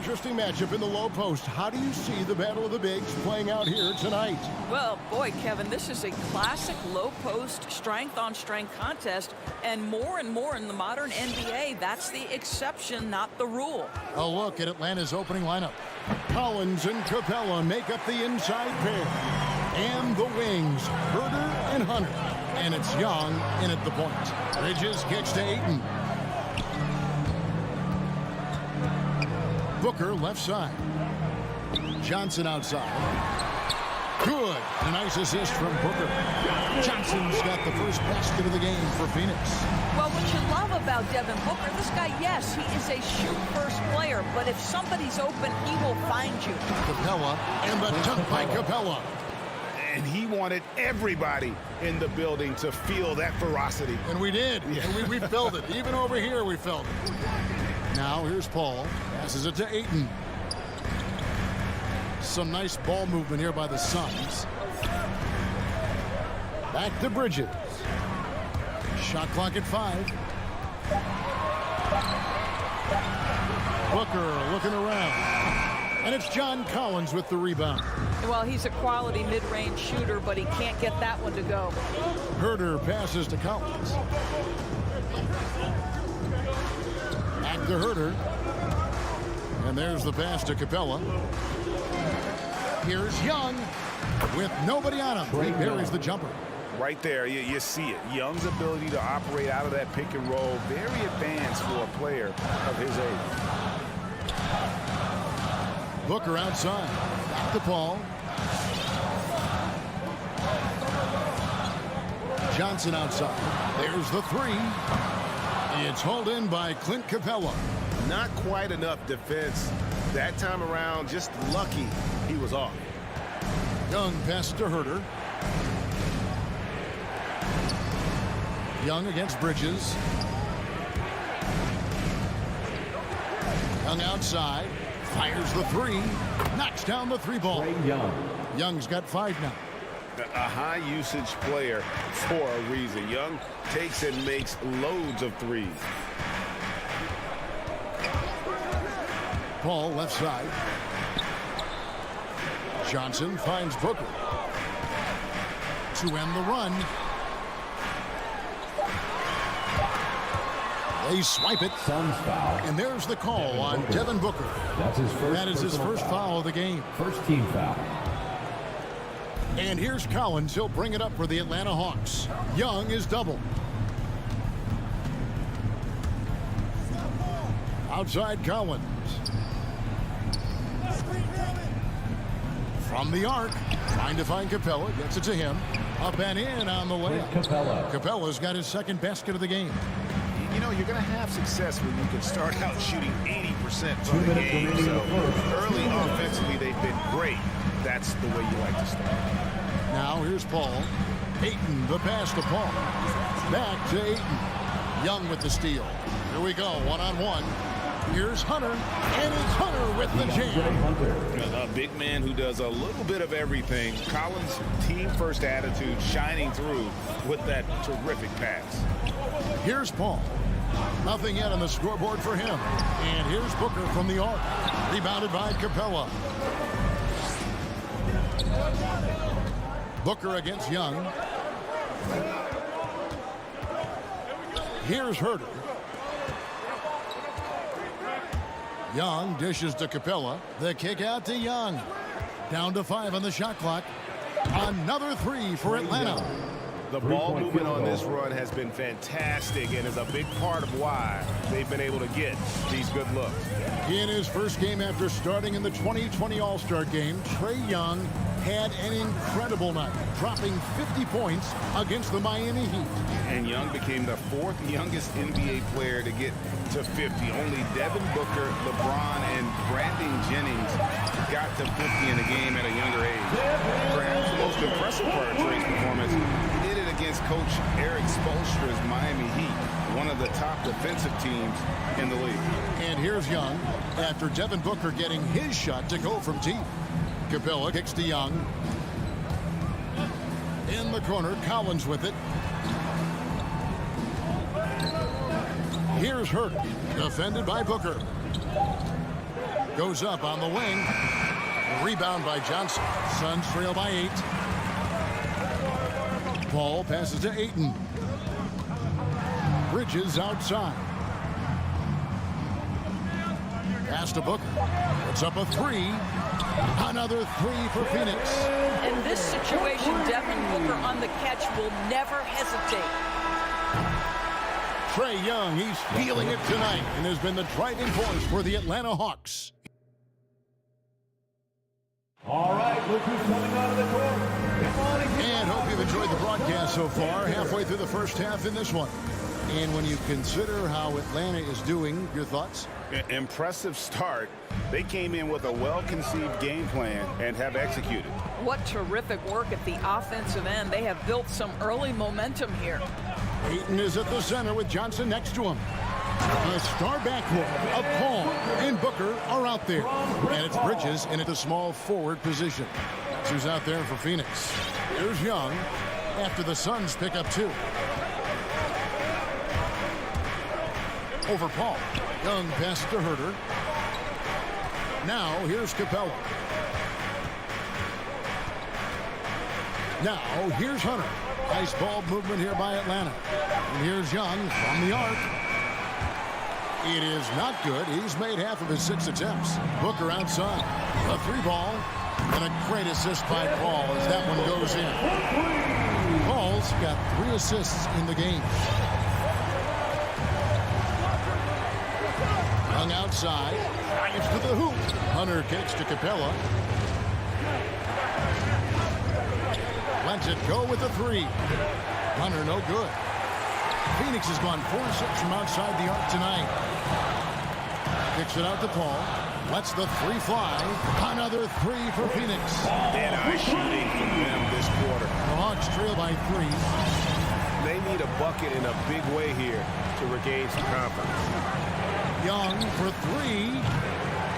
interesting matchup in the low post. How do you see the battle of the bigs playing out here tonight? Well, boy, Kevin, this is a classic low post strength-on-strength contest, and more in the modern NBA, that's the exception, not the rule. A look at Atlanta's opening lineup. Collins and Capella make up the inside pair. And the wings, Herder and Hunter. And it's Young in at the point. Bridges kicks to Ayton. Booker left side. Johnson outside. Good. A nice assist from Booker. Johnson's got the first basket of the game for Phoenix. Well, what you love about Devin Booker, this guy, yes, he is a shoot-first player, but if somebody's open, he will find you. Capella, and the dunk by Capella. And he wanted everybody in the building to feel that ferocity. And we did. Yeah. And we felt it. Even over here, we felt it. Now, here's Paul. Passes it to Ayton. Some nice ball movement here by the Suns. Back to Bridges. Shot clock at 5. Booker looking around. And it's John Collins with the rebound. Well, he's a quality mid-range shooter, but he can't get that one to go. Herder passes to Collins. Back to Herder. And there's the pass to Capella. Here's Young with nobody on him. He buries the jumper. Right there, you see it. Young's ability to operate out of that pick and roll, very advanced for a player of his age. Booker outside. Back to Paul. Johnson outside. There's the 3. It's hauled in by Clint Capella. Not quite enough defense that time around. Just lucky he was off. Young passes to Herder. Young against Bridges. Young outside. Fires the 3. Knocks down the 3 ball. Trey Young. Young's got 5 now. A high usage player for a reason. Young takes and makes loads of threes. Paul left side. Johnson finds Booker. To end the run. They swipe it. Suns foul. And there's the call on Devin Booker. That's his first. That is his first foul of the game. First team foul. And here's Collins. He'll bring it up for the Atlanta Hawks. Young is double. Outside Collins. From the arc. Trying to find Capella. Gets it to him. Up and in on the layup. Capella. Capella's got his second basket of the game. You know, you're going to have success when you can start out shooting 80% from the game. So early offensively, they've been great. That's the way you like to start. Now here's Paul. Ayton, the pass to Paul. Back to Ayton. Young with the steal. Here we go, one-on-one. Here's Hunter, and it's Hunter with the jam. A big man who does a little bit of everything. Collins' team-first attitude shining through with that terrific pass. Here's Paul. Nothing yet on the scoreboard for him. And here's Booker from the arc. Rebounded by Capella. Booker against Young. Here's Herder. Young dishes to Capella. The kick out to Young. Down to 5 on the shot clock. Another 3 for Atlanta. The ball movement on this run has been fantastic and is a big part of why they've been able to get these good looks. In his first game after starting in the 2020 All-Star game, Trey Young had an incredible night, dropping 50 points against the Miami Heat. And Young became the 4th youngest NBA player to get to 50. Only Devin Booker, LeBron, and Brandon Jennings got to 50 in a game at a younger age. Perhaps the most impressive part of Trey's performance, he did it against Coach Eric Spoelstra's Miami Heat, one of the top defensive teams in the league. And here's Young after Devin Booker getting his shot to go from deep. Capella kicks to Young. In the corner, Collins with it. Here's Herder, defended by Booker. Goes up on the wing. Rebound by Johnson. Suns trail by 8. Paul passes to Ayton. Bridges outside. Pass to Booker. Puts up a 3. Another 3 for Phoenix. In this situation, Devin Booker on the catch will never hesitate. Trey Young, he's feeling it tonight and has been the driving force for the Atlanta Hawks. All right, look who's coming out of the court. Come on And hope you've enjoyed the broadcast so far. Halfway through the first half in this one. And when you consider how Atlanta is doing, your thoughts? Impressive start. They came in with a well-conceived game plan and have executed. What terrific work at the offensive end. They have built some early momentum here. Ayton is at the center with Johnson next to him. The star backcourt of Paul and Booker are out there. And it's Bridges in at the small forward position. That's who's out there for Phoenix. Here's Young after the Suns pick up 2. Over Paul. Young passes to Herter. Now here's Capella. Now here's Hunter. Nice ball movement here by Atlanta. And here's Young from the arc. It is not good. He's made half of his 6 attempts. Booker outside. A 3 ball. And a great assist by Paul as that one goes in. Paul's got 3 assists in the game. Young outside. Drives to the hoop. Hunter kicks to Capella. Lets it go with the 3. Hunter no good. Phoenix has gone 4-6 from outside the arc tonight. Kicks it out to Paul. Lets the 3 fly. Another 3 for Phoenix. Dead-eye shooting from them this quarter. The Hawks trail by 3. They need a bucket in a big way here to regain some confidence. Young for 3.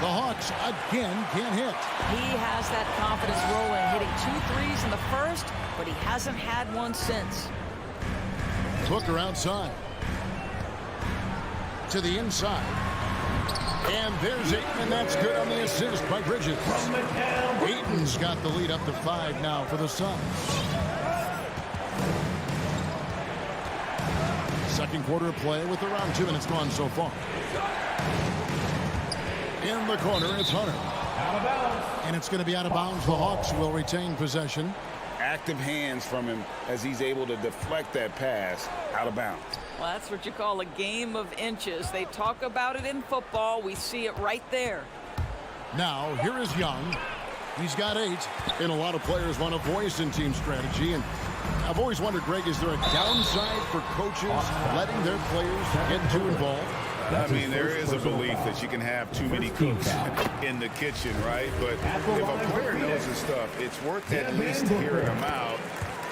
The Hawks again can't hit. He has that confidence rolling, hitting 2 threes in the first, but he hasn't had one since. Booker outside. To the inside. And there's Ayton, and that's good on the assist by Bridges. Ayton's got the lead up to 5 now for the Suns. Second quarter of play with around 2 minutes gone so far. In the corner, it's Hunter. Out of bounds. And it's going to be out of bounds. The Hawks will retain possession. Active hands from him as he's able to deflect that pass out of bounds. Well, that's what you call a game of inches. They talk about it in football. We see it right there. Now, here is Young. He's got 8. And a lot of players want a voice in team strategy. And I've always wondered, Greg, is there a downside for coaches letting their players get too involved? I mean, there is a belief that you can have too many cooks in the kitchen, right? But if a player knows his stuff, it's worth at least hearing him out,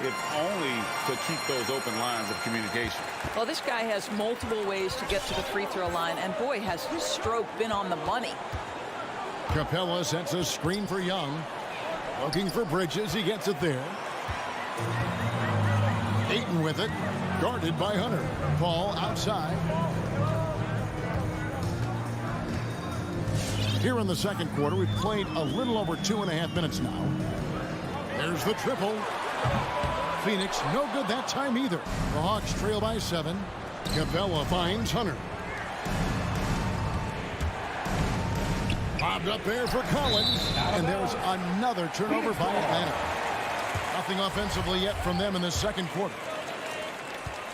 if only to keep those open lines of communication. Well, this guy has multiple ways to get to the free throw line, and boy, has his stroke been on the money. Capella sets a screen for Young. Looking for Bridges. He gets it there. Ayton with it. Guarded by Hunter. Paul outside. Here in the second quarter, we've played a little over 2.5 minutes now. There's the triple. Phoenix, no good that time either. The Hawks trail by 7. Capella finds Hunter. Bobbed up there for Collins. And there's another turnover by Atlanta. Nothing offensively yet from them in the second quarter.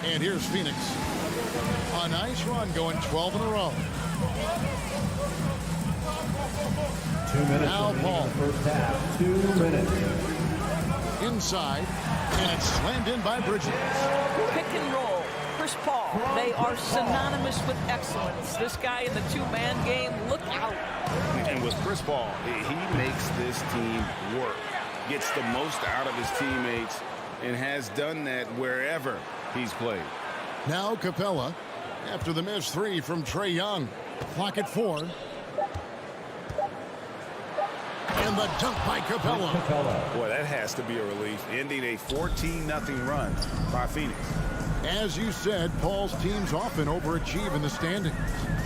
And here's Phoenix. A nice run going 12 in a row. 2 minutes. Now Paul. First half. 2 minutes. Inside. And it's slammed in by Bridges. Pick and roll. Chris Paul. They are synonymous with excellence. This guy in the 2-man game, look out. And with Chris Paul, he makes this team work. Gets the most out of his teammates and has done that wherever he's played. Now Capella after the missed 3 from Trey Young. Clock at 4. And the dunk by Capella. Boy, that has to be a relief, ending a 14-0 run by Phoenix. As you said, Paul's teams often overachieve in the standings.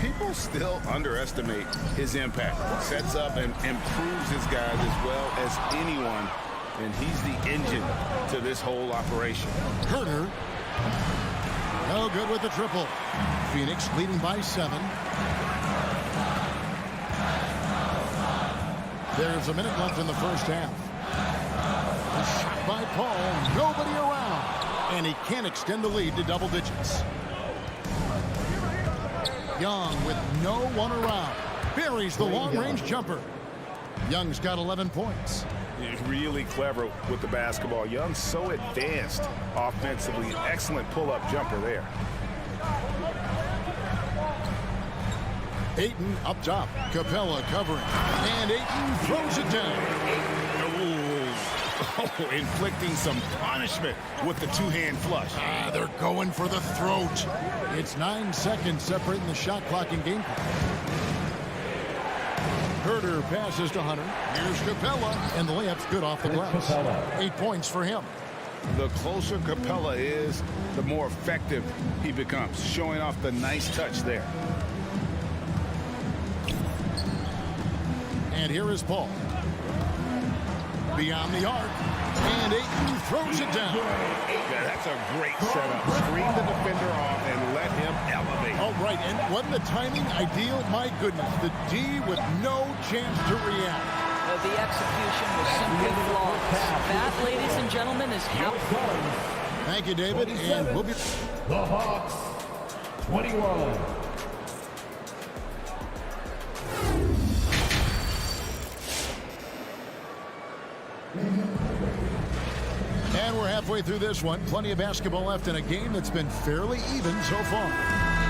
People still underestimate his impact. Sets up and improves his guys as well as anyone, and he's the engine to this whole operation. Herter. No good with the triple. Phoenix leading by 7. There's a minute left in the first half. A shot by Paul. Nobody around. And he can't extend the lead to double digits. Young with no one around. Buries the long-range jumper. Young's got 11 points. Really clever with the basketball. Young's so advanced offensively. Excellent pull-up jumper there. Ayton up top. Capella covering. And Ayton throws it down. Oh, inflicting some punishment with the two-hand flush. They're going for the throat. It's 9 seconds separating the shot clock and game clock. Herter passes to Hunter. Here's Capella. And the layup's good off the glass. 8 points for him. The closer Capella is, the more effective he becomes, showing off the nice touch there. And here is Paul. Beyond the arc. And Ayton throws it down. Yeah, that's a great setup. Screen the defender off and let him elevate. All right, and wasn't the timing ideal? My goodness, the D with no chance to react. The execution was simply flawless. That, ladies and gentlemen, is how... Thank you, David, and we'll be... The Hawks, 21. And we're halfway through this one. Plenty of basketball left in a game that's been fairly even so far.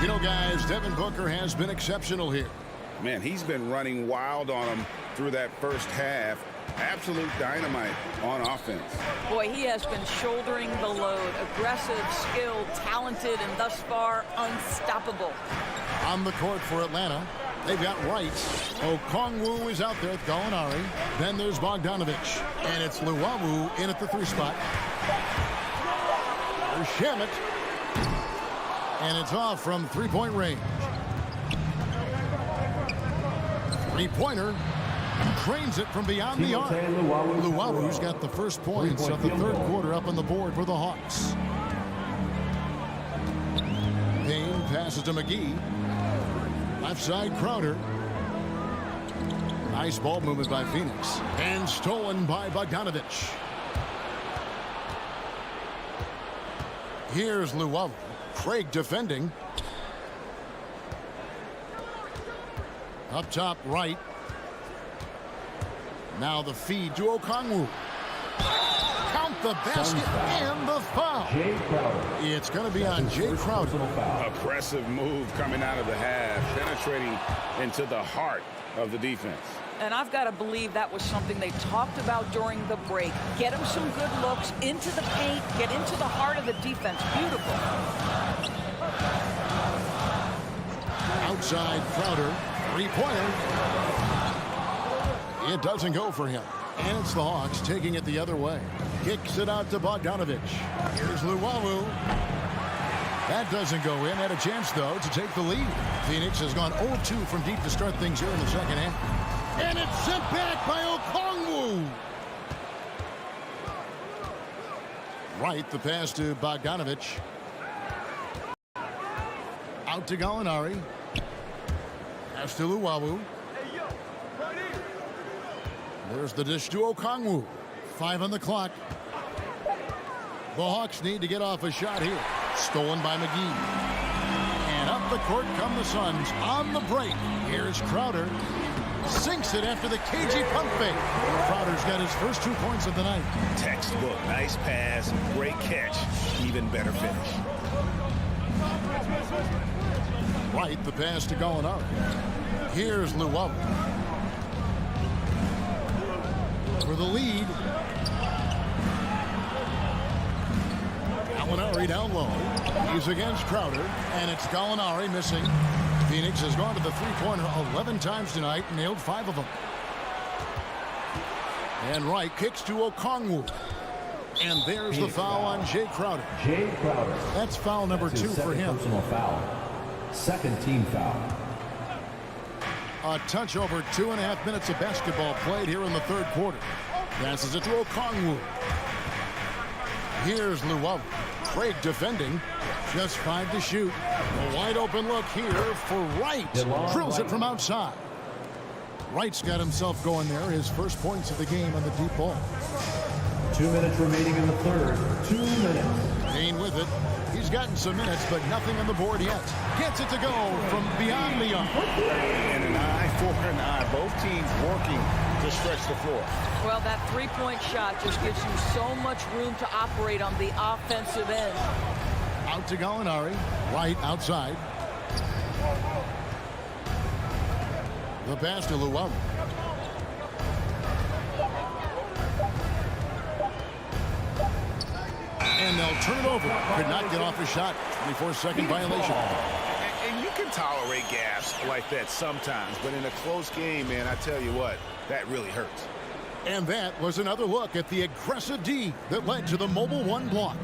You know, guys, Devin Booker has been exceptional here. Man, he's been running wild on him through that first half. Absolute dynamite on offense. Boy, he has been shouldering the load. Aggressive, skilled, talented, and thus far unstoppable. On the court for Atlanta, they've got Wright. Okongwu is out there with Gallinari. Then there's Bogdanovich. And it's Luwawu in at the 3 spot. There's Shamet. And it's off from 3-point range. 3-pointer. Trains it from beyond the arc. Luwawu's got the first points of the third quarter up on the board for the Hawks. Payne passes to McGee. Left side, Crowder. Nice ball movement by Phoenix. And stolen by Bogdanovich. Here's Luwawu. Craig defending. Up top, right. Now the feed to Okongwu. Count the basket and the foul. It's going to be on Jay Crowder. Aggressive move coming out of the half, penetrating into the heart of the defense. And I've got to believe that was something they talked about during the break. Get him some good looks into the paint, get into the heart of the defense. Beautiful. Outside Crowder, 3-pointer. It doesn't go for him. And it's the Hawks taking it the other way. Kicks it out to Bogdanovich. Here's Luwawu. That doesn't go in. Had a chance, though, to take the lead. Phoenix has gone 0-2 from deep to start things here in the second half. And it's sent back by Okongwu. Right, the pass to Bogdanovich. Out to Gallinari. Pass to Luwawu. There's the dish to Okongwu. 5 on the clock. The Hawks need to get off a shot here. Stolen by McGee. And up the court come the Suns on the break. Here's Crowder. Sinks it after the cagey pump fake. Crowder's got his first 2 points of the night. Textbook. Nice pass. Great catch. Even better finish. Right, the pass to Gallinari. Here's Luwawu. For the lead. Gallinari down low. He's against Crowder, and it's Gallinari missing. Phoenix has gone to the three-pointer 11 times tonight and nailed 5 of them. And Wright kicks to Okongwu. And there's the foul on Jay Crowder. Jay Crowder. That's foul number That's 2 his for second him. personal foul. Second team foul. A touch over 2.5 minutes of basketball played here in the third quarter. Passes it to Okongwu. Here's Lowry. Craig defending. Just 5 to shoot. A wide open look here for Wright. Drills it from outside. Wright's got himself going there. His first points of the game on the deep ball. 2 minutes remaining in the third. 2 minutes. Payne with it. He's gotten some minutes, but nothing on the board yet. Gets it to go from beyond the arc. And an eye for an eye. Both teams working to stretch the floor. Well, that three-point shot just gives you so much room to operate on the offensive end. Out to Gallinari. Right outside. The pass to Lowry. And they'll turn it over. Could not get off a shot. 24-second violation. And you can tolerate gaps like that sometimes, but in a close game, man, I tell you what, that really hurts. And that was another look at the aggressive D that led to the Mobile One block.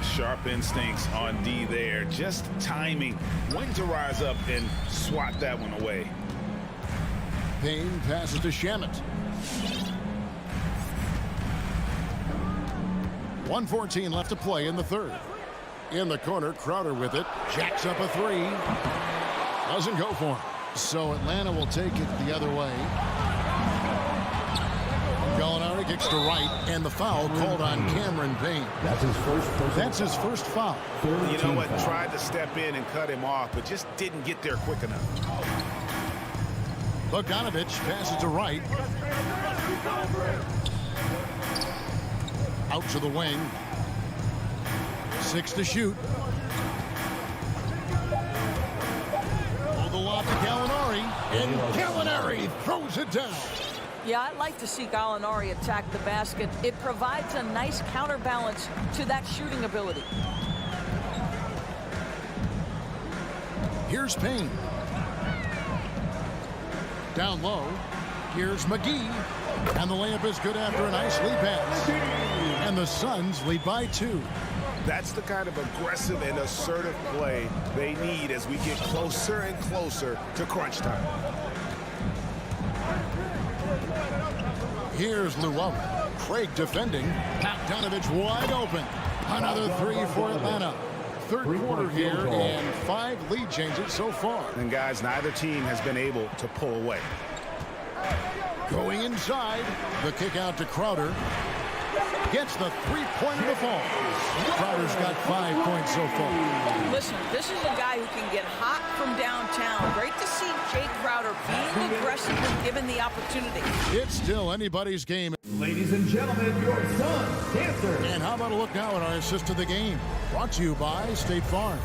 Sharp instincts on D there. Just timing when to rise up and swat that one away. Payne passes to Shamet. 1:14 left to play in the third. In the corner, Crowder with it. Jacks up a three. Doesn't go for him. So Atlanta will take it the other way. Gallinari kicks to right, and the foul called on Cameron Payne. That's his first foul. You know what? Tried to step in and cut him off, but just didn't get there quick enough. Bogdanovic passes to right. Out to the wing. 6 to shoot. Oh, the lob to Gallinari. And Gallinari throws it down. Yeah, I'd like to see Gallinari attack the basket. It provides a nice counterbalance to that shooting ability. Here's Payne. Down low. Here's McGee. And the layup is good after a nice lead pass. And the Suns lead by 2. That's the kind of aggressive and assertive play they need as we get closer and closer to crunch time. Here's Lowry. Craig defending. Bogdanovic wide open. Another three for Atlanta. Third quarter here and 5 lead changes so far. And guys, neither team has been able to pull away. Going inside. The kick out to Crowder. Gets the three-pointer to fall. Crowder's got 5 points so far. Listen, this is a guy who can get hot from downtown. Great to see Jay Crowder being aggressive when given the opportunity. It's still anybody's game. Ladies and gentlemen, your Suns dancer. And how about a look now at our assist to the game? Brought to you by State Farm.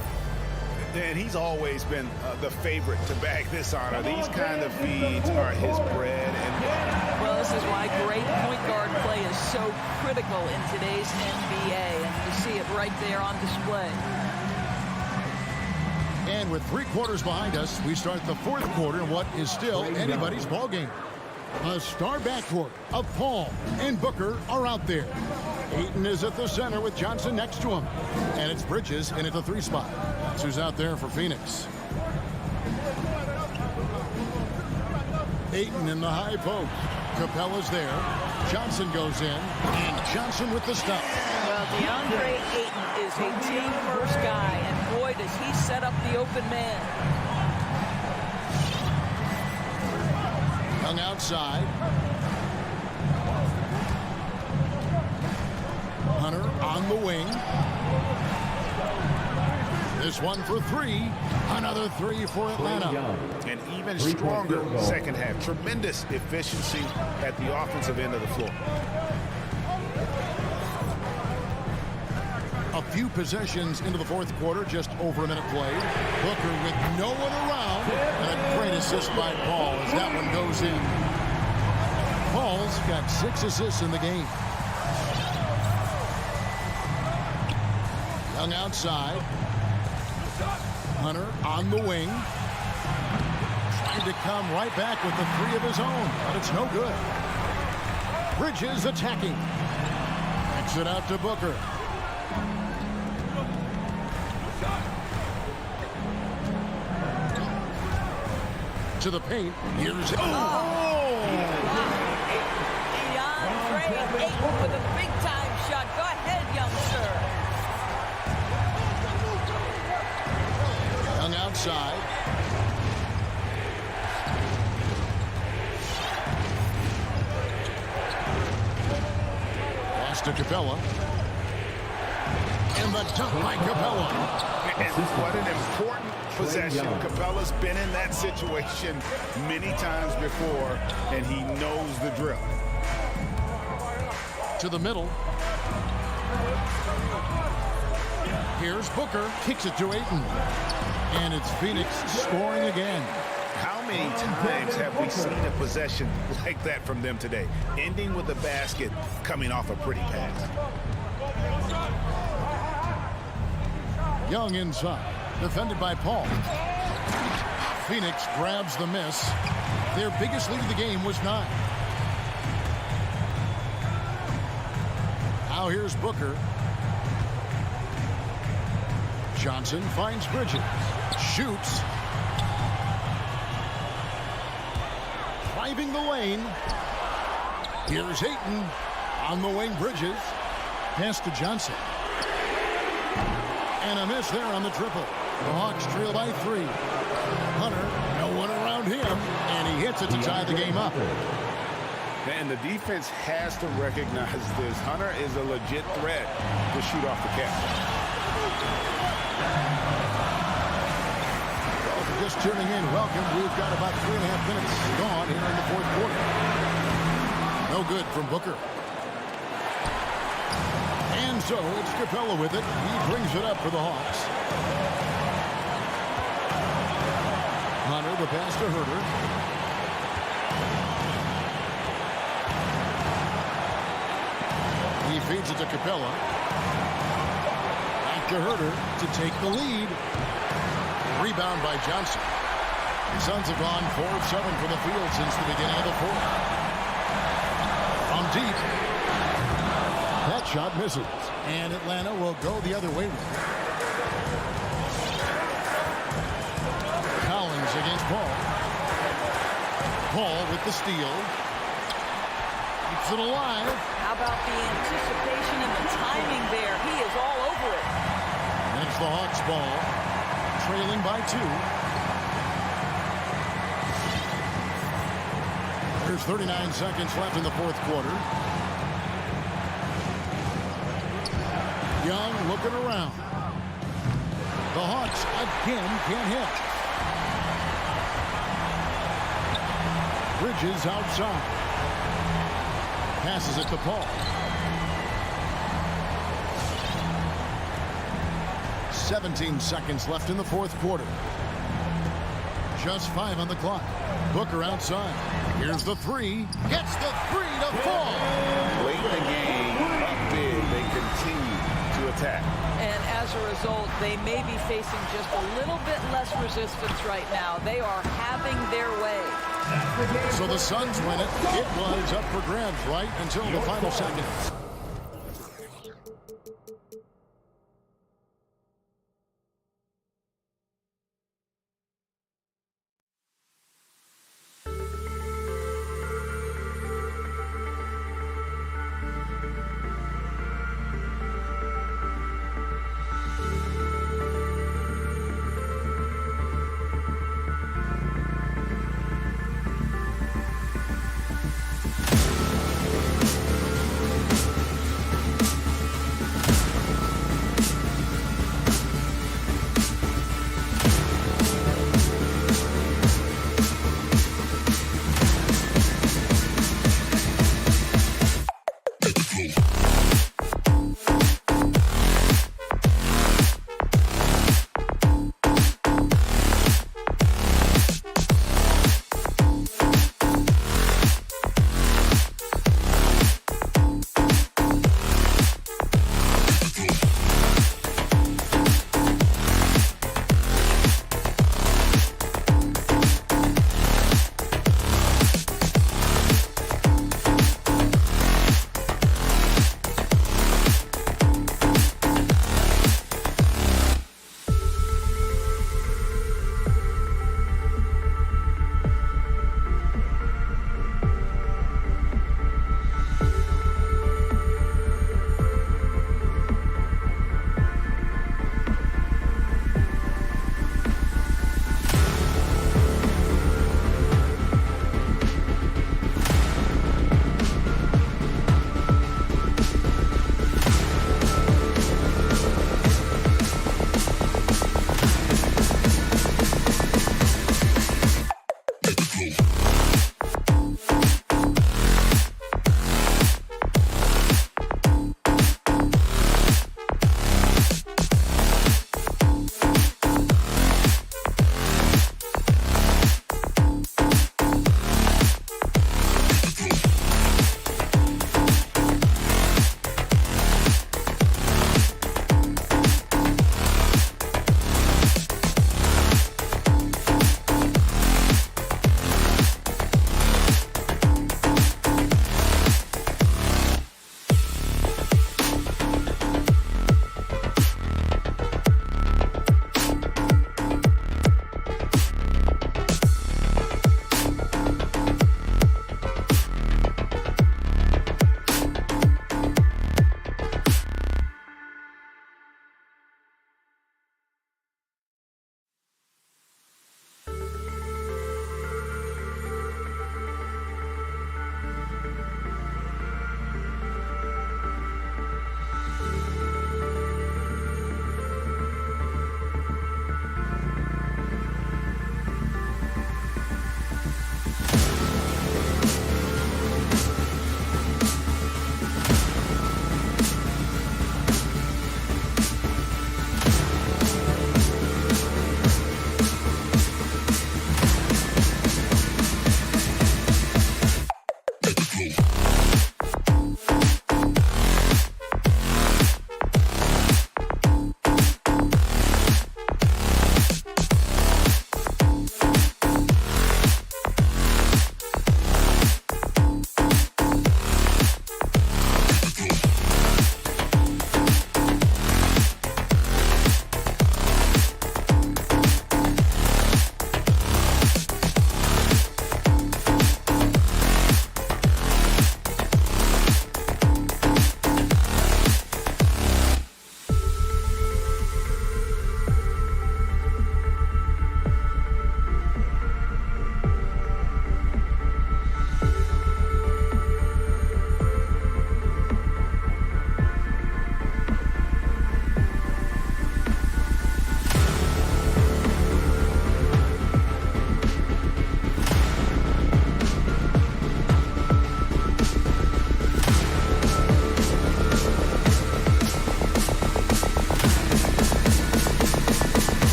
Dan, he's always been the favorite to bag this honor. These kind of feeds are his bread and butter. Well, this is why great point guard play is so critical in today's NBA, and you see it right there on display. And with 3 quarters behind us, we start the fourth quarter in what is still anybody's ball game. A star backcourt of Paul and Booker are out there. Ayton is at the center with Johnson next to him. And it's Bridges in at the 3 spot. That's who's out there for Phoenix. Ayton in the high post. Capella's there. Johnson goes in. And Johnson with the stop. Well, DeAndre Ayton is a team-first guy, and boy, does he set up the open man. Young outside. Hunter on the wing. This one for 3. Another 3 for Atlanta. An even stronger second half. Tremendous efficiency at the offensive end of the floor. A few possessions into the fourth quarter, just over a minute played. Booker with no one around. And a great assist by Paul as that one goes in. Paul's got 6 assists in the game. Young outside. Hunter on the wing. Trying to come right back with the 3 of his own, but it's no good. Bridges attacking. Kicks it out to Booker. To the paint. Here's it. Trey Young with a big-time shot. Go ahead, youngster. Young outside. Pass to Capella. And the dunk by Capella. And what an important possession. Capella's been in that situation many times before, and he knows the drill. To the middle. Here's Booker. Kicks it to Ayton. And it's Phoenix scoring again. How many times have we seen a possession like that from them today? Ending with a basket, coming off a pretty pass. Young inside. Defended by Paul. Phoenix grabs the miss. Their biggest lead of the game was 9. Now here's Booker. Johnson finds Bridges. Shoots. Driving the lane. Here's Ayton. On the wing, Bridges. Pass to Johnson. And a miss there on the triple. The Hawks trail by 3. Hunter, no one around him. And he hits it to tie the game up. And the defense has to recognize this. Hunter is a legit threat to shoot off the cap. Well, if you're just tuning in, welcome. We've got about 3.5 minutes gone here in the fourth quarter. No good from Booker. And so it's Capella with it. He brings it up for the Hawks. Hunter, the pass to Herter. He feeds it to Capella. Back to Herter to take the lead. Rebound by Johnson. The Suns have gone 4 of 7 from the field since the beginning of the fourth. From deep. That shot misses. And Atlanta will go the other way with it. Collins against Paul. Paul with the steal. Keeps it alive. How about the anticipation and the timing there? He is all over it. And it's the Hawks ball. Trailing by 2. There's 39 seconds left in the fourth quarter. Young looking around. The Hawks again can't hit. Bridges outside. Passes it to Paul. 17 seconds left in the fourth quarter. Just 5 on the clock. Booker outside. Here's the 3. Gets the 3 to fall. Late in the game, up big, they continue to attack. And as a result, they may be facing just a little bit less resistance right now. They are having their way. So the Suns win it. It was up for grabs right until the final seconds.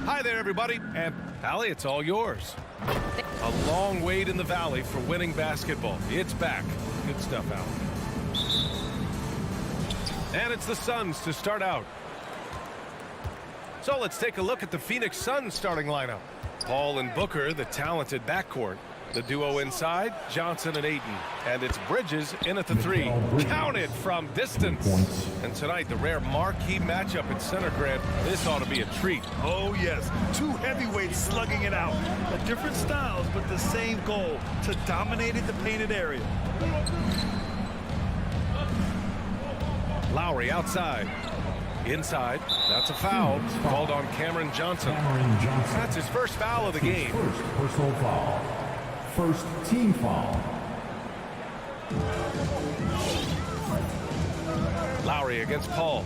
Hi there, everybody. And Allie, it's all yours. A long wait in the valley for winning basketball. It's back. Good stuff, Allie. And it's the Suns to start out. So let's take a look at the Phoenix Suns starting lineup. Paul and Booker, the talented backcourt. The duo inside, Johnson and Ayton. And it's Bridges in at the 3. Counted from distance. And tonight, the rare marquee matchup at center, Grant. This ought to be a treat. Oh, yes. Two heavyweights slugging it out. Different styles, but the same goal, to dominate the painted area. Lowry outside. Inside. That's a foul. Called on Cameron Johnson. That's his first foul of the game. First personal foul. First team foul. Lowry against Paul.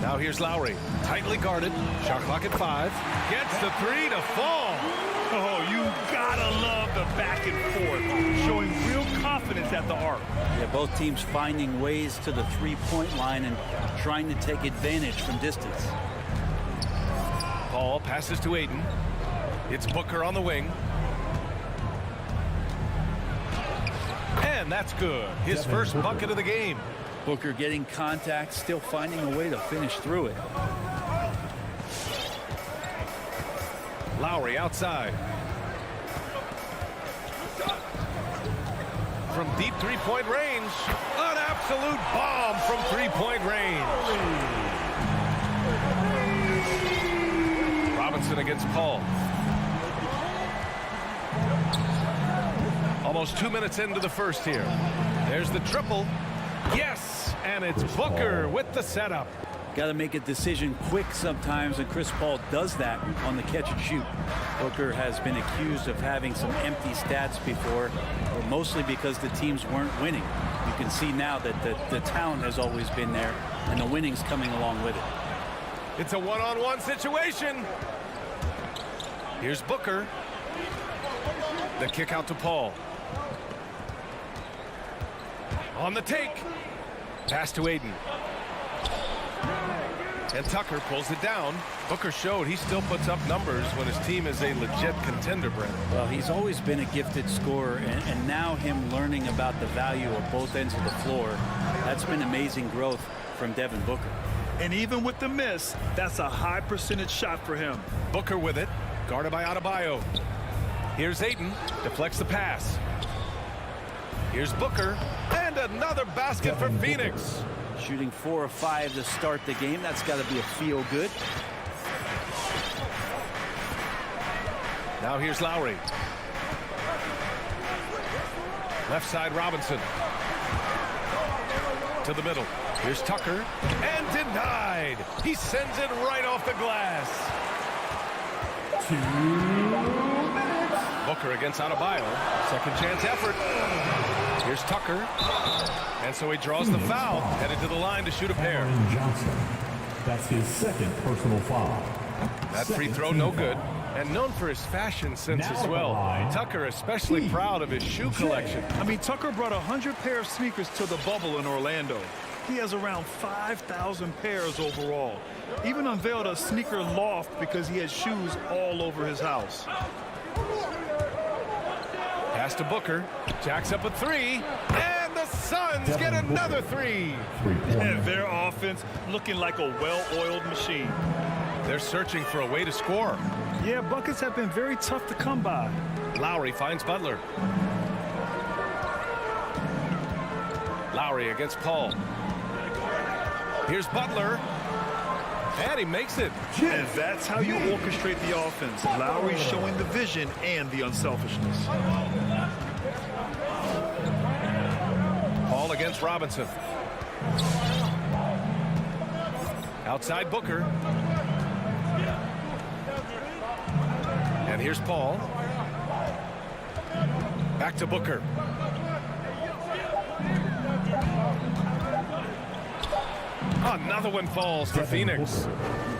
Now here's Lowry. Tightly guarded. Shot clock at 5. Gets the 3 to fall. Oh, you gotta love the back and forth, showing real confidence at the arc. Yeah, both teams finding ways to the three-point line and trying to take advantage from distance. Paul passes to Ayton. It's Booker on the wing. And that's good. His first bucket of the game. Booker getting contact, still finding a way to finish through it. Lowry outside. From deep three-point range. An absolute bomb from three-point range. Robinson against Paul. Almost 2 minutes into the first here. There's the triple. Yes, and it's Booker with the setup. Got to make a decision quick sometimes, and Chris Paul does that on the catch and shoot. Booker has been accused of having some empty stats before, but mostly because the teams weren't winning. You can see now that the talent has always been there, and the winning's coming along with it. It's a one-on-one situation. Here's Booker. The kick out to Paul. On the take. Pass to Ayton. And Tucker pulls it down. Booker showed he still puts up numbers when his team is a legit contender, Brent. Well, he's always been a gifted scorer, and now him learning about the value of both ends of the floor, that's been amazing growth from Devin Booker. And even with the miss, that's a high percentage shot for him. Booker with it, guarded by Adebayo. Here's Ayton, deflects the pass. Here's Booker, and another basket for Phoenix. Shooting 4 of 5 to start the game. That's got to be a feel good. Now here's Lowry. Left side Robinson. To the middle. Here's Tucker. And denied. He sends it right off the glass. 2 minutes. Booker against Adebayo. Second chance effort. Here's Tucker. And so he draws the foul. Headed to the line to shoot a pair. Cameron Johnson. That's his second personal foul. That free throw no good. And known for his fashion sense Now as well. the line. Tucker especially proud of his shoe collection. I mean, Tucker brought 100 pair of sneakers to the bubble in Orlando. He has around 5,000 pairs overall. Even unveiled a sneaker loft because he has shoes all over his house. Pass to Booker. Jacks up a 3. And the Suns get another 3. And their offense looking like a well-oiled machine. They're searching for a way to score. Yeah, buckets have been very tough to come by. Lowry finds Butler. Lowry against Paul. Here's Butler. And he makes it. And that's how you orchestrate the offense. Lowry showing the vision and the unselfishness. Paul against Robinson. Outside Booker. And here's Paul. Back to Booker. Another one falls for Phoenix.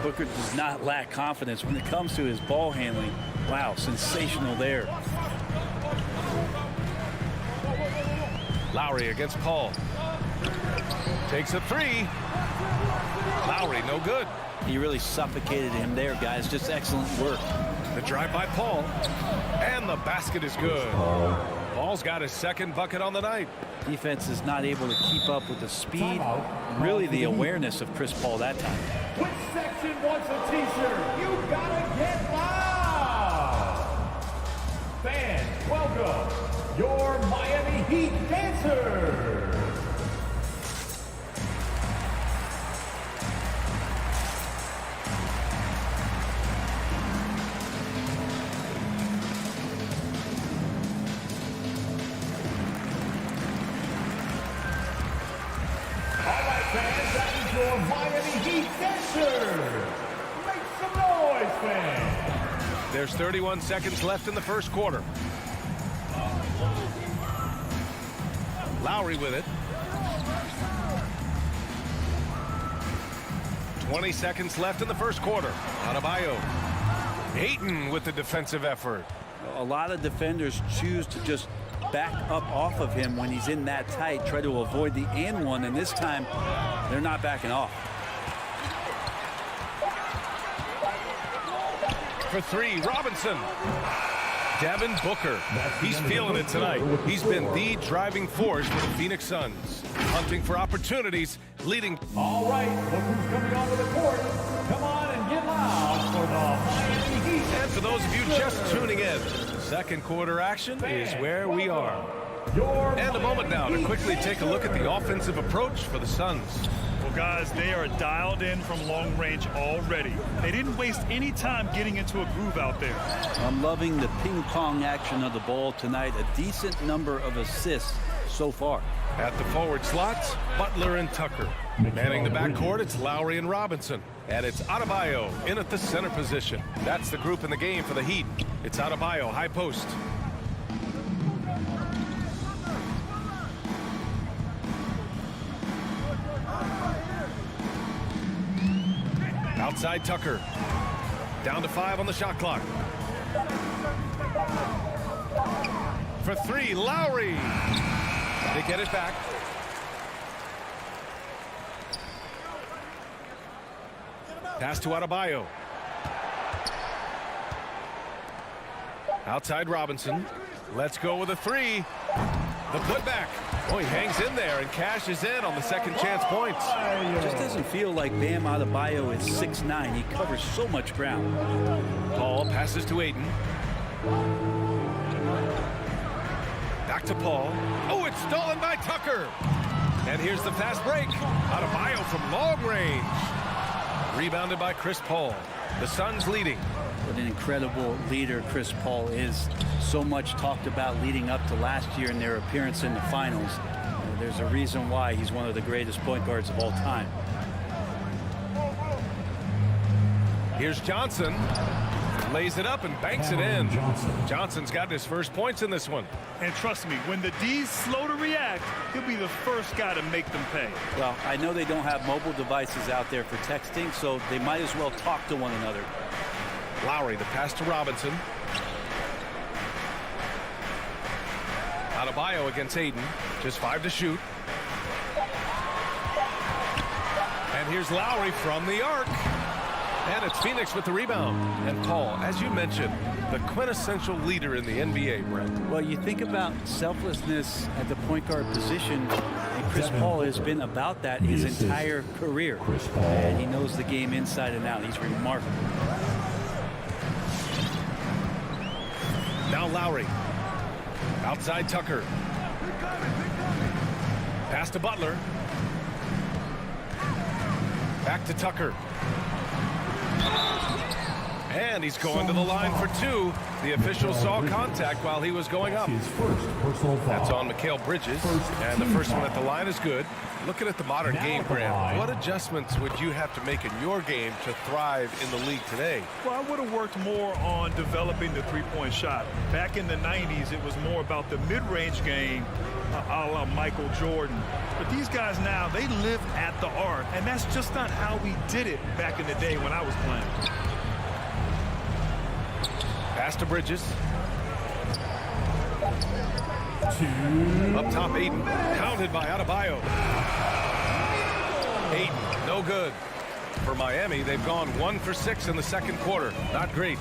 Booker does not lack confidence when it comes to his ball handling. Wow, sensational there. Lowry against Paul. Takes a three. Lowry, no good. He really suffocated him there, guys. Just excellent work. The drive by Paul. And the basket is good. Paul's got his second bucket on the night. Defense is not able to keep up with the speed, really the awareness of Chris Paul that time. Which section wants a t-shirt? You gotta get loud! Fans, welcome your Miami Heat dancers! Your Miami Heat dancers! Make some noise, fans! There's 31 seconds left in the first quarter. Lowry with it. 20 seconds left in the first quarter. Adebayo. Ayton with the defensive effort. A lot of defenders choose to just back up off of him when he's in that tight, try to avoid the and one, and this time they're not backing off. For three, Robinson. Devin Booker. He's feeling it tonight. He's been the driving force for the Phoenix Suns. Hunting for opportunities, leading. All right, look who's coming onto the court. Come on and get loud for the Miami Heat. And for those of you just tuning in, second quarter action is where we are. And a moment now to quickly take a look at the offensive approach for the Suns. Well, guys, they are dialed in from long range already. They didn't waste any time getting into a groove out there. I'm loving the ping pong action of the ball tonight. A decent number of assists so far. At the forward slots, Butler and Tucker. Manning the backcourt, it's Lowry and Robinson. And it's Adebayo in at the center position. That's the group in the game for the Heat. It's Adebayo, high post. Outside Tucker. Down to 5 on the shot clock. For three, Lowry. They get it back. Pass to Adebayo. Outside Robinson. Let's go with a three. The putback. Oh, he hangs in there and cashes in on the second chance points. Just doesn't feel like Bam Adebayo is 6'9". He covers so much ground. Paul passes to Ayton. Back to Paul. Oh, it's stolen by Tucker. And here's the fast break. Adebayo from long range. Rebounded by Chris Paul. The Suns leading. What an incredible leader Chris Paul is. So much talked about leading up to last year in their appearance in the finals. There's a reason why he's one of the greatest point guards of all time. Here's Johnson. Lays it up and banks it in. Johnson's got his first points in this one. And trust me, when the D's slow to react, he'll be the first guy to make them pay. Well, I know they don't have mobile devices out there for texting, so they might as well talk to one another. Lowry, the pass to Robinson. Adebayo against Ayton. Just 5 to shoot. And here's Lowry from the arc. And it's Phoenix with the rebound. And Paul, as you mentioned, the quintessential leader in the NBA, Brent. Well, you think about selflessness at the point guard position, and Chris Paul has been about that his entire career. And he knows the game inside and out. He's remarkable. Now Lowry. Outside Tucker. Pass to Butler. Back to Tucker. And he's going to the line for 2. The official saw contact while he was going up. That's on Mikal Bridges. And the first one at the line is good. Looking at the modern game, Grant, what adjustments would you have to make in your game to thrive in the league today? Well, I would have worked more on developing the three-point shot. Back in the 90s, it was more about the mid-range game, a la Michael Jordan. But these guys now, they live at the arc, and that's just not how we did it back in the day when I was playing. Pass to Bridges. Up top, Ayton. Counted by Adebayo. Ayton, no good. For Miami, they've gone 1 for 6 in the second quarter. Not great.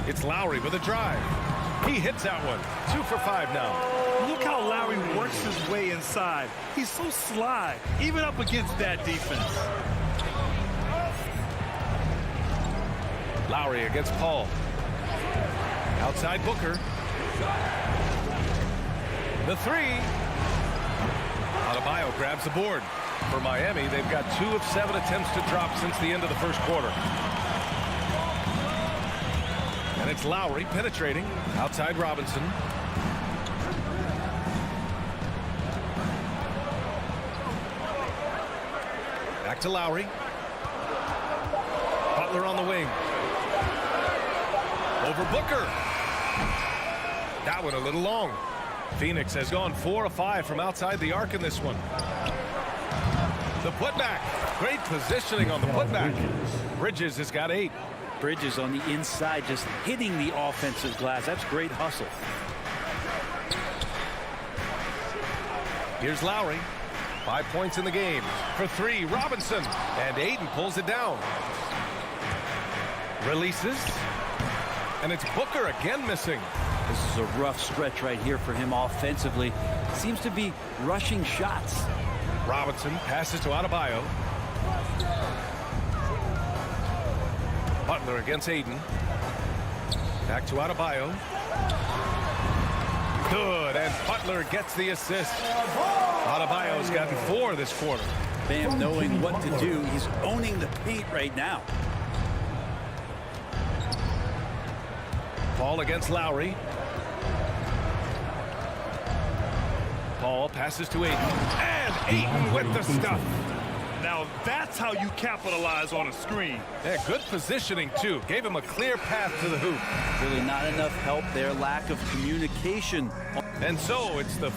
It's Lowry with a drive. He hits that one. 2 for 5 now. Look how Lowry works his way inside. He's so sly, even up against that defense. Lowry against Paul. Outside Booker. The 3. Adebayo grabs the board. For Miami, they've got 2 of 7 attempts to drop since the end of the first quarter. And it's Lowry penetrating. Outside Robinson. Back to Lowry. Butler on the wing. Over Booker. That one a little long. Phoenix has gone 4 of 5 from outside the arc in this one. The putback. Great positioning on the putback. Bridges has got 8. Bridges on the inside, just hitting the offensive glass. That's great hustle. Here's Lowry. 5 points in the game. For 3, Robinson. And Ayton pulls it down. Releases. And it's Booker again missing. This is a rough stretch right here for him offensively. Seems to be rushing shots. Robinson passes to Adebayo. Butler against Ayton. Back to Adebayo. Good, and Butler gets the assist. Adebayo's gotten 4 this quarter. Bam knowing what to do. He's owning the paint right now. Paul against Lowry. Paul passes to Ayton. And Ayton with the stuff. Now that's how you capitalize on a screen. Yeah, good positioning, too. Gave him a clear path to the hoop. Really not enough help there. Lack of communication. And so it's the...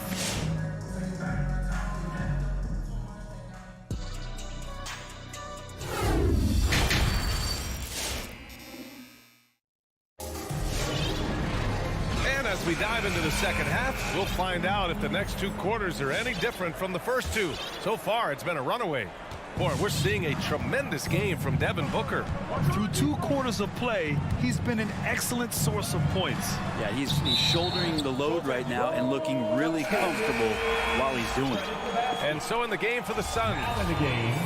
As we dive into the second half, we'll find out if the next 2 quarters are any different from the first 2. So far, it's been a runaway. Boy, we're seeing a tremendous game from Devin Booker. Through 2 quarters of play, he's been an excellent source of points. Yeah, he's shouldering the load right now and looking really comfortable while he's doing it. And so in the game for the Suns,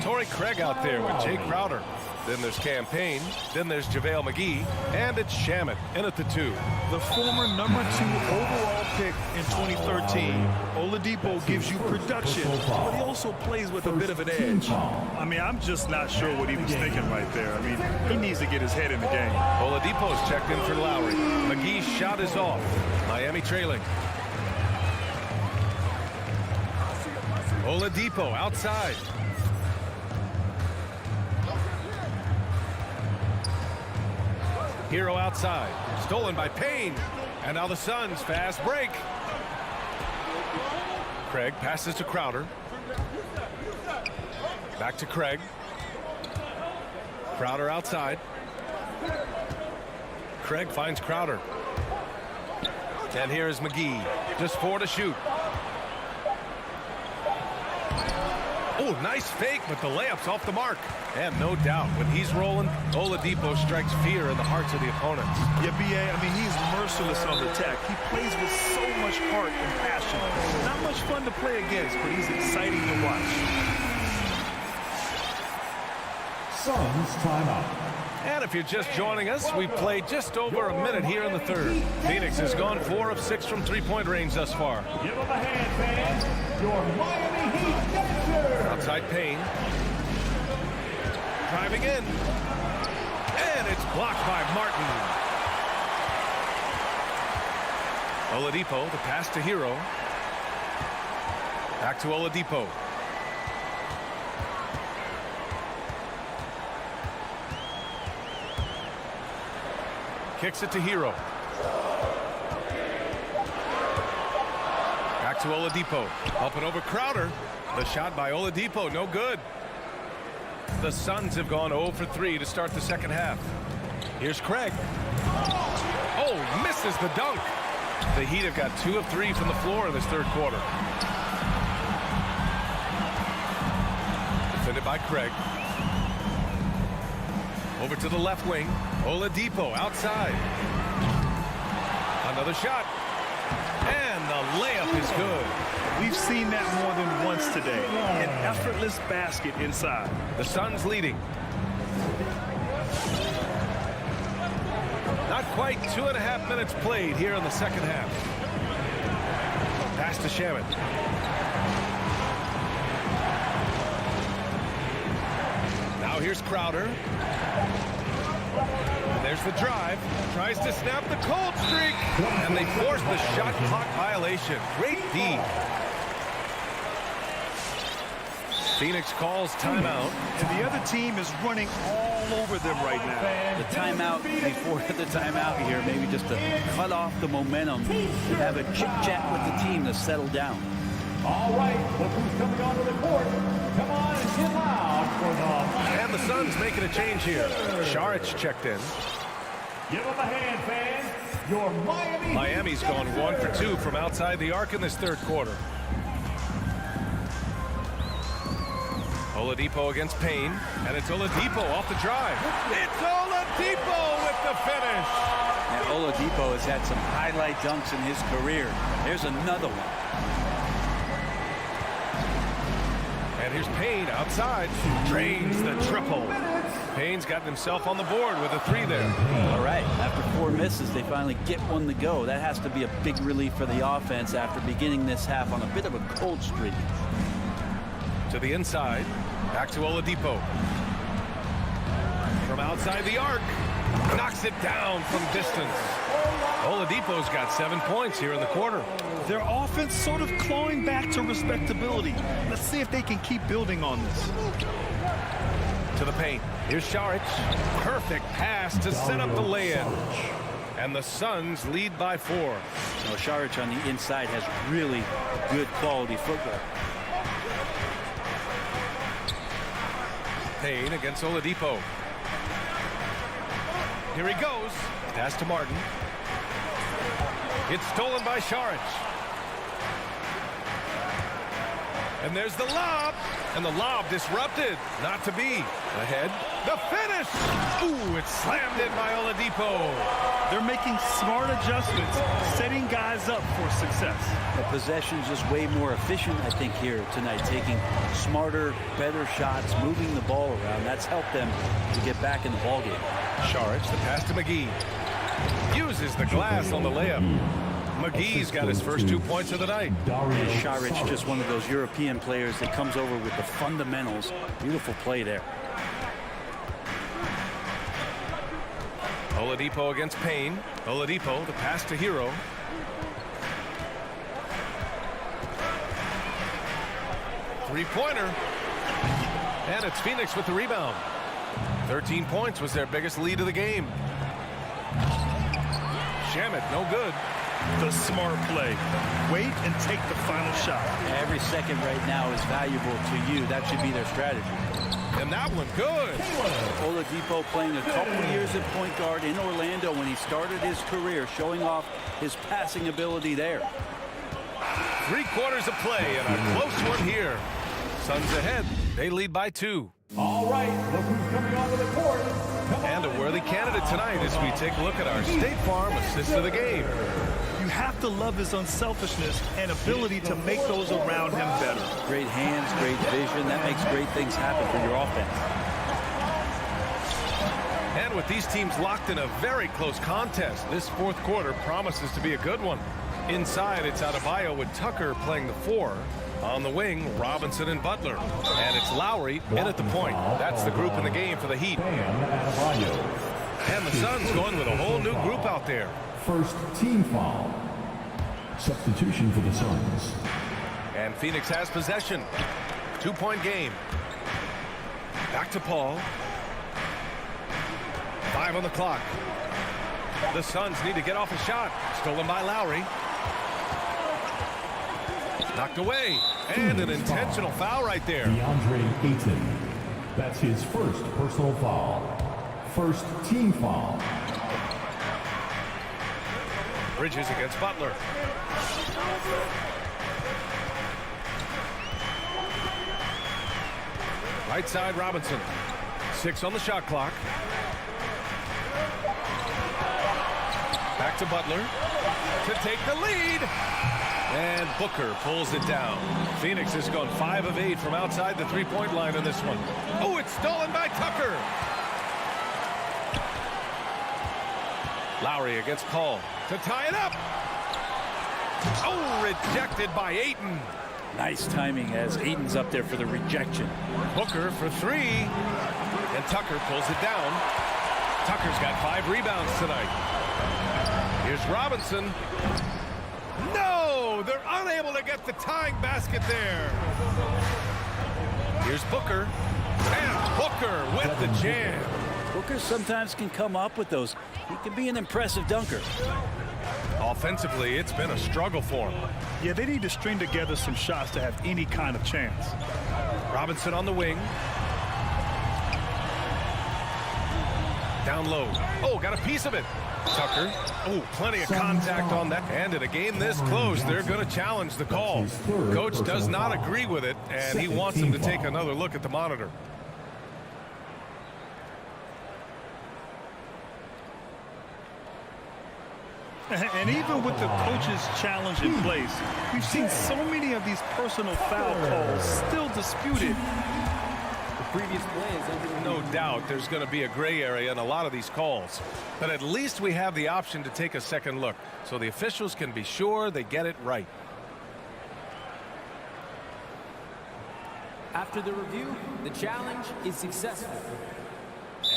Torrey Craig out there with Jake Crowder. Then there's Campaign. Then there's JaVale McGee. And it's Shamet in at the 2. The former #2 overall pick in 2013. Oladipo gives you production, but he also plays with a bit of an edge. I mean, I'm just not sure what he was thinking right there. I mean, he needs to get his head in the game. Oladipo's checked in for Lowry. McGee's shot is off. Miami trailing. Oladipo outside. Hero outside. Stolen by Payne. And now the Suns fast break. Craig passes to Crowder. Back to Craig. Crowder outside. Craig finds Crowder. And here is McGee. Just 4 to shoot. Oh, nice fake, but the layup's off the mark. And no doubt, when he's rolling, Oladipo strikes fear in the hearts of the opponents. Yeah, B.A., I mean, he's merciless on the attack. He plays with so much heart and passion. Not much fun to play against, but he's exciting to watch. Suns timeout. And if you're just joining us, we've played just over a minute here in the third. Phoenix has gone 4 of 6 from three-point range thus far. Give them a hand, fans. Your Miami Heat Dancers. Outside Payne. Driving in. And it's blocked by Martin. Oladipo, the pass to Hero. Back to Oladipo. Kicks it to Hero. Back to Oladipo. Up and over Crowder. The shot by Oladipo, no good. The Suns have gone 0 for 3 to start the second half. Here's Craig. Oh, misses the dunk. The Heat have got 2 of 3 from the floor in this third quarter. Guarded by Craig. Over to the left wing. Oladipo outside. Another shot. And the layup is good. We've seen that more than once today. An effortless basket inside. The Suns leading. Not quite 2.5 minutes played here in the second half. Pass to Shamet. Now here's Crowder. And there's the drive. Tries to snap the cold streak. And they force the shot clock violation. Great D. Phoenix calls timeout. And the other team is running all over them right now. The timeout before the timeout here, maybe just to cut off the momentum and have a chit-chat with the team to settle down. All right, look who's coming onto the court. Come on and get loud for the... And the Suns making a change here. Saric checked in. Give them a hand, fans. Your Miami... Miami's gone 1 for 2 from outside the arc in this third quarter. Oladipo against Payne, and it's Oladipo off the drive. It's Oladipo with the finish. Now, Oladipo has had some highlight dunks in his career. There's another one. And here's Payne outside. Drains the triple. Payne's gotten himself on the board with a 3 there. All right, after 4 misses, they finally get one to go. That has to be a big relief for the offense after beginning this half on a bit of a cold streak. To the inside. Back to Oladipo. From outside the arc. Knocks it down from distance. Oladipo's got 7 points here in the quarter. Their offense sort of clawing back to respectability. Let's see if they can keep building on this. To the paint. Here's Saric. Perfect pass to set up the lay-in. And the Suns lead by 4. Now, Saric on the inside has really good quality football. Payne against Oladipo. Here he goes. Pass to Martin. It's stolen by Saric. And there's the lob. And the lob disrupted. Not to be. Ahead. The finish. Ooh, it's slammed in by Oladipo. They're making smart adjustments, setting guys up for success. The possession's just way more efficient, I think, here tonight. Taking smarter, better shots, moving the ball around. That's helped them to get back in the ballgame. Saric, the pass to McGee. Uses the glass on the layup. McGee's got his first 2 points of the night. Saric, just one of those European players that comes over with the fundamentals. Beautiful play there. Oladipo against Payne. Oladipo, the pass to Hero. Three-pointer. And it's Phoenix with the rebound. 13 points was their biggest lead of the game. Shamet, no good. The smart play. Wait and take the final shot. Every second right now is valuable to you. That should be their strategy. And that one good. Oladipo playing a couple years at point guard in Orlando when he started his career, showing off his passing ability there. 3 quarters of play and a close one here. Suns ahead. They lead by 2. All right, look who's coming onto the court. And a worthy candidate tonight as we take a look at our State Farm assist of the game. You have to love his unselfishness and ability to make those around him better. Great hands, great vision. That makes great things happen for your offense. And with these teams locked in a very close contest, this fourth quarter promises to be a good one. Inside, it's Adebayo with Tucker playing the 4. On the wing, Robinson and Butler. And it's Lowry in at the point. That's the group in the game for the Heat. And the Suns going with a whole new group out there. First team foul. Substitution for the Suns. And Phoenix has possession. 2-point game. Back to Paul. 5 on the clock. The Suns need to get off a shot. Stolen by Lowry. Knocked away. And an intentional foul right there. DeAndre Ayton. That's his first personal foul. First team foul. Bridges against Butler. Right side, Robinson. 6 on the shot clock. Back to Butler to take the lead. And Booker pulls it down. Phoenix has gone 5 of 8 from outside the three-point line in this one. Oh, it's stolen by Tucker. Lowry against Paul to tie it up. Oh, rejected by Ayton. Nice timing as Ayton's up there for the rejection. Booker for 3. And Tucker pulls it down. Tucker's got 5 rebounds tonight. Here's Robinson. No! They're unable to get the tying basket there. Here's Booker. And Booker with the jam. Booker sometimes can come up with those. He can be an impressive dunker. Offensively, it's been a struggle for him. Yeah, they need to string together some shots to have any kind of chance. Robinson on the wing. Down low. Oh, got a piece of it. Tucker. Oh, plenty of contact on that. And in a game this close, they're going to challenge the call. Coach does not agree with it, and he wants them to take another look at the monitor. And even with the coach's challenge in place, we've seen so many of these personal foul calls still disputed. Previous play is ended. No doubt there's going to be a gray area in a lot of these calls. But at least we have the option to take a second look, so the officials can be sure they get it right. After the review, the challenge is successful.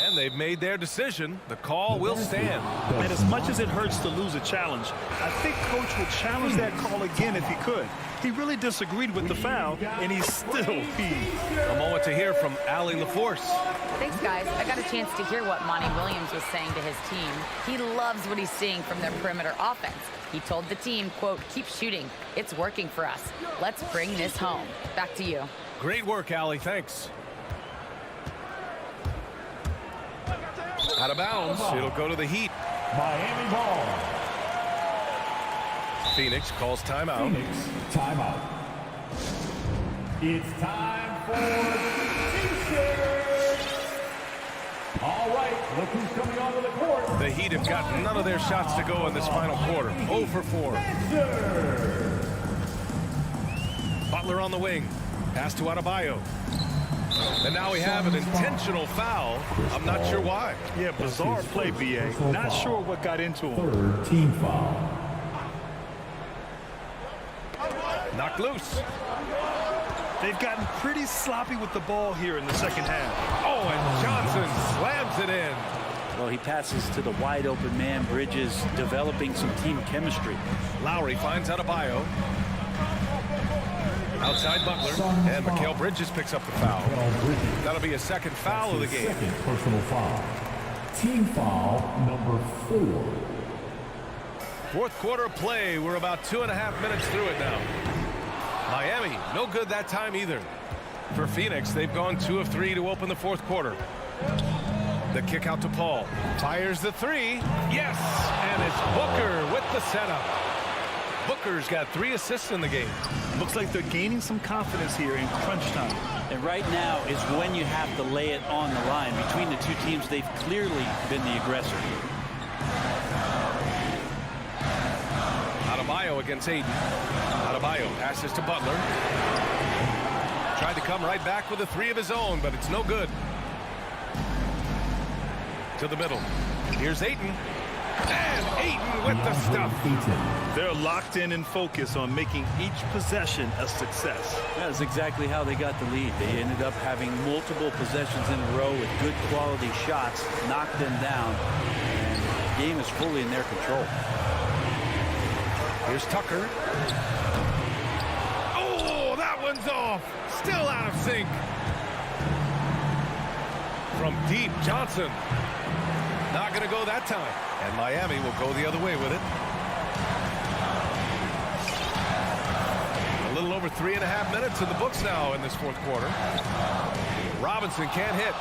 And they've made their decision. The call will stand. And as much as it hurts to lose a challenge, I think Coach would challenge that call again if he could. He really disagreed with the foul, and he's still peeved. A moment to hear from Allie LaForce. Thanks, guys. I got a chance to hear what Monty Williams was saying to his team. He loves what he's seeing from their perimeter offense. He told the team, quote, keep shooting. It's working for us. Let's bring this home. Back to you. Great work, Allie. Thanks. Out of bounds. It'll go to the Heat. Miami ball. Phoenix calls timeout. Phoenix timeout. It's time for T-shirts. All right, look who's coming onto the court. The Heat have got none of their shots to go in this final quarter. 0 for 4. Butler on the wing. Pass to Adebayo. And now we have an intentional foul. I'm not sure why. Yeah, bizarre play, B.A. Not sure what got into him. Third team foul. Knocked loose. They've gotten pretty sloppy with the ball here in the second half. Oh, and Johnson slams it in. Well, he passes to the wide open man. Bridges developing some team chemistry. Lowry finds Adebayo. Outside Butler, and Mikal Bridges picks up the foul. That'll be a second foul of the game. Second personal foul. Team foul number 4. Fourth quarter play. We're about 2.5 minutes through it now. Miami, no good that time either. For Phoenix, they've gone 2 of 3 to open the fourth quarter. The kick out to Paul. Fires the 3. Yes! And it's Booker with the setup. Booker's got 3 assists in the game. Looks like they're gaining some confidence here in crunch time. And right now is when you have to lay it on the line. Between the two teams, they've clearly been the aggressor. Adebayo against Ayton. Adebayo passes to Butler. Tried to come right back with a 3 of his own, but it's no good. To the middle. Here's Ayton. And Ayton with the stuff. They're locked in and focused on making each possession a success. That is exactly how they got the lead. They ended up having multiple possessions in a row with good quality shots, knocked them down, and the game is fully in their control. Here's Tucker. Oh, that one's off. Still out of sync. From deep, Johnson. Not going to go that time. And Miami will go the other way with it. A little over 3.5 minutes in the books now in this fourth quarter. Robinson can't hit.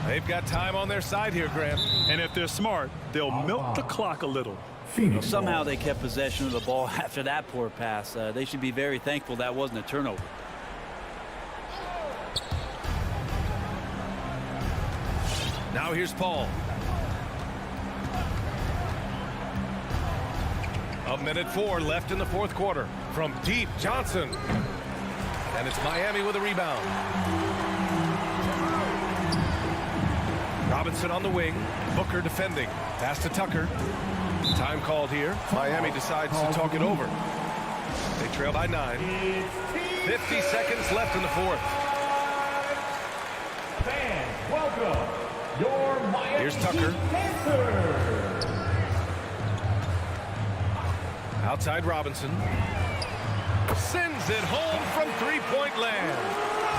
They've got time on their side here, Graham. And if they're smart, they'll milk the clock a little. Somehow they kept possession of the ball after that poor pass. They should be very thankful that wasn't a turnover. Now here's Paul. A minute 4 left in the fourth quarter. From deep, Johnson. And it's Miami with a rebound. Robinson on the wing. Booker defending. Pass to Tucker. Time called here. Miami decides to talk it over. They trail by 9. 50 seconds left in the fourth. Fans, welcome your Miami Here's Tucker. Panthers. Outside Robinson. Sends it home from three-point land.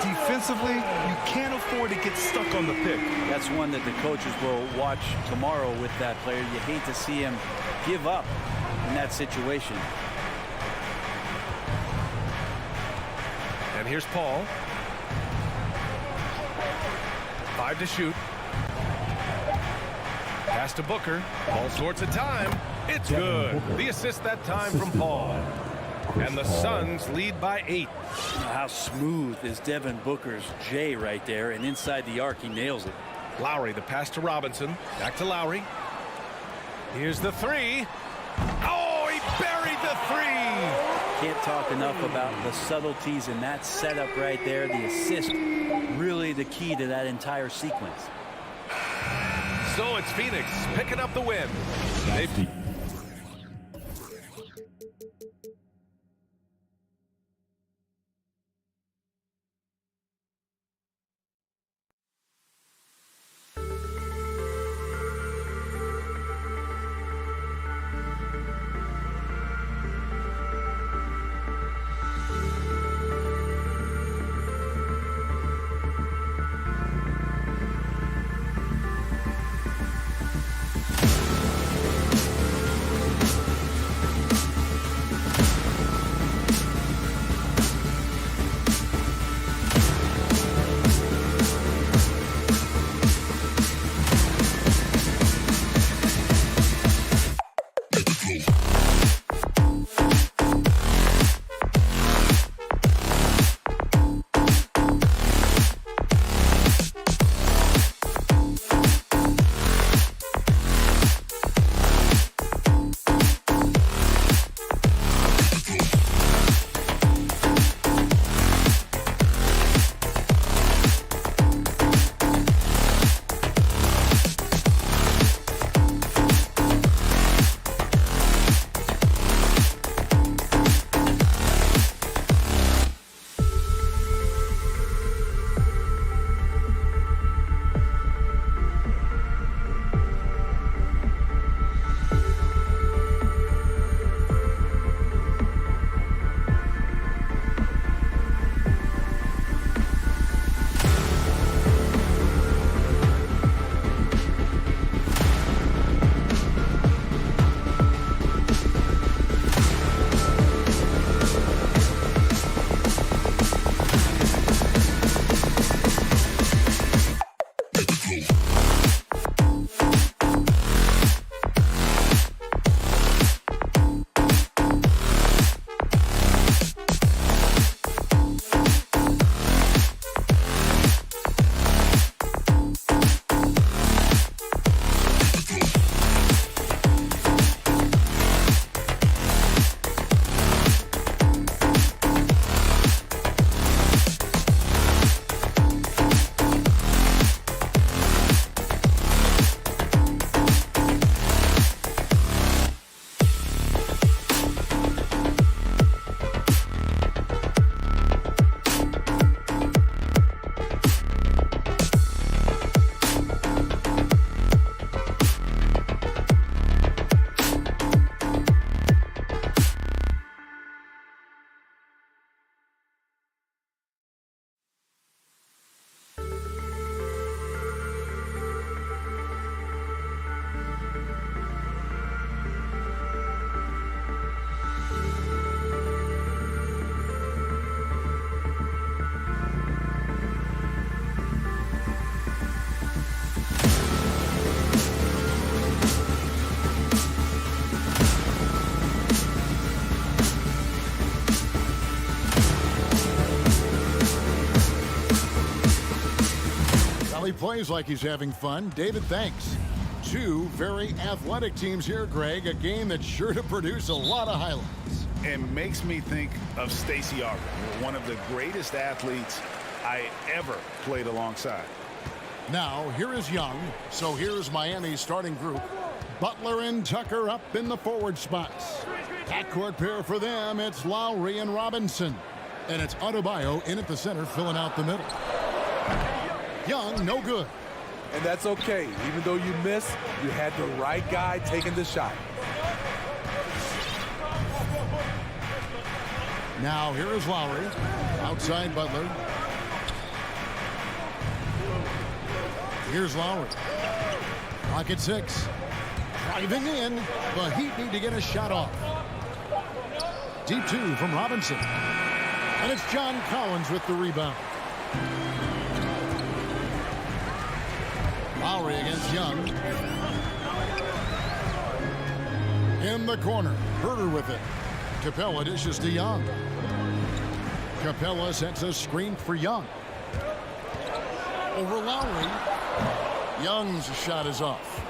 Defensively, you can't afford to get stuck on the pick. That's one that the coaches will watch tomorrow with that player. You hate to see him give up in that situation. And here's Paul. 5 to shoot. Pass to Booker. All sorts of time. It's good. The assist that time from Paul. And the Suns lead by 8. How smooth is Devin Booker's J right there, and inside the arc he nails it. Lowry, the pass to Robinson. Back to Lowry. Here's the 3. Oh, he buried the 3. Can't talk enough about the subtleties in that setup right there. The assist, really the key to that entire sequence. So it's Phoenix picking up the win. Well, he plays like he's having fun. David, thanks. Two very athletic teams here, Greg. A game that's sure to produce a lot of highlights. It makes me think of Stacey Augmon, one of the greatest athletes I ever played alongside. Now, here is Young. So here's Miami's starting group. Butler and Tucker up in the forward spots. Backcourt pair for them, it's Lowry and Robinson. And it's Adebayo in at the center, filling out the middle. Young, no good. And that's okay. Even though you missed, you had the right guy taking the shot. Now, here is Lowry. Outside Butler. Here's Lowry. Clock at 6. Driving in. The Heat need to get a shot off. Deep 2 from Robinson. And it's John Collins with the rebound. Lowry against Young. In the corner. Herter with it. Capella dishes to Young. Capella sets a screen for Young. Over Lowry. Young's shot is off.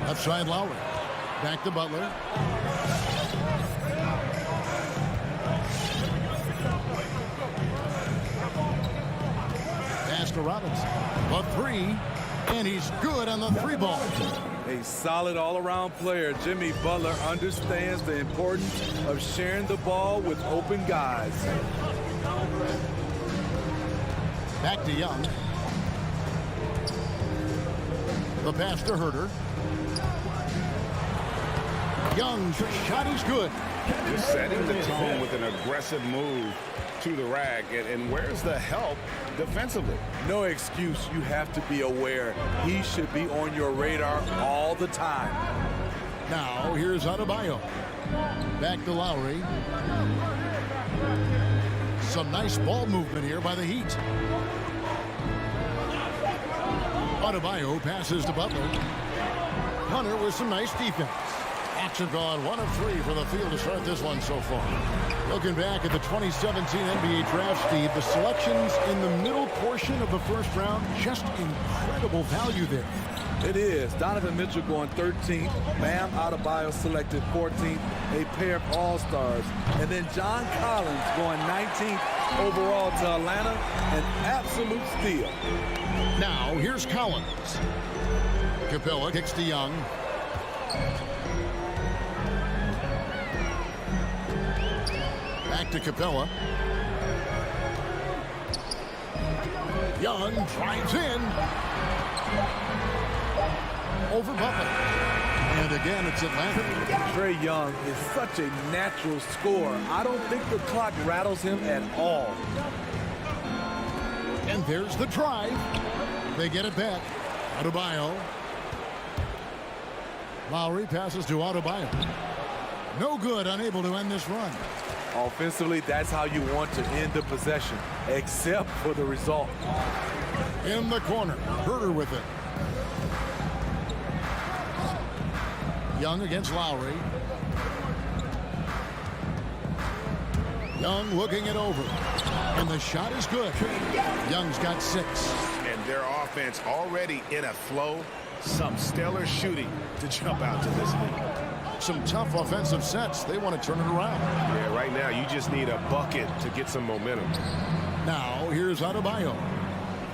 Left side Lowry. Back to Butler. Pass to Robinson. A three. And he's good on the three ball. A solid all-around player. Jimmy Butler understands the importance of sharing the ball with open guys. Back to Young. The pass to Herter. Young's shot is good. Just setting the tone with an aggressive move to the rack. And where's the help defensively? No excuse. You have to be aware. He should be on your radar all the time. Now, here's Adebayo. Back to Lowry. Some nice ball movement here by the Heat. Adebayo passes to Butler. Hunter with some nice defense. Action gone 1 of 3 for the field to start this one so far. Looking back at the 2017 NBA draft, Steve, the selections in the middle portion of the first round, just incredible value there. It is. Donovan Mitchell going 13th. Bam Adebayo selected 14th. A pair of all-stars. And then John Collins going 19th overall to Atlanta. An absolute steal. Now, here's Collins. Capella kicks to Young. Back to Capella. Young drives in. Over Butler. And again, it's Atlanta. Trey Young is such a natural scorer. I don't think the clock rattles him at all. And there's the drive. They get it back. Adebayo. Lowry passes to Adebayo. No good, unable to end this run. Offensively, that's how you want to end the possession, except for the result. In the corner, Herter with it. Young against Lowry. Young looking it over. And the shot is good. Young's got 6. And their offense already in a flow. Some stellar shooting to jump out to this lead. Some tough offensive sets. They want to turn it around. Yeah, right now you just need a bucket to get some momentum. Now here's Adebayo.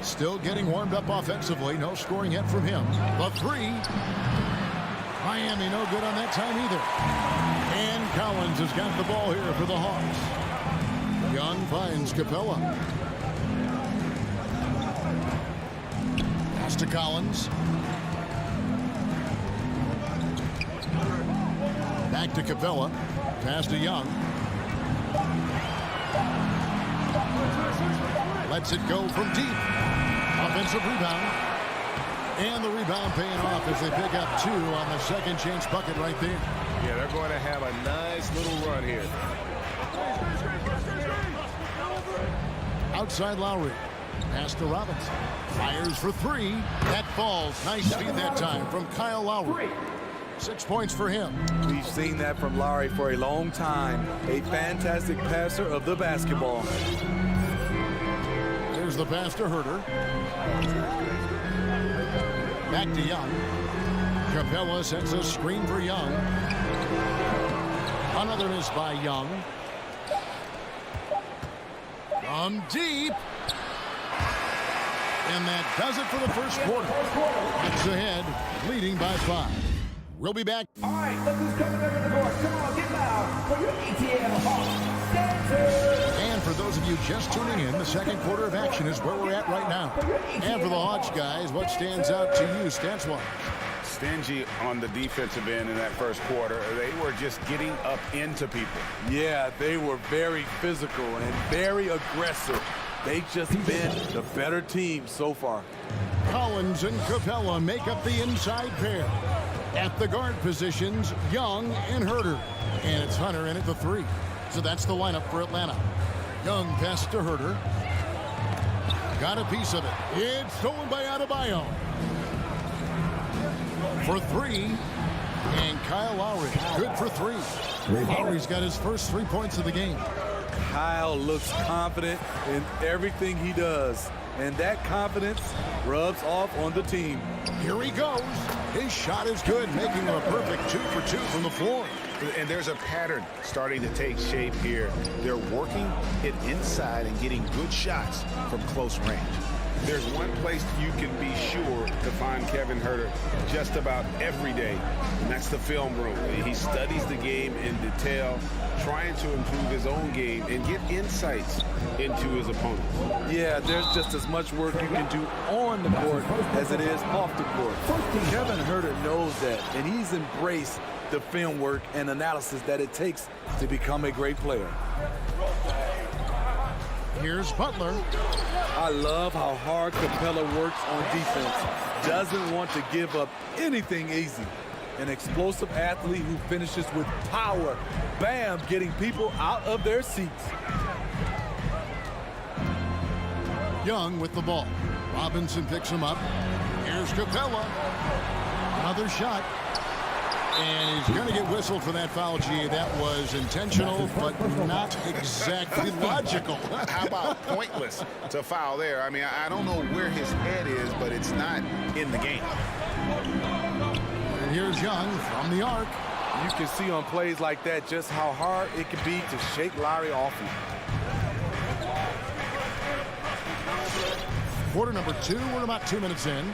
Still getting warmed up offensively. No scoring yet from him. The three. Miami no good on that time either. And Collins has got the ball here for the Hawks. Young finds Capella. Pass to Collins. Back to Capella. Pass to Young. Lets it go from deep. Offensive rebound. And the rebound paying off as they pick up 2 on the second chance bucket right there. Yeah, they're going to have a nice little run here. Outside Lowry. Pass to Robinson. Fires for 3. That falls. Nice feed that time from Kyle Lowry. 6 points for him. We've seen that from Lowry for a long time. A fantastic passer of the basketball. Here's the pass to Herter. Back to Young. Capella sends a screen for Young. Another miss by Young. From deep. And that does it for the first quarter. It's ahead, leading by 5. We'll be back. All right, look who's coming over the court. Come on, get loud for your ATL Hawks dancers. And for those of you just tuning in, the second quarter of action is where we're at right now. And for the Hawks guys, what stands out to you stats-wise? Stingy on the defensive end in that first quarter. They were just getting up into people. Yeah, they were very physical and very aggressive. They've just been the better team so far. Collins and Capella make up the inside pair. At the guard positions, Young and Herter. And it's Hunter in at the 3. So that's the lineup for Atlanta. Young pass to Herter. Got a piece of it. It's stolen by Adebayo. For 3. And Kyle Lowry, good for 3. Lowry's got his first 3 points of the game. Kyle looks confident in everything he does. And that confidence rubs off on the team. Here he goes. His shot is good, making him a perfect 2 for 2 from the floor. And there's a pattern starting to take shape here. They're working it inside and getting good shots from close range. There's one place you can be sure to find Kevin Herter just about every day, and that's the film room. He studies the game in detail, trying to improve his own game and get insights into his opponent. Yeah, there's just as much work you can do on the court as it is off the court. Kevin Herter knows that, and he's embraced the film work and analysis that it takes to become a great player. Here's Butler. I love how hard Capella works on defense. Doesn't want to give up anything easy. An explosive athlete who finishes with power. Bam, getting people out of their seats. Young with the ball. Robinson picks him up. Here's Capella. Another shot. And he's going to get whistled for that foul, G. That was intentional, but not exactly logical. How about pointless to foul there? I mean, I don't know where his head is, but it's not in the game. And here's Young from the arc. You can see on plays like that just how hard it can be to shake Lowry off him. Quarter number 2. We're about 2 minutes in.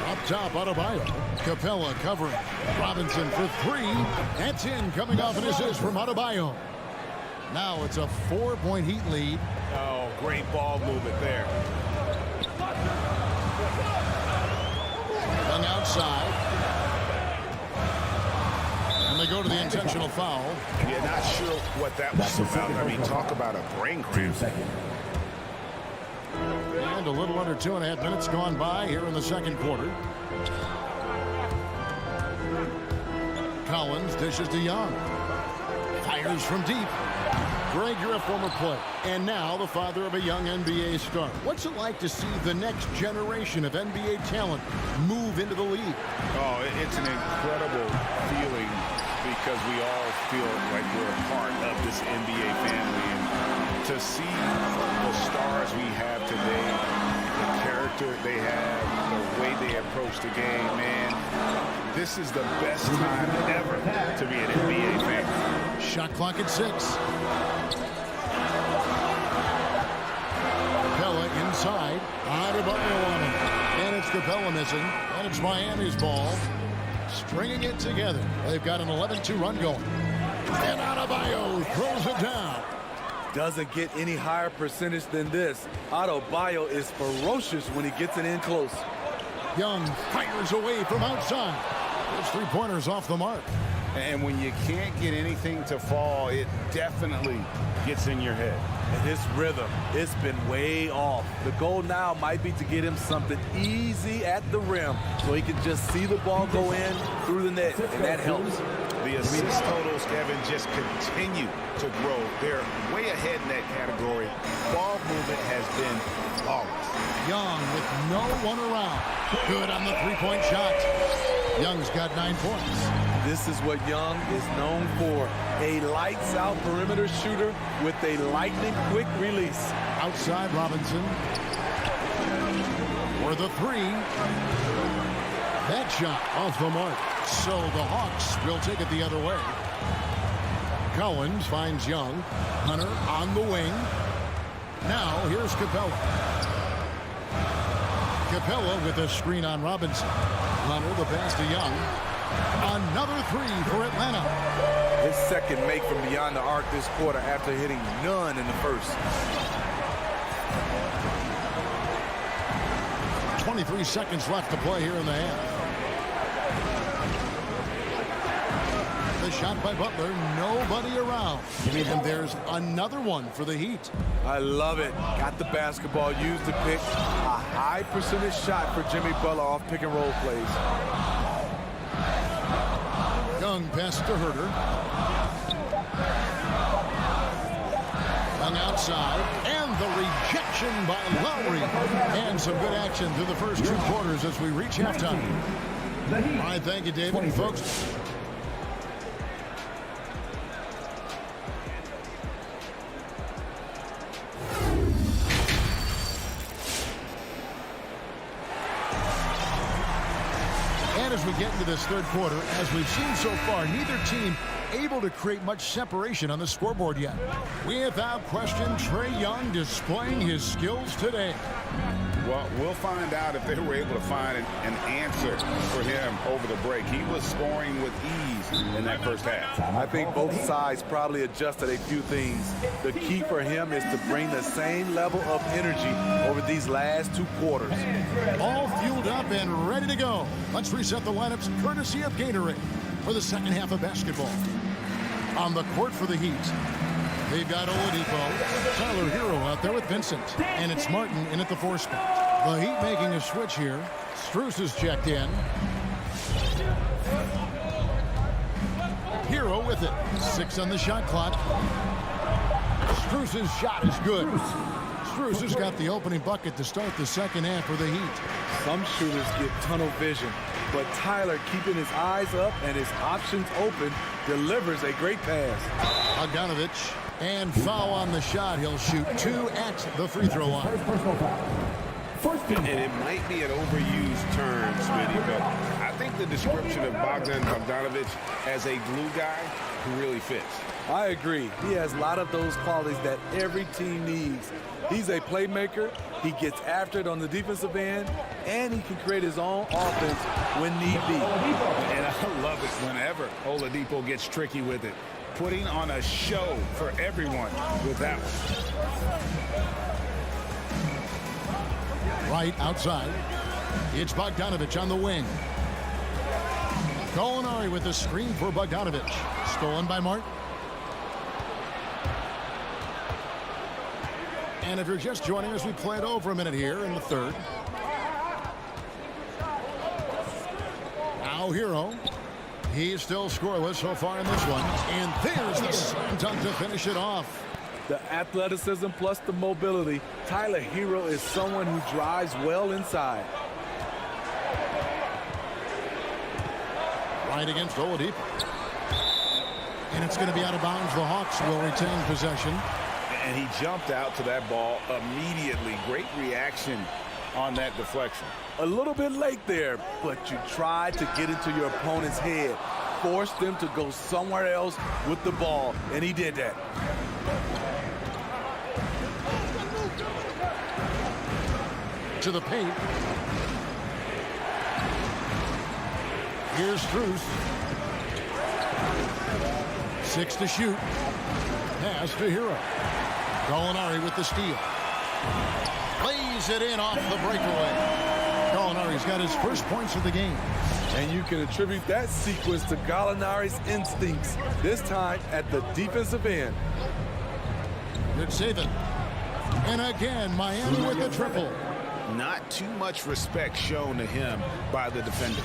Up top, Adebayo. Capella covering. Robinson for 3. That's in, coming off an assist from Adebayo. Now it's a 4-point Heat lead. Oh, great ball movement there. Young outside. And they go to the intentional foul. Yeah, not sure what that was about. I mean, talk about a brain cramp. And a little under 2.5 minutes gone by here in the second quarter. Collins dishes to Young. Fires from deep. Greg, you're a former player, and now the father of a young NBA star. What's it like to see the next generation of NBA talent move into the league? Oh, it's an incredible feeling because we all feel like we're a part of this NBA family. And to see the stars we have today, the character they have, the way they approach the game, man, this is the best time ever to be an NBA fan. Shot clock at 6. Capella inside. Adebayo on him. And it's Capella missing. And it's Miami's ball. Stringing it together. They've got an 11-2 run going. And Adebayo throws it down. Doesn't get any higher percentage than this. Adebayo is ferocious when he gets it in close. Young fires away from outside. Those 3-pointers off the mark. And when you can't get anything to fall, it definitely gets in your head. And his rhythm, it's been way off. The goal now might be to get him something easy at the rim so he can just see the ball go in through the net, and that helps. The assist totals, Kevin, just continue to grow. They're way ahead in that category. Ball movement has been flawless. Young with no one around. Good on the 3-point shot. Young's got 9 points. This is what Young is known for. A lights-out perimeter shooter with a lightning-quick release. Outside Robinson. For the three. That shot off the mark. So the Hawks will take it the other way. Cowens finds Young. Hunter on the wing. Now here's Capella. Capella with a screen on Robinson. Hunter the pass to Young. Another three for Atlanta. His second make from beyond the arc this quarter after hitting none in the first. 23 seconds left to play here in the half. The shot by Butler, nobody around. And there's another one for the Heat. I love it. Got the basketball, used the pick. A high percentage shot for Jimmy Butler off pick and roll plays. Young pass to Herter. Young outside. And the rejection by Lowry. And some good action through the first two quarters as we reach halftime. All right, thank you, David. And folks, as we get into this third quarter, as we've seen so far, neither team able to create much separation on the scoreboard yet. Without question, Trey Young displaying his skills today. Well, we'll find out if they were able to find an answer for him over the break. He was scoring with ease in that first half. I think both sides probably adjusted a few things. The key for him is to bring the same level of energy over these last two quarters. All fueled up and ready to go. Let's reset the lineups courtesy of Gatorade for the second half of basketball. On the court for the Heat, they've got Oladipo, Tyler Hero out there with Vincent, and it's Martin in at the 4 spot. The Heat making a switch here. Strus is checked in. Hero with it. 6 on the shot clock. Strus's shot is good. Strus has got the opening bucket to start the second half for the Heat. Some shooters get tunnel vision, but Tyler, keeping his eyes up and his options open, delivers a great pass. Bogdanovich, and foul on the shot. He'll shoot 2 at the free throw line. And it might be an overused term, Smitty, but I think the description of Bogdan Bogdanovich as a glue guy who really fits. I agree. He has a lot of those qualities that every team needs. He's a playmaker. He gets after it on the defensive end, and he can create his own offense when need be. And I love it whenever Oladipo gets tricky with it, putting on a show for everyone with that one. Right outside. It's Bogdanovich on the wing. Gallinari with the screen for Bogdanovich. Stolen by Martin. And if you're just joining us, we played over a minute here in the third. Now Hero. He's still scoreless so far in this one. And there's the slam dunk to finish it off. The athleticism plus the mobility. Tyler Hero is someone who drives well inside. Right against Oladipo. And it's going to be out of bounds. The Hawks will retain possession. And he jumped out to that ball immediately. Great reaction on that deflection. A little bit late there, but you tried to get into your opponent's head. Force them to go somewhere else with the ball, and he did that. To the paint. Here's Strus. 6 to shoot. Pass to Hero. Gallinari with the steal. Lays it in off the breakaway. Gallinari's got his first points of the game. And you can attribute that sequence to Gallinari's instincts, this time at the defensive end. Good saving. And again, Miami with the triple. Not too much respect shown to him by the defenders.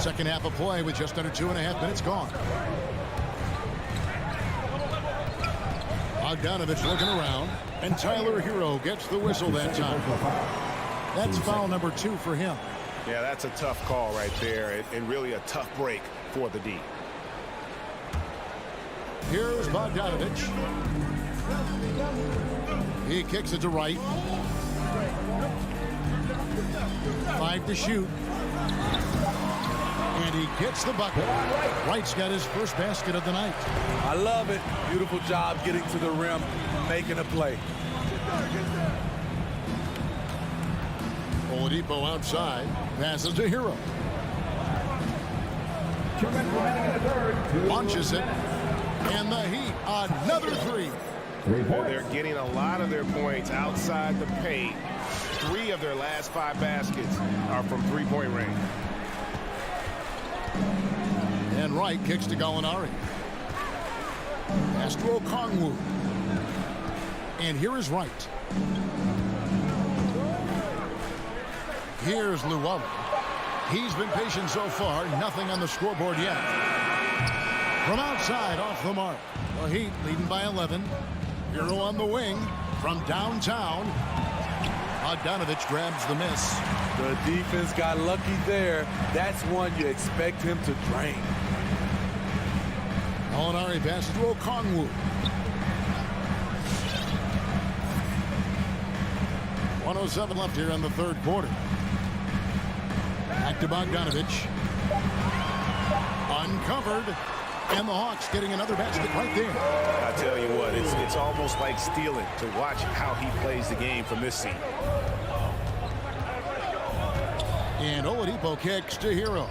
Second half of play with just under 2.5 minutes gone. Bogdanovich looking around, and Tyler Hero gets the whistle that time. That's foul number 2 for him. Yeah, that's a tough call right there, and really a tough break for the D. Here's Bogdanovich. He kicks it to Wright. 5 to shoot. And he gets the bucket. Wright's got his first basket of the night. I love it. Beautiful job getting to the rim, making a play. Oladipo outside. Passes to Hero. Launches it. And the Heat, another three. They're getting a lot of their points outside the paint. 3 of their last 5 baskets are from three-point range. And Wright kicks to Gallinari. Pass to Okongwu. And here is Wright. Here's Lowry. He's been patient so far. Nothing on the scoreboard yet. From outside, off the mark. The Heat leading by 11. Hero on the wing from downtown. Bogdanovich grabs the miss. The defense got lucky there. That's one you expect him to drain. Gallinari passes to Okongwu. 1:07 left here in the third quarter. Back to Bogdanovich. Uncovered. And the Hawks getting another basket right there. I tell you what, it's almost like stealing to watch how he plays the game from this seat. And Oladipo kicks to Hero.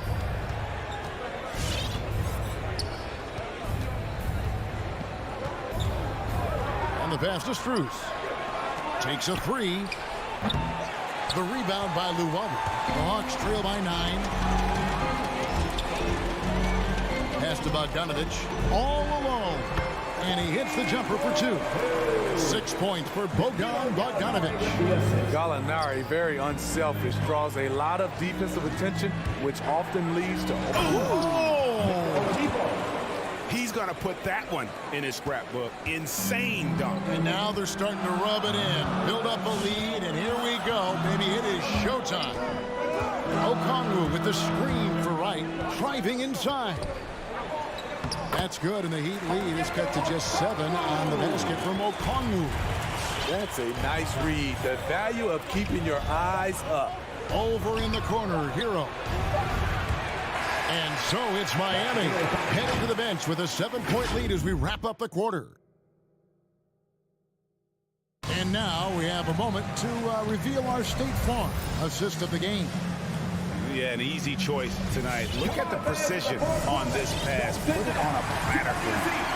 And the pass to Strus. Takes a 3. The rebound by Lowry. The Hawks trail by 9. Pass to Bogdanovich, all alone. And he hits the jumper for 2. 6 points for Bogdanovich. Gallinari, very unselfish, draws a lot of defensive attention, which often leads to... He's going to put that one in his scrapbook. Insane dunk. And now they're starting to rub it in. Build up a lead, and here we go. Baby, it is showtime. Okongwu with the screen for Wright, driving inside. That's good, and the Heat lead is cut to just 7 on the basket from Okongwu. That's a nice read. The value of keeping your eyes up. Over in the corner, Hero. And so it's Miami heading to the bench with a 7-point lead as we wrap up the quarter. And now we have a moment to reveal our State Farm assist of the game. Yeah, an easy choice tonight. Look at the precision on this pass. Put it on a platter.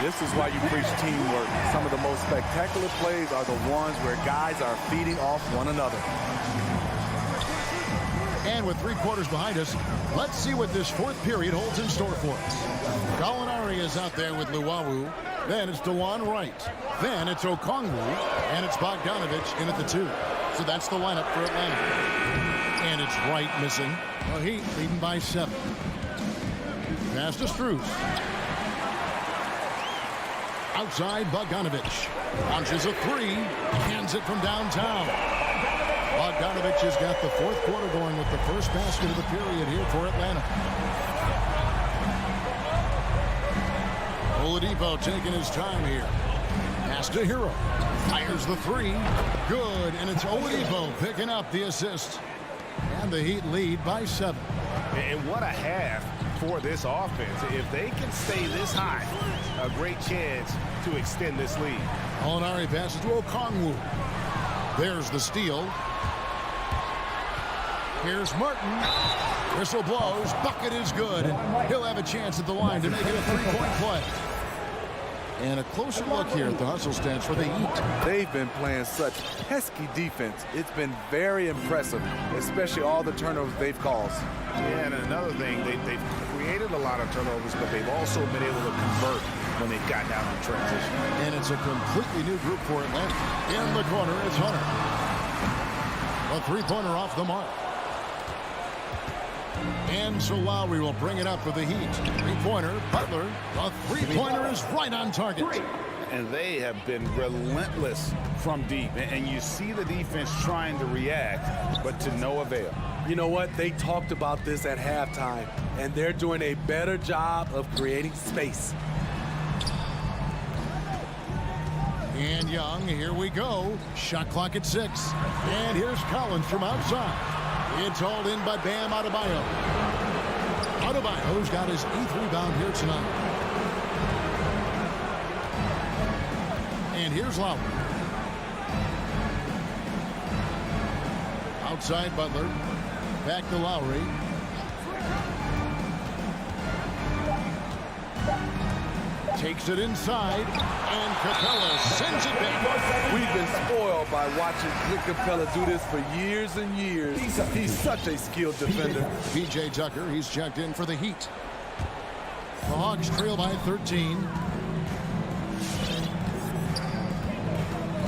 This is why you preach teamwork. Some of the most spectacular plays are the ones where guys are feeding off one another. And with 3 quarters behind us, let's see what this fourth period holds in store for us. Gallinari is out there with Lowry. Then it's DeJuan Wright. Then it's Okongwu. And it's Bogdanovich in at the 2. So that's the lineup for Atlanta. And it's Wright missing. The Heat leading by 7. Pass to Strus. Outside, Bogdanovich. Launches a 3. Hands it from downtown. Bogdanovich has got the fourth quarter going with the first basket of the period here for Atlanta. Oladipo taking his time here. Pass to Hero. Fires the 3. Good, and it's Oladipo picking up the assist. And the Heat lead by 7. And what a half for this offense. If they can stay this high, a great chance to extend this lead. Gallinari passes to Okongwu. There's the steal. Here's Martin. Whistle blows. Bucket is good. He'll have a chance at the line to make it a 3-point play. And a closer look here at the hustle stance for the Heat. They've been playing such pesky defense. It's been very impressive, especially all the turnovers they've caused. Yeah, and another thing, they've created a lot of turnovers, but they've also been able to convert when they've gotten out in transition. And it's a completely new group for Atlanta. In the corner, it's Hunter. A 3-pointer off the mark. And so Lowry will bring it up for the Heat. 3-pointer, Butler. A 3-pointer is right on target. And they have been relentless from deep. And you see the defense trying to react, but to no avail. You know what? They talked about this at halftime, and they're doing a better job of creating space. And Young, here we go. Shot clock at 6. And here's Collins from outside. It's hauled in by Bam Adebayo. Adebayo's got his 8th rebound here tonight. And here's Lowry. Outside Butler. Back to Lowry. Takes it inside, and Capella sends it back. We've been spoiled by watching Clint Capella do this for years and years. He's such a skilled defender. P.J. Tucker, he's checked in for the Heat. The Hawks trail by 13.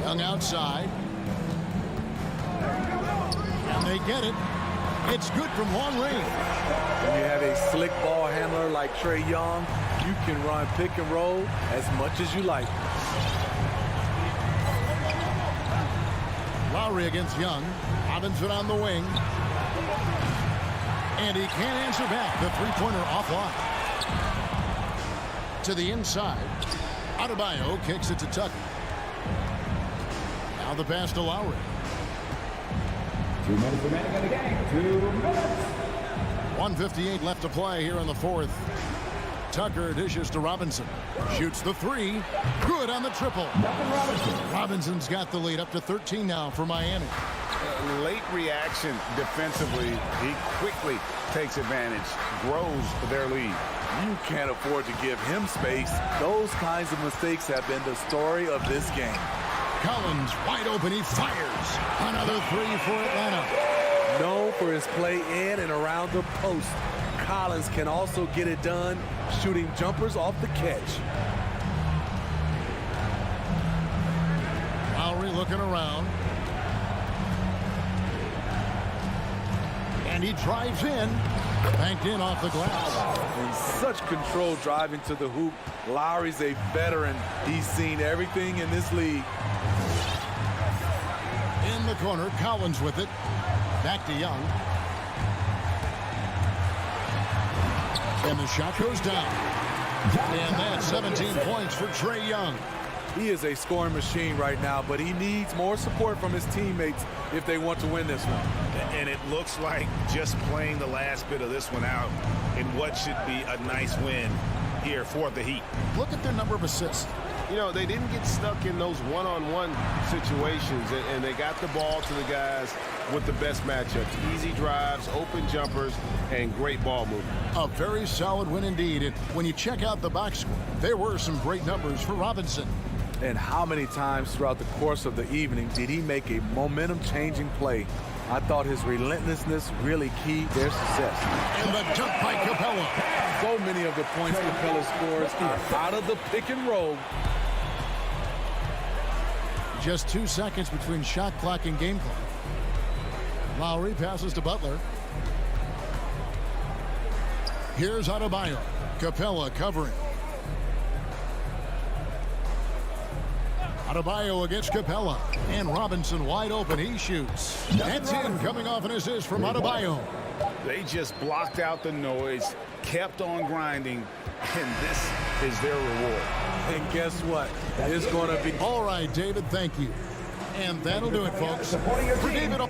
Young outside. And they get it. It's good from long range. When you have a slick ball handler like Trey Young, you can run pick and roll as much as you like. Lowry against Young. Robinson on the wing. And he can't answer back. The three-pointer offline. To the inside. Adebayo kicks it to Tucker. Now the pass to Lowry. 2 minutes remaining in the game. 2 minutes. 1:58 left to play here in the fourth. Tucker dishes to Robinson. Shoots the three. Good on the triple. Robinson's got the lead up to 13 now for Miami. Late reaction defensively. He quickly takes advantage, grows their lead. You can't afford to give him space. Those kinds of mistakes have been the story of this game. Collins wide open. He fires. Another three for Atlanta. Known for his play in and around the post, Collins can also get it done shooting jumpers off the catch. Lowry looking around. And he drives in. Banked in off the glass. In such control driving to the hoop. Lowry's a veteran. He's seen everything in this league. In the corner, Collins with it. Back to Young. And the shot goes down. And that's 17 points for Trey Young. He is a scoring machine right now, but he needs more support from his teammates if they want to win this one. And it looks like just playing the last bit of this one out in what should be a nice win here for the Heat. Look at their number of assists. You know, they didn't get stuck in those one-on-one situations, and they got the ball to the guys with the best matchups. Easy drives, open jumpers, and great ball movement. A very solid win indeed. And when you check out the box score, there were some great numbers for Robinson. And how many times throughout the course of the evening did he make a momentum-changing play? I thought his relentlessness really keyed their success. And the dunk by Capella. So many of the points Capella scores are out of the pick and roll. Just 2 seconds between shot clock and game clock. Lowry passes to Butler. Here's Adebayo. Capella covering. Adebayo against Capella. And Robinson wide open. He shoots. That's in, coming off an assist from Adebayo. They just blocked out the noise, kept on grinding, and this is their reward. And guess what? It's going to be... All right, David, thank you. And that'll do it, folks. For David...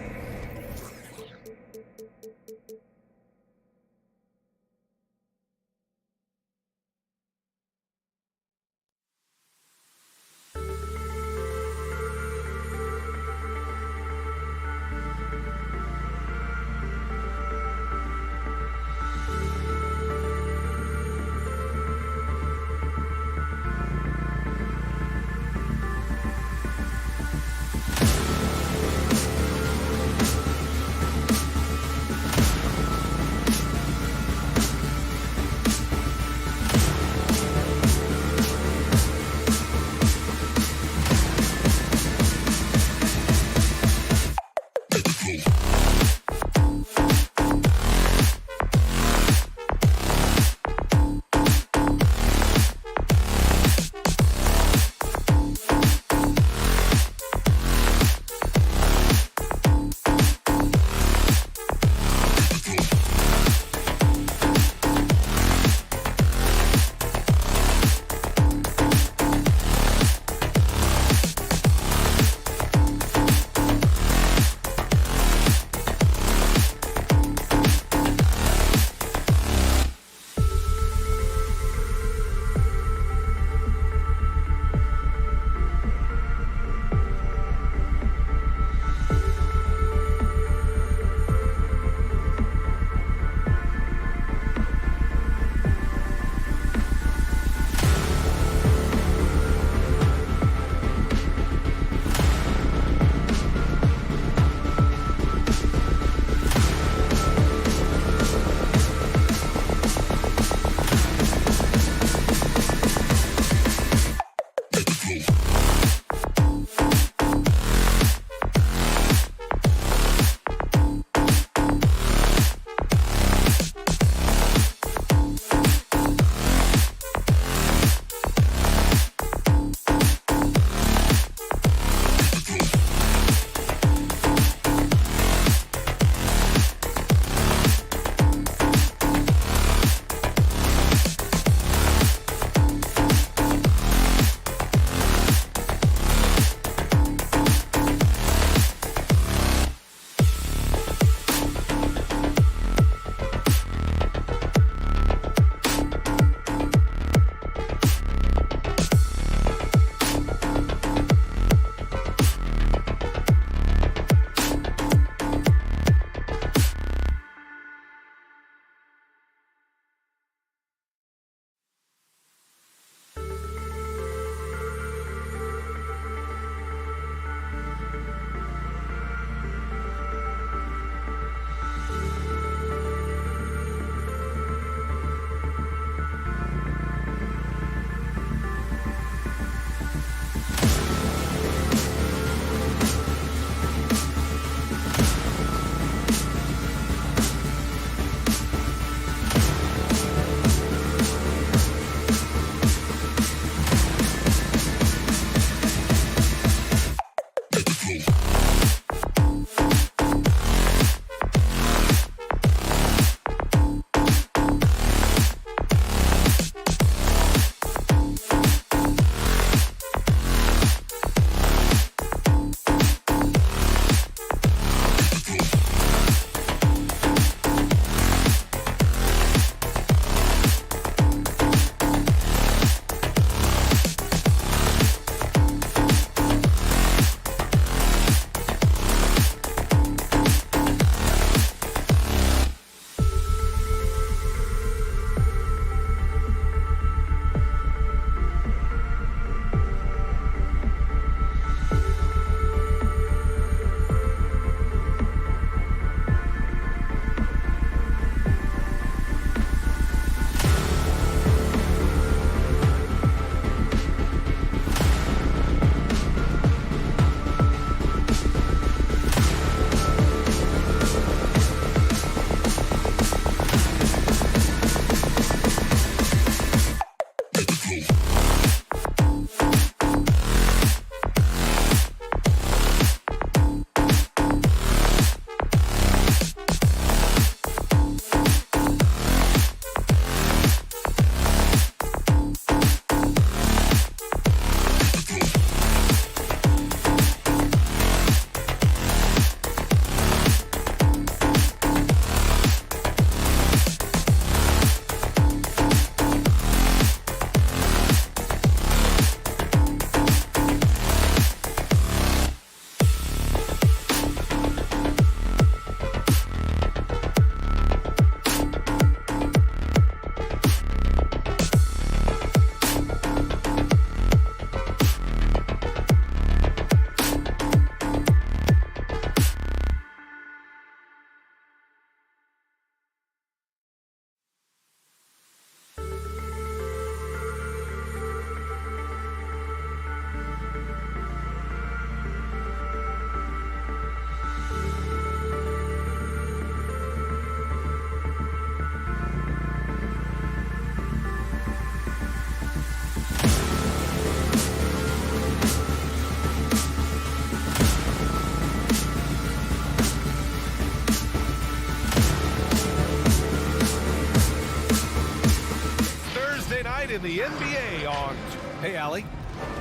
in the NBA on... Hey, Allie.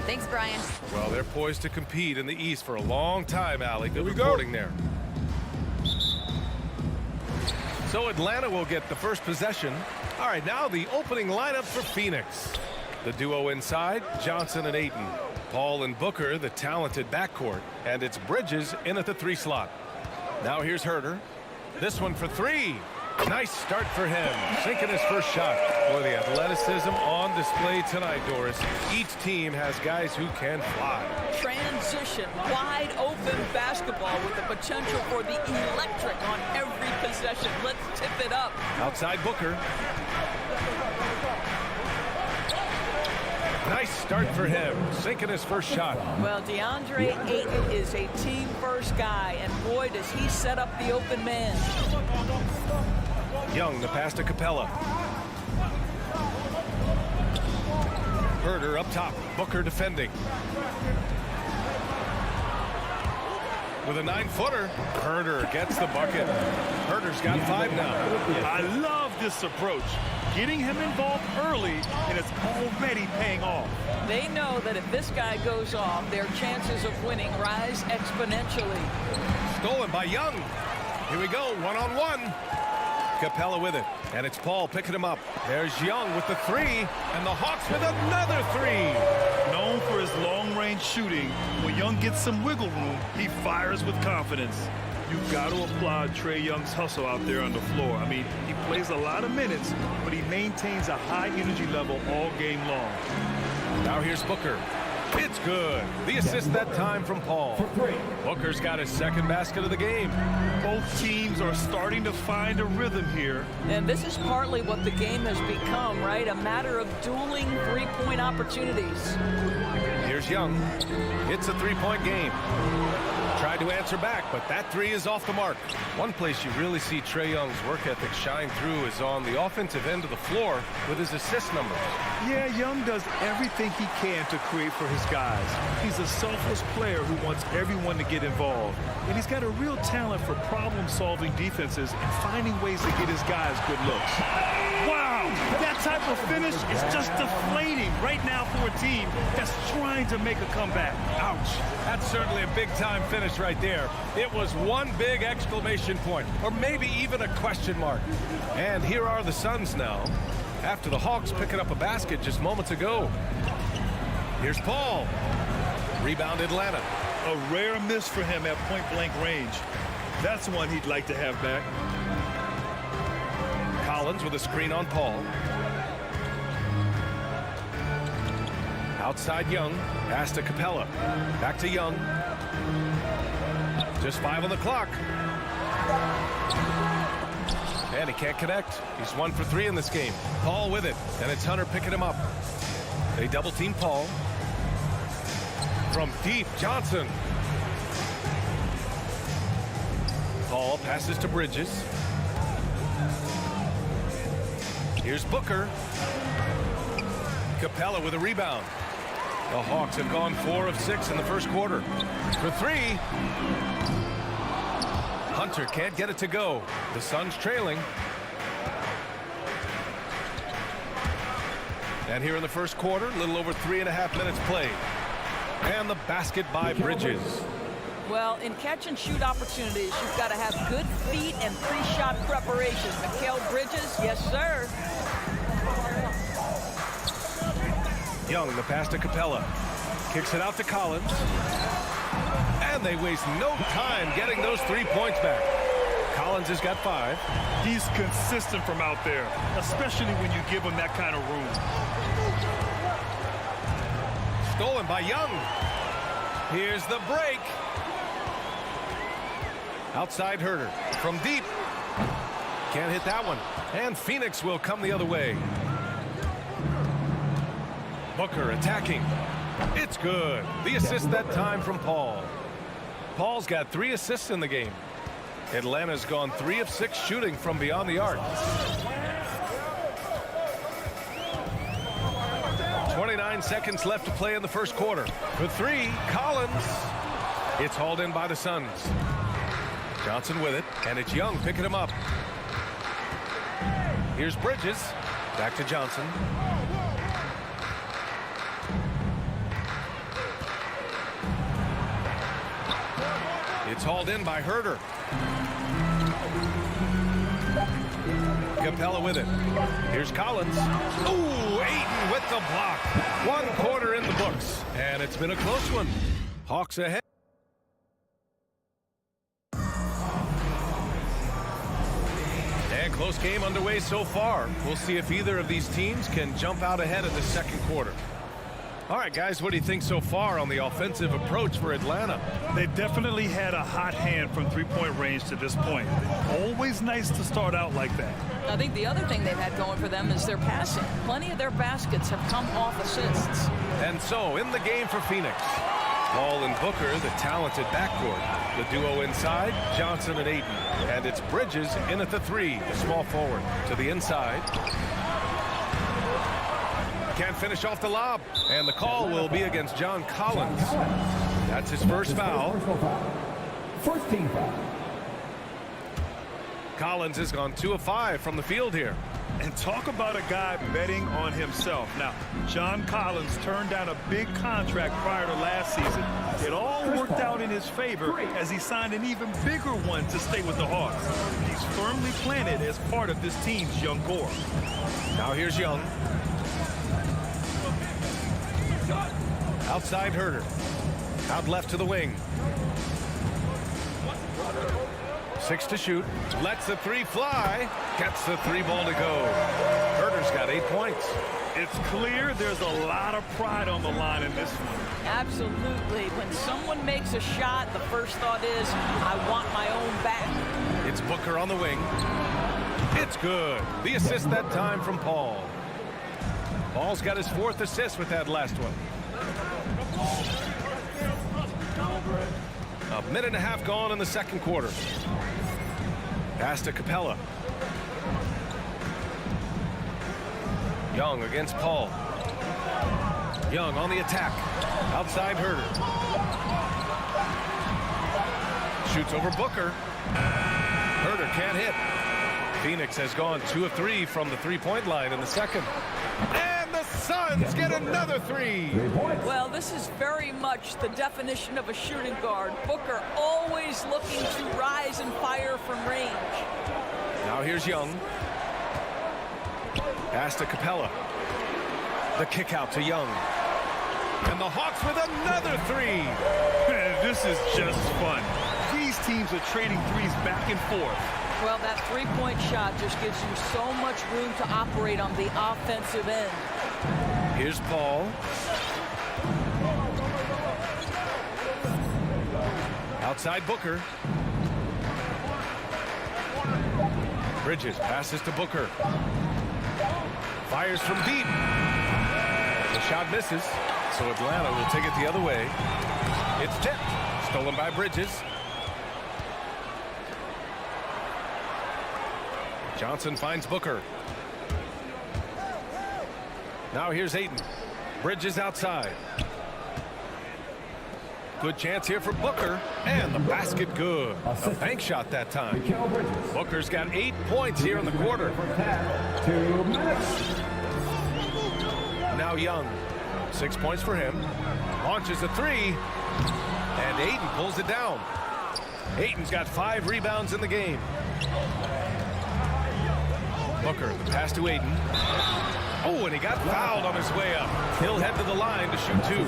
Thanks, Brian. Well, they're poised to compete in the East for a long time, Allie. Good reporting there. So Atlanta will get the first possession. All right, now the opening lineup for Phoenix. The duo inside, Johnson and Ayton. Paul and Booker, the talented backcourt. And it's Bridges in at the 3 slot. Now here's Herter. This one for 3. Nice start for him. Sinking his first shot. Boy, the athleticism on display tonight, Doris. Each team has guys who can fly. Transition, wide open basketball with the potential for the electric on every possession. Let's tip it up. Outside Booker. Nice start for him. Sinking his first shot. Well, DeAndre Ayton is a team-first guy, and boy, does he set up the open man. Young, the pass to Capella. Herter up top. Booker defending. With a 9-footer, Herter gets the bucket. Herter's got 5 now. I love this approach. Getting him involved early, and it's already paying off. They know that if this guy goes off, their chances of winning rise exponentially. Stolen by Young. Here we go, one-on-one. Capella with it, and it's Paul picking him up. There's Young with the 3, and the Hawks with another 3. Known for his long-range shooting, when Young gets some wiggle room, he fires with confidence. You've got to applaud Trey Young's hustle out there on the floor. I mean, he plays a lot of minutes, but he maintains a high energy level all game long. Now here's Booker. It's good. The assist that time from Paul. Booker's got his second basket of the game. Both teams are starting to find a rhythm here. And this is partly what the game has become, right? A matter of dueling three-point opportunities. Here's Young. It's a three-point game. Tried to answer back, but that 3 is off the mark. One place you really see Trey Young's work ethic shine through is on the offensive end of the floor with his assist numbers. Yeah, Young does everything he can to create for his guys. He's a selfless player who wants everyone to get involved. And he's got a real talent for problem-solving defenses and finding ways to get his guys good looks. Wow! That type of finish is just deflating right now for a team that's trying to make a comeback. Ouch. That's certainly a big-time finish right there. It was one big exclamation point, or maybe even a question mark. And here are the Suns now, after the Hawks picking up a basket just moments ago. Here's Paul. Rebound Atlanta. A rare miss for him at point-blank range. That's one he'd like to have back. Collins with a screen on Paul. Outside Young. Pass to Capella. Back to Young. Just 5 on the clock. And he can't connect. He's 1 for 3 in this game. Paul with it. And it's Hunter picking him up. They double team Paul. From deep, Johnson. Paul passes to Bridges. Here's Booker. Capella with a rebound. The Hawks have gone 4 of 6 in the first quarter. For 3. Hunter can't get it to go. The Suns trailing. And here in the first quarter, a little over 3.5 minutes played. And the basket by Bridges. Well, in catch-and-shoot opportunities, you've got to have good feet and pre-shot preparation. Mikal Bridges, yes, sir. Young, the pass to Capella. Kicks it out to Collins. And they waste no time getting those 3 points back. Collins has got 5. He's consistent from out there, especially when you give him that kind of room. Stolen by Young. Here's the break. Outside Herter. From deep. Can't hit that one. And Phoenix will come the other way. Booker attacking. It's good. The assist that time from Paul. Paul's got 3 assists in the game. Atlanta's gone 3 of 6 shooting from beyond the arc. 29 seconds left to play in the first quarter. For 3, Collins. It's hauled in by the Suns. Johnson with it, and it's Young picking him up. Here's Bridges. Back to Johnson. It's hauled in by Herter. Capella with it. Here's Collins. Ooh, Ayton with the block. 1 quarter in the books. And it's been a close one. Hawks ahead. And close game underway so far. We'll see if either of these teams can jump out ahead in the second quarter. All right, guys, what do you think so far on the offensive approach for Atlanta? They definitely had a hot hand from three-point range to this point. Always nice to start out like that. I think the other thing they've had going for them is their passing. Plenty of their baskets have come off assists. And so, in the game for Phoenix, Paul and Booker, the talented backcourt. The duo inside, Johnson and Ayton. And it's Bridges in at the 3, the small forward. To the inside. Can't finish off the lob. And the call will be against John Collins. That's his first foul. First team foul. Collins has gone 2 of 5 from the field here. And talk about a guy betting on himself. Now, John Collins turned down a big contract prior to last season. It all worked out in his favor as he signed an even bigger one to stay with the Hawks. He's firmly planted as part of this team's young core. Now here's Young. Outside Herter. Out left to the wing. 6 to shoot. Lets the 3 fly. Gets the 3 ball to go. Herter's got 8 points. It's clear there's a lot of pride on the line in this one. Absolutely. When someone makes a shot, the first thought is, I want my own back. It's Booker on the wing. It's good. The assist that time from Paul. Paul's got his 4th assist with that last one. A minute and a half gone in the second quarter. Pass to Capella. Young against Paul. Young on the attack. Outside Herter. Shoots over Booker. Herter can't hit. Phoenix has gone 2 of 3 from the 3-point line in the second. And the Suns get another 3. Well, this is very much the definition of a shooting guard. Booker always looking to rise and fire from range. Now here's Young. Pass to Capella. The kick out to Young. And the Hawks with another 3. Man, this is just fun. These teams are trading threes back and forth. Well, that 3-point shot just gives you so much room to operate on the offensive end. Here's Paul. Outside Booker. Bridges passes to Booker. Fires from deep. The shot misses, so Atlanta will take it the other way. It's tipped. Stolen by Bridges. Johnson finds Booker. Now here's Ayton. Bridges outside. Good chance here for Booker. And the basket good. A bank shot that time. Booker's got 8 points here in the quarter. 2 minutes. Now Young. 6 points for him. Launches a 3. And Ayton pulls it down. Ayton's got 5 rebounds in the game. Booker, the pass to Ayton. Oh, and he got fouled on his way up. He'll head to the line to shoot 2.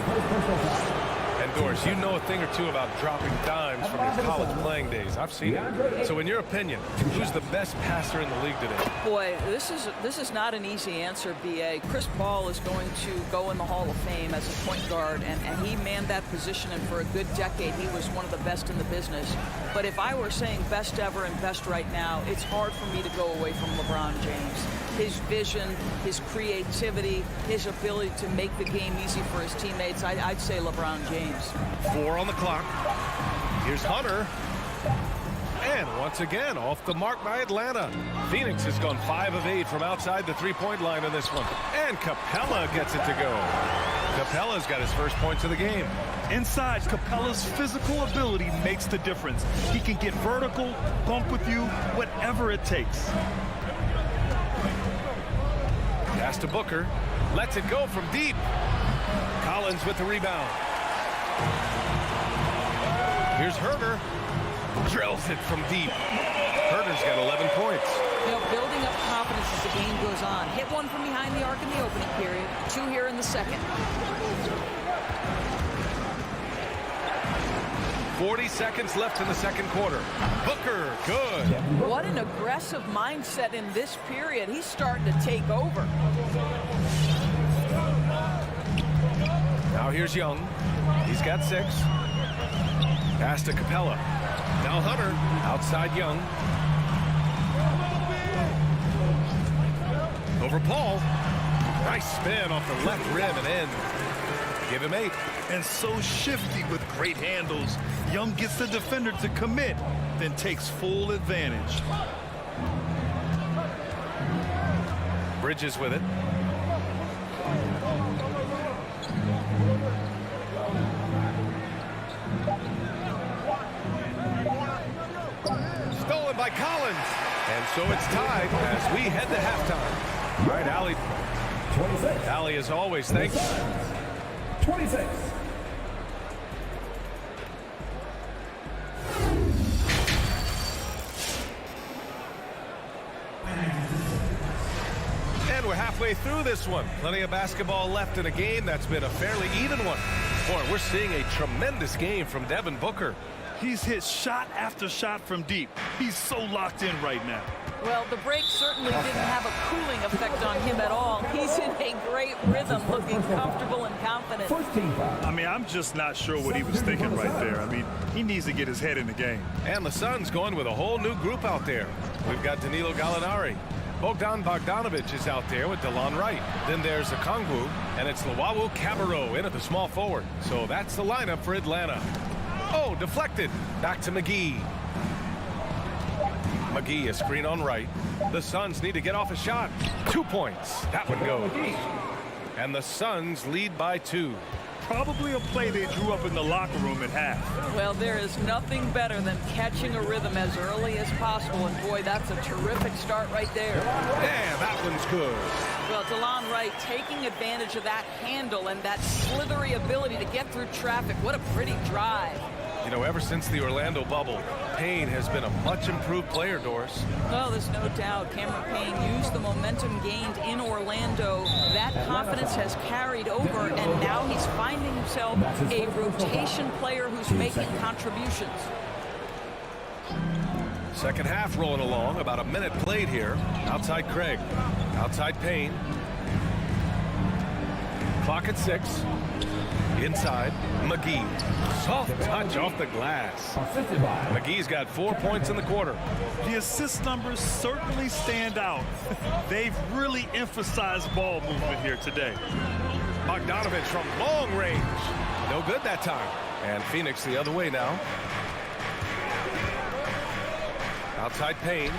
And Doris, you know a thing or two about dropping dimes from your college playing days. I've seen it. So in your opinion, who's the best passer in the league today? Boy, this is not an easy answer, B.A. Chris Paul is going to go in the Hall of Fame as a point guard, and he manned that position, and for a good decade, he was one of the best in the business. But if I were saying best ever and best right now, it's hard for me to go away from LeBron James. His vision, his creativity, his ability to make the game easy for his teammates, I'd say LeBron James. 4 on the clock. Here's Hunter. And once again, off the mark by Atlanta. Phoenix has gone 5 of 8 from outside the 3-point line in this one. And Capella gets it to go. Capella's got his first points of the game. Inside, Capella's physical ability makes the difference. He can get vertical, bump with you, whatever it takes. Pass to Booker. Lets it go from deep. Collins with the rebound. Here's Herter. Drills it from deep. Herter's got 11 points. You know, building up confidence as the game goes on. Hit one from behind the arc in the opening period. 2 here in the second. 40 seconds left in the second quarter. Booker, good. What an aggressive mindset in this period. He's starting to take over. Now here's Young. He's got 6. Pass to Capella. Now Hunter outside Young. Over Paul. Nice spin off the left rim and in. Give him 8. And so shifty with great handles. Young gets the defender to commit, then takes full advantage. Bridges with it. Stolen by Collins. And so it's tied as we head to halftime. All right, Allie. 26. Allie, as always, thanks. 26. And we're halfway through this one. Plenty of basketball left in a game that's been a fairly even one. Boy, we're seeing a tremendous game from Devin Booker. He's hit shot after shot from deep. He's so locked in right now. Well, the break certainly didn't have a cooling effect on him at all. He's in a great rhythm, looking comfortable and confident. I mean, I'm just not sure what he was thinking right there. I mean, he needs to get his head in the game. And the Suns going with a whole new group out there. We've got Danilo Gallinari. Bogdan Bogdanovic is out there with DeLon Wright. Then there's Okongwu, and it's Lowry Cabarrot in at the small forward. So that's the lineup for Atlanta. Oh, deflected. Back to McGee. McGee, a screen on Wright. The Suns need to get off a shot. 2 points. That one goes. And the Suns lead by 2. Probably a play they drew up in the locker room at half. Well, there is nothing better than catching a rhythm as early as possible. And boy, that's a terrific start right there. Yeah, that one's good. Well, DeLon Wright taking advantage of that handle and that slithery ability to get through traffic. What a pretty drive. You know, ever since the Orlando bubble, Payne has been a much improved player, Doris. Well, there's no doubt Cameron Payne used the momentum gained in Orlando. That confidence has carried over, and now he's finding himself a rotation player who's making contributions. Second half rolling along, about a minute played here. Outside Craig, outside Payne. Clock at 6. Inside, McGee. Soft touch off the glass. McGee's got 4 points in the quarter. The assist numbers certainly stand out. They've really emphasized ball movement here today. Bogdanovic from long range. No good that time. And Phoenix the other way now. Outside Payne.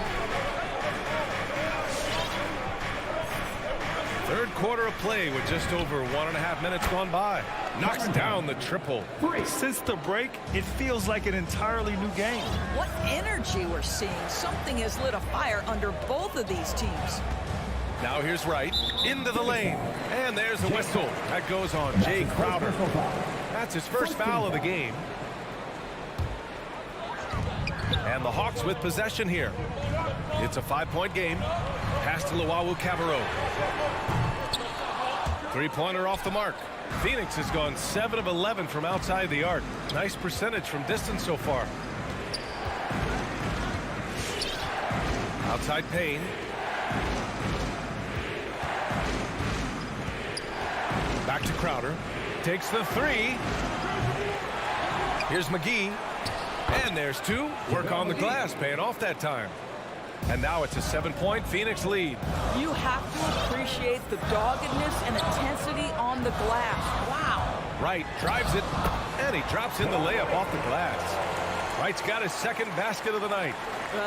Third quarter of play with just over 1.5 minutes gone by. Knocks down the triple. Since the break, it feels like an entirely new game. What energy we're seeing. Something has lit a fire under both of these teams. Now here's Wright into the lane. And there's the whistle. That goes on Jay Crowder. That's his first foul of the game. And the Hawks with possession here. It's a 5-point game. Pass to Lowry Cabarrot. Three-pointer off the mark. Phoenix has gone 7 of 11 from outside the arc. Nice percentage from distance so far. Outside Payne. Back to Crowder. Takes the 3. Here's McGee. And there's 2. Work on the glass, paying off that time. And now it's a 7-point Phoenix lead. You have to appreciate the doggedness and intensity on the glass. Wow. Wright drives it, and he drops in the layup off the glass. Wright's got his second basket of the night.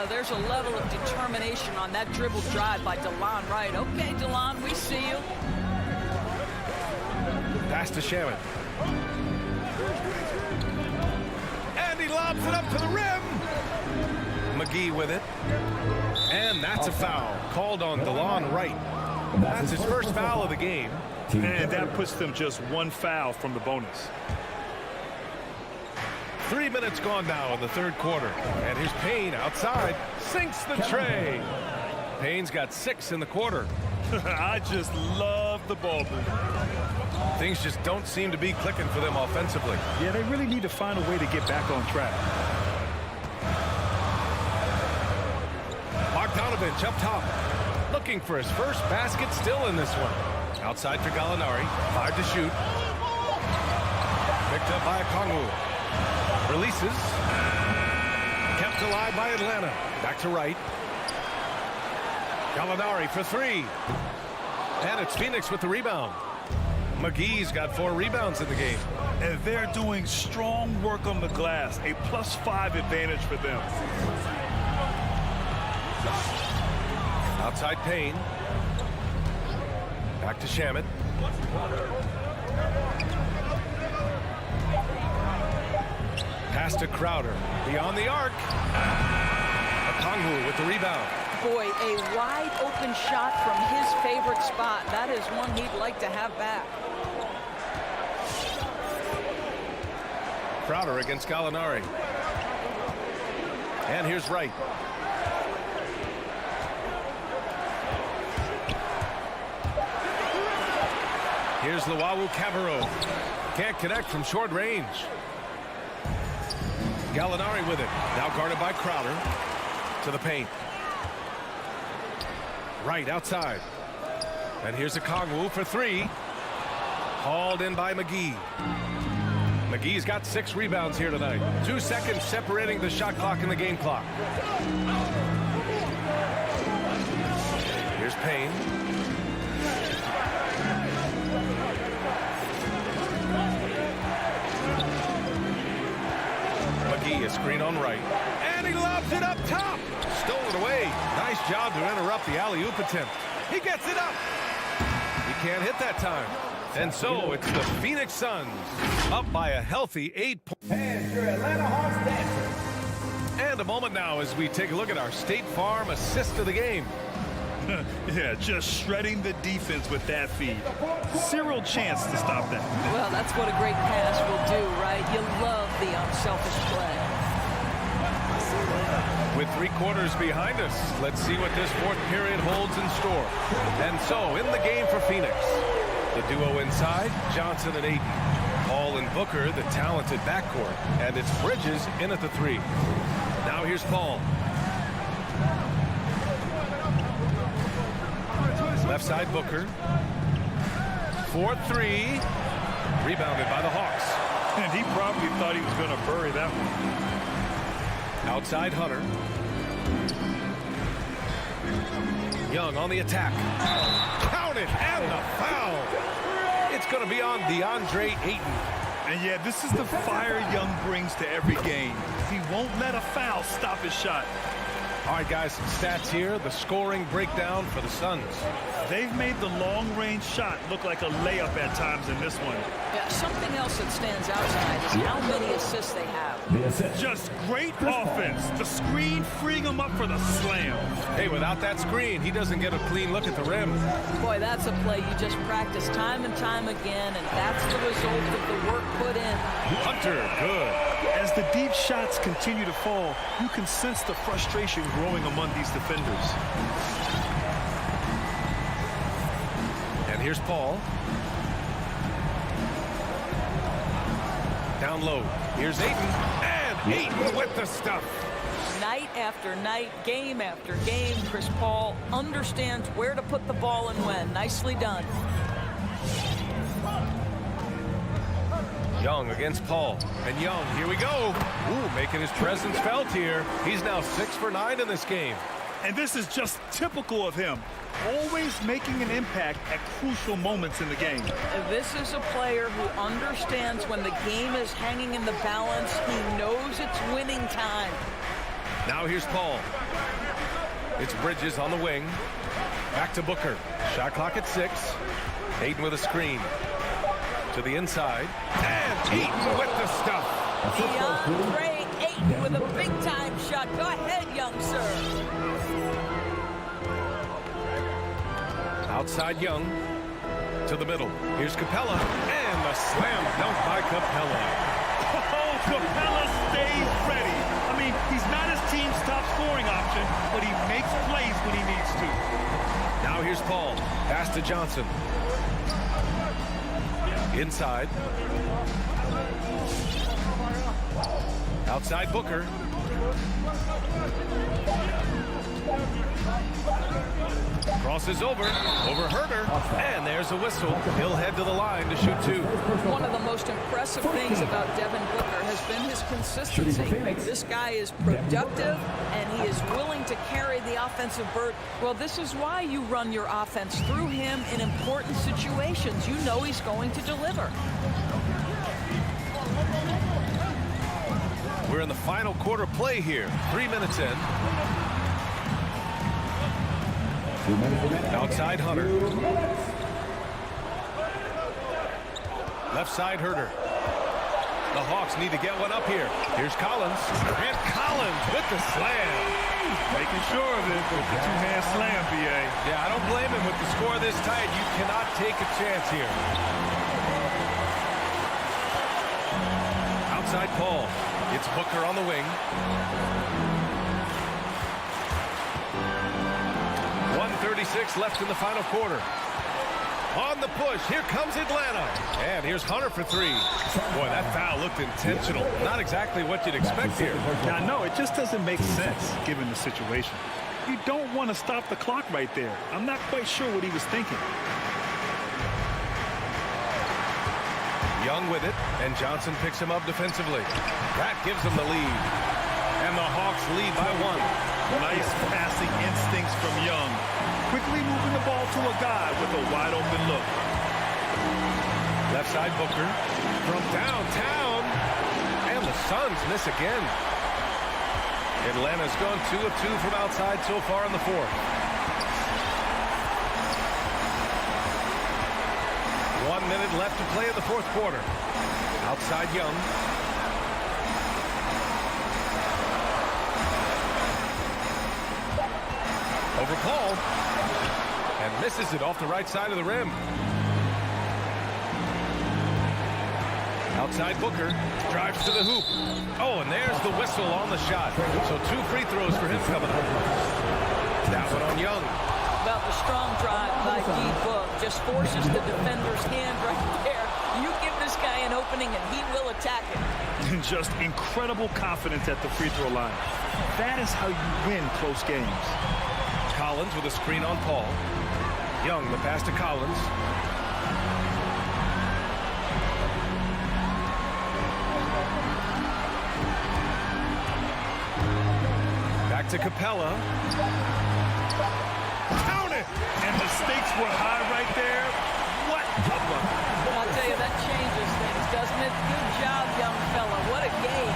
There's a level of determination on that dribble drive by DeLon Wright. Okay, DeLon, we see you. Pass to Shaman. And he lobs it up to the rim. McGee with it. And that's a foul called on DeLon Wright. That's his first foul of the game. And that puts them just 1 foul from the bonus. 3 minutes gone now in the third quarter. And here's Payne outside. Sinks the tray. Payne's got 6 in the quarter. I just love the ball movement. Things just don't seem to be clicking for them offensively. Yeah, they really need to find a way to get back on track. Bogdanovich up top. Looking for his first basket still in this one. Outside for Gallinari. 5 to shoot. Picked up by Okongwu. Releases. Kept alive by Atlanta. Back to right. Gallinari for 3. And it's Phoenix with the rebound. McGee's got 4 rebounds in the game. And they're doing strong work on the glass. A +5 advantage for them. Outside Payne. Back to Shamet. Pass to Crowder. Beyond the arc. Okongwu with the rebound. Boy, a wide open shot from his favorite spot. That is one he'd like to have back. Crowder against Gallinari. And here's Wright. Here's Luwawu-Cabarrot. Can't connect from short range. Gallinari with it. Now guarded by Crowder. To the paint. Right outside. And here's Okongwu for 3. Hauled in by McGee. McGee's got 6 rebounds here tonight. 2 seconds separating the shot clock and the game clock. Here's Payne. McGee, a screen on right. And he lobs it up top. Stole it away. Nice job to interrupt the alley-oop attempt. He gets it up. He can't hit that time. And so it's the Phoenix Suns up by a healthy 8 points. And your Atlanta Hawks dancer. And a moment now as we take a look at our State Farm assist of the game. Yeah, just shredding the defense with that feed. Zero chance to stop that. Well, that's what a great pass will do, right? You love the unselfish play. With 3 quarters behind us, let's see what this 4th period holds in store. And so, in the game for Phoenix, the duo inside, Johnson and Ayton. Paul and Booker, the talented backcourt. And it's Bridges in at the 3. Now here's Paul. Left side Booker. 4-3. Rebounded by the Hawks. And he probably thought he was going to bury that one. Outside Hunter. Young on the attack. Counted and the foul. It's going to be on DeAndre Ayton. And yeah, this is the fire Young brings to every game. He won't let a foul stop his shot. All right, guys, some stats here. The scoring breakdown for the Suns. They've made the long-range shot look like a layup at times in this one. Yeah, something else that stands out tonight is how many assists they have. Just great offense. The screen freeing him up for the slam. Hey, without that screen, he doesn't get a clean look at the rim. Boy, that's a play you just practice time and time again, and that's the result of the work put in. Hunter, good. As the deep shots continue to fall, you can sense the frustration growing among these defenders. And here's Paul. Down low. Here's Ayton. And Ayton with the stuff. Night after night, game after game, Chris Paul understands where to put the ball and when. Nicely done. Young against Paul. And Young, here we go. Ooh, making his presence felt here. He's now 6 for 9 in this game. And this is just typical of him. Always making an impact at crucial moments in the game. This is a player who understands when the game is hanging in the balance. He knows it's winning time. Now here's Paul. It's Bridges on the wing. Back to Booker. Shot clock at 6. Ayton with a screen. To the inside. And Ayton with the stuff. DeAndre Ayton with a big-time shot. Go ahead, young sir. Outside Young. To the middle. Here's Capella. And the slam dunk by Capella. Oh, Capella stays ready. I mean, he's not his team's top scoring option, but he makes plays when he needs to. Now here's Paul. Pass to Johnson. Inside. Outside Booker. Crosses over Herder, and there's a whistle. He'll head to the line to shoot two. One of the most impressive things about Devin Booker has been his consistency. This guy is productive, and he is willing to carry the offensive burden. Well, this is why you run your offense through him in important situations. You know he's going to deliver. We're in the final quarter play here. 3 minutes in. Outside Hunter. Left side Herder. The Hawks need to get one up here. Here's Collins. And Collins with the slam. Making sure of it with the two-hand slam, B.A. Yeah, I don't blame him with the score this tight. You cannot take a chance here. Outside Paul. It's Booker on the wing. 1:36 left in the final quarter. On the push, here comes Atlanta. And here's Hunter for three. Boy, that foul looked intentional. Not exactly what you'd expect here. Yeah, no, it just doesn't make sense given the situation. You don't want to stop the clock right there. I'm not quite sure what he was thinking. Young with it, and Johnson picks him up defensively. That gives them the lead. And the Hawks lead by one. Nice passing instincts from Young. Quickly moving the ball to a guy with a wide open look. Left side Booker from downtown. And the Suns miss again. Atlanta's gone 2 of 2 from outside so far in the fourth. 1 minute left to play in the fourth quarter. Outside Young. Over Paul. And misses it off the right side of the rim. Outside Booker. Drives to the hoop. Oh, and there's the whistle on the shot. So 2 free throws for him coming up. That one on Young. About the strong drive by D-Book just forces the defender's hand right there. You give this guy an opening and he will attack it. Just incredible confidence at the free throw line. That is how you win close games. Collins with a screen on Paul. Young, the pass to Collins. Back to Capella. Count it! And the stakes were high right there. What a bucket. I'll tell you, that changes things, doesn't it? Good job, young fella. What a game.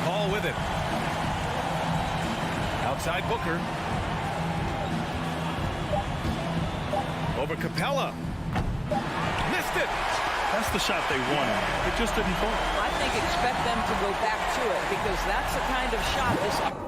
Paul with it. Outside Booker. Over Capella. Missed it. That's the shot they wanted. It just didn't fall. I think expect them to go back to it because that's the kind of shot this...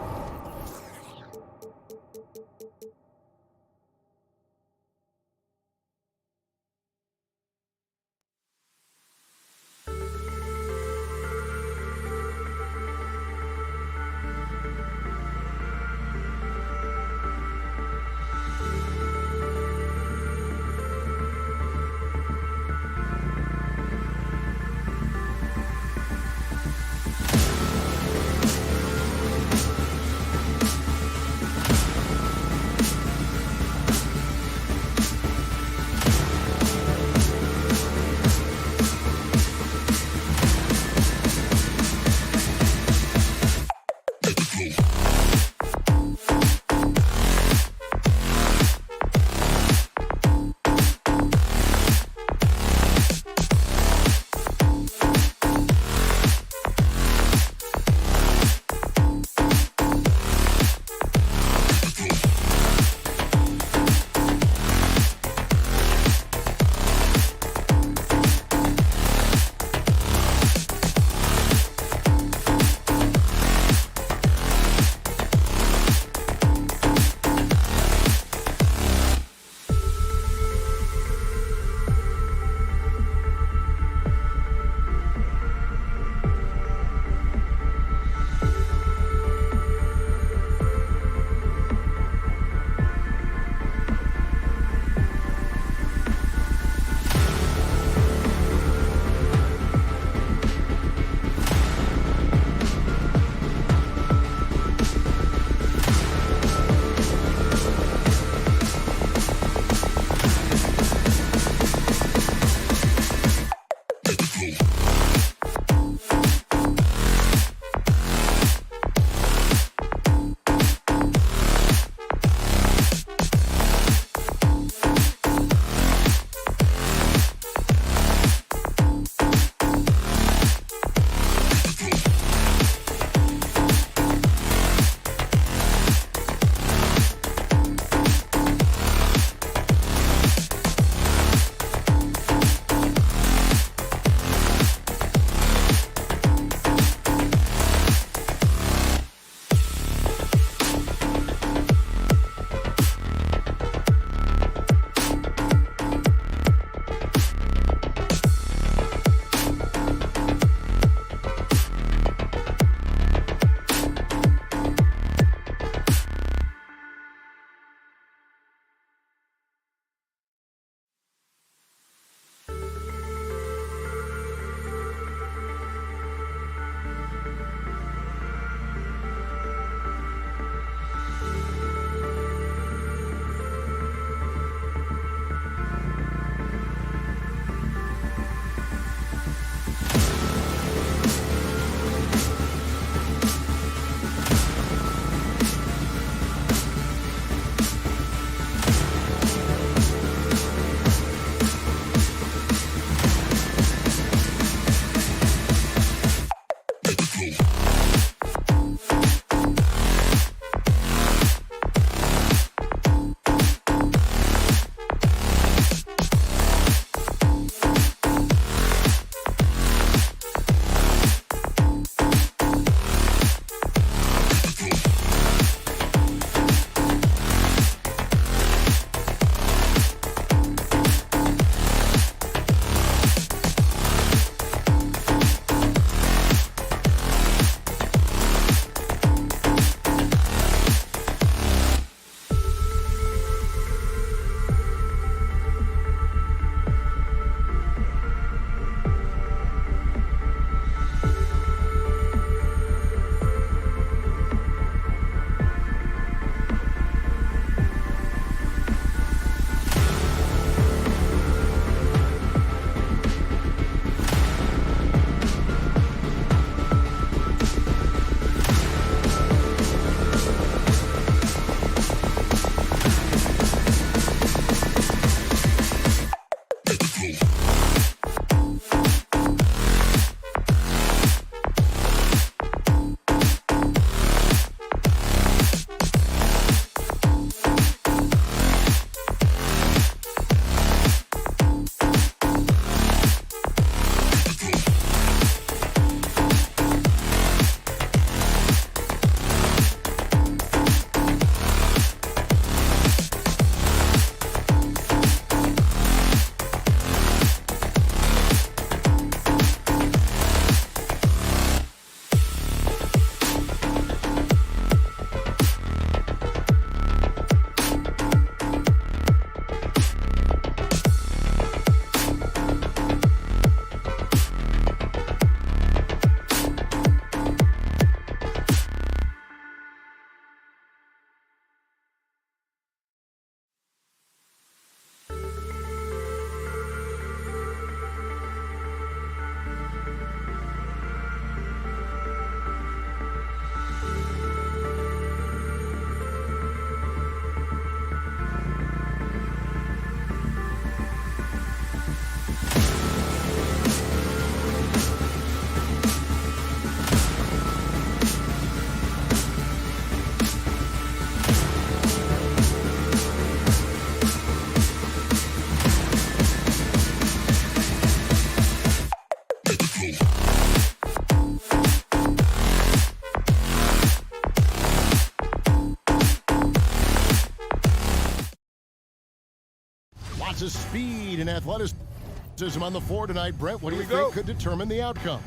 Lots of speed and athleticism on the floor tonight. Brett, what do you think could determine the outcome?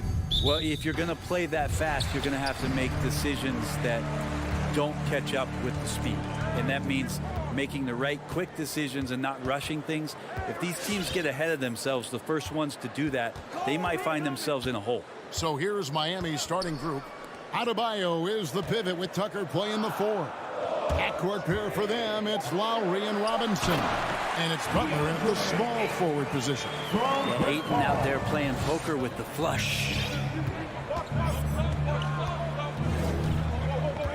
Well, if you're going to play that fast, you're going to have to make decisions that don't catch up with the speed. And that means making the right quick decisions and not rushing things. If these teams get ahead of themselves, the first ones to do that, they might find themselves in a hole. So here's Miami's starting group. Adebayo is the pivot with Tucker playing the 4. Backcourt pair for them, it's Lowry and Robinson. And it's Butler in the small forward position. And Ayton out there playing poker with the flush.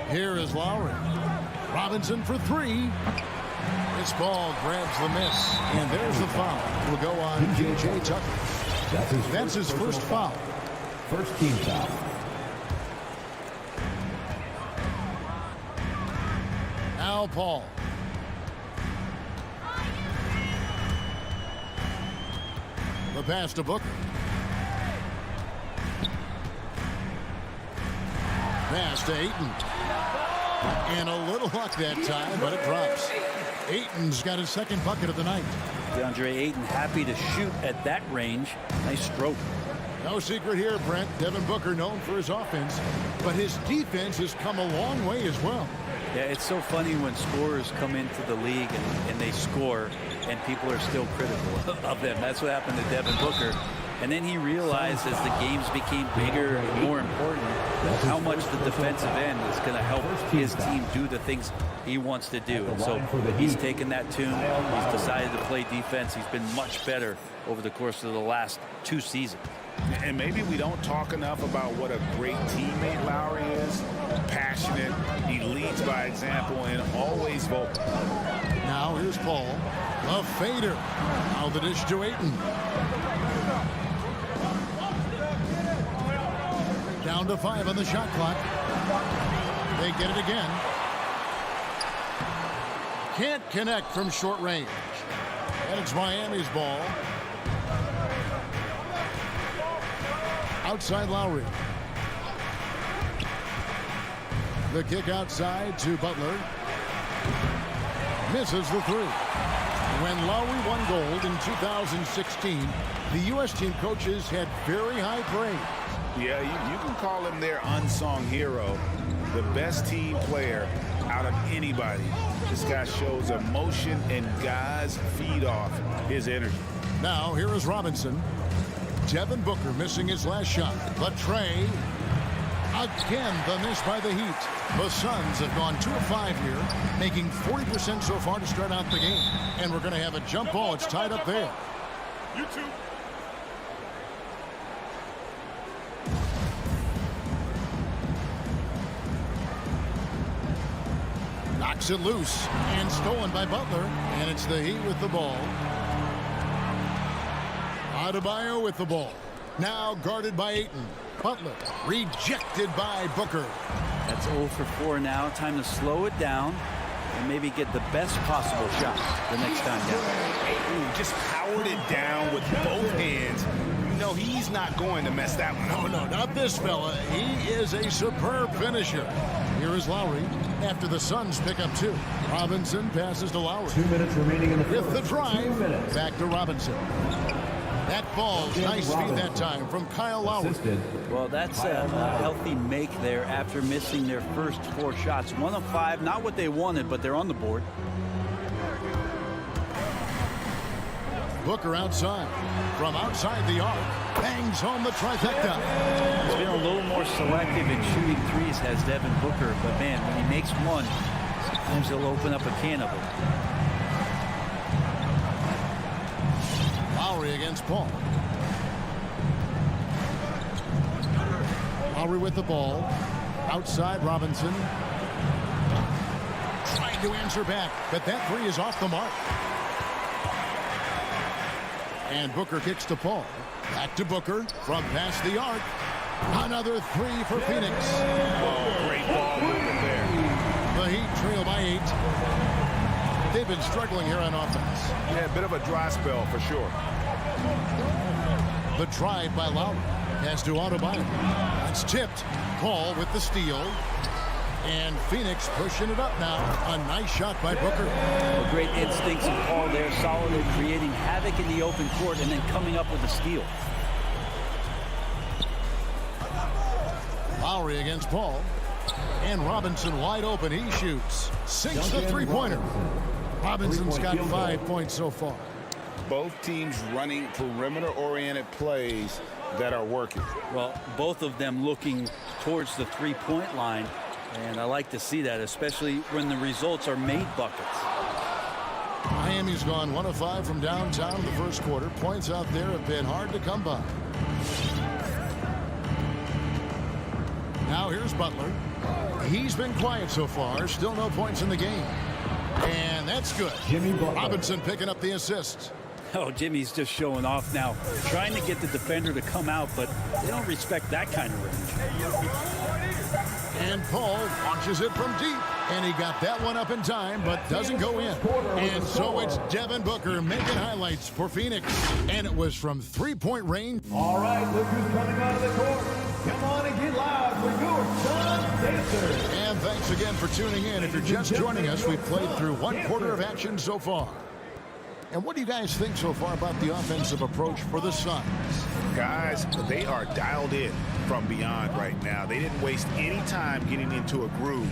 Here is Lowry. Robinson for 3. This ball grabs the miss. And there's the foul. Will go on J.J. Tucker. That's his first foul. First team foul. Now Paul. The pass to Booker. Pass to Ayton. And a little luck that time, but it drops. Ayton's got his second bucket of the night. DeAndre Ayton happy to shoot at that range. Nice stroke. No secret here, Brent. Devin Booker known for his offense, but his defense has come a long way as well. Yeah, it's so funny when scorers come into the league and they score and people are still critical of them. That's what happened to Devin Booker. And then he realized as the games became bigger and more important how much the defensive end is going to help his team do the things he wants to do. And so he's taken that tune. He's decided to play defense. He's been much better over the course of the last 2 seasons. And maybe we don't talk enough about what a great teammate Lowry is. Passionate, he leads by example, and always vocal. Now here's Paul. A fader. Now the dish to Ayton. Down to 5 on the shot clock. They get it again. Can't connect from short range. And it's Miami's ball. Outside Lowry. The kick outside to Butler. Misses the 3. When Lowry won gold in 2016, the U.S. team coaches had very high praise. Yeah, you can call him their unsung hero. The best team player out of anybody. This guy shows emotion, and guys feed off his energy. Now, here is Robinson. Devin Booker missing his last shot. But Trey, again, the miss by the Heat. The Suns have gone 2 of 5 here, making 40% so far to start out the game. And we're going to have a jump ball. It's tied up there. You too. Knocks it loose and stolen by Butler. And it's the Heat with the ball. Adebayo with the ball. Now guarded by Ayton. Butler rejected by Booker. That's 0 for 4 now. Time to slow it down and maybe get the best possible shot the next time down. Ooh, just powered it down with both hands. You know he's not going to mess that one up. No, not this fella. He is a superb finisher. Here is Lowry after the Suns pick up 2. Robinson passes to Lowry. 2 minutes remaining in the first. With the drive, back to Robinson. That ball's nice feed that time from Kyle Lowry. Well, that's a healthy make there after missing their first 4 shots. 1 of 5, not what they wanted, but they're on the board. Booker outside. From outside the arc, bangs home the trifecta. He's been a little more selective in shooting threes, has Devin Booker, but man, when he makes one, sometimes he'll open up a can of them. Lowry against Paul. Lowry with the ball. Outside Robinson. Trying to answer back, but that 3 is off the mark. And Booker kicks to Paul. Back to Booker from past the arc. Another 3 for Phoenix. Oh, great ball movement there. The Heat trail by 8. They've been struggling here on offense. Yeah, a bit of a dry spell for sure. The drive by Lowry. Pass to Adebayo. It's tipped. Paul with the steal. And Phoenix pushing it up now. A nice shot by Booker. Well, great instincts and Paul there, solid at creating havoc in the open court and then coming up with a steal. Lowry against Paul. And Robinson wide open. He shoots. Sinks the three-pointer. Robinson's got 5 points so far. Both teams running perimeter-oriented plays that are working. Well, both of them looking towards the three-point line, and I like to see that, especially when the results are made buckets. Miami's gone 1 of 5 from downtown in the first quarter. Points out there have been hard to come by. Now here's Butler. He's been quiet so far. Still no points in the game. And that's good. Robinson picking up the assist. Oh, Jimmy's just showing off now. Trying to get the defender to come out, but they don't respect that kind of range. And Paul launches it from deep. And he got that one up in time, but doesn't go in. And so it's Devin Booker making highlights for Phoenix. And it was from three-point range. All right, look who's coming out of the court. Come on and get loud for your Sun Dancers. And thanks again for tuning in. If you're just joining us, we've played through 1 quarter of action so far. And what do you guys think so far about the offensive approach for the Suns? Guys, they are dialed in from beyond right now. They didn't waste any time getting into a groove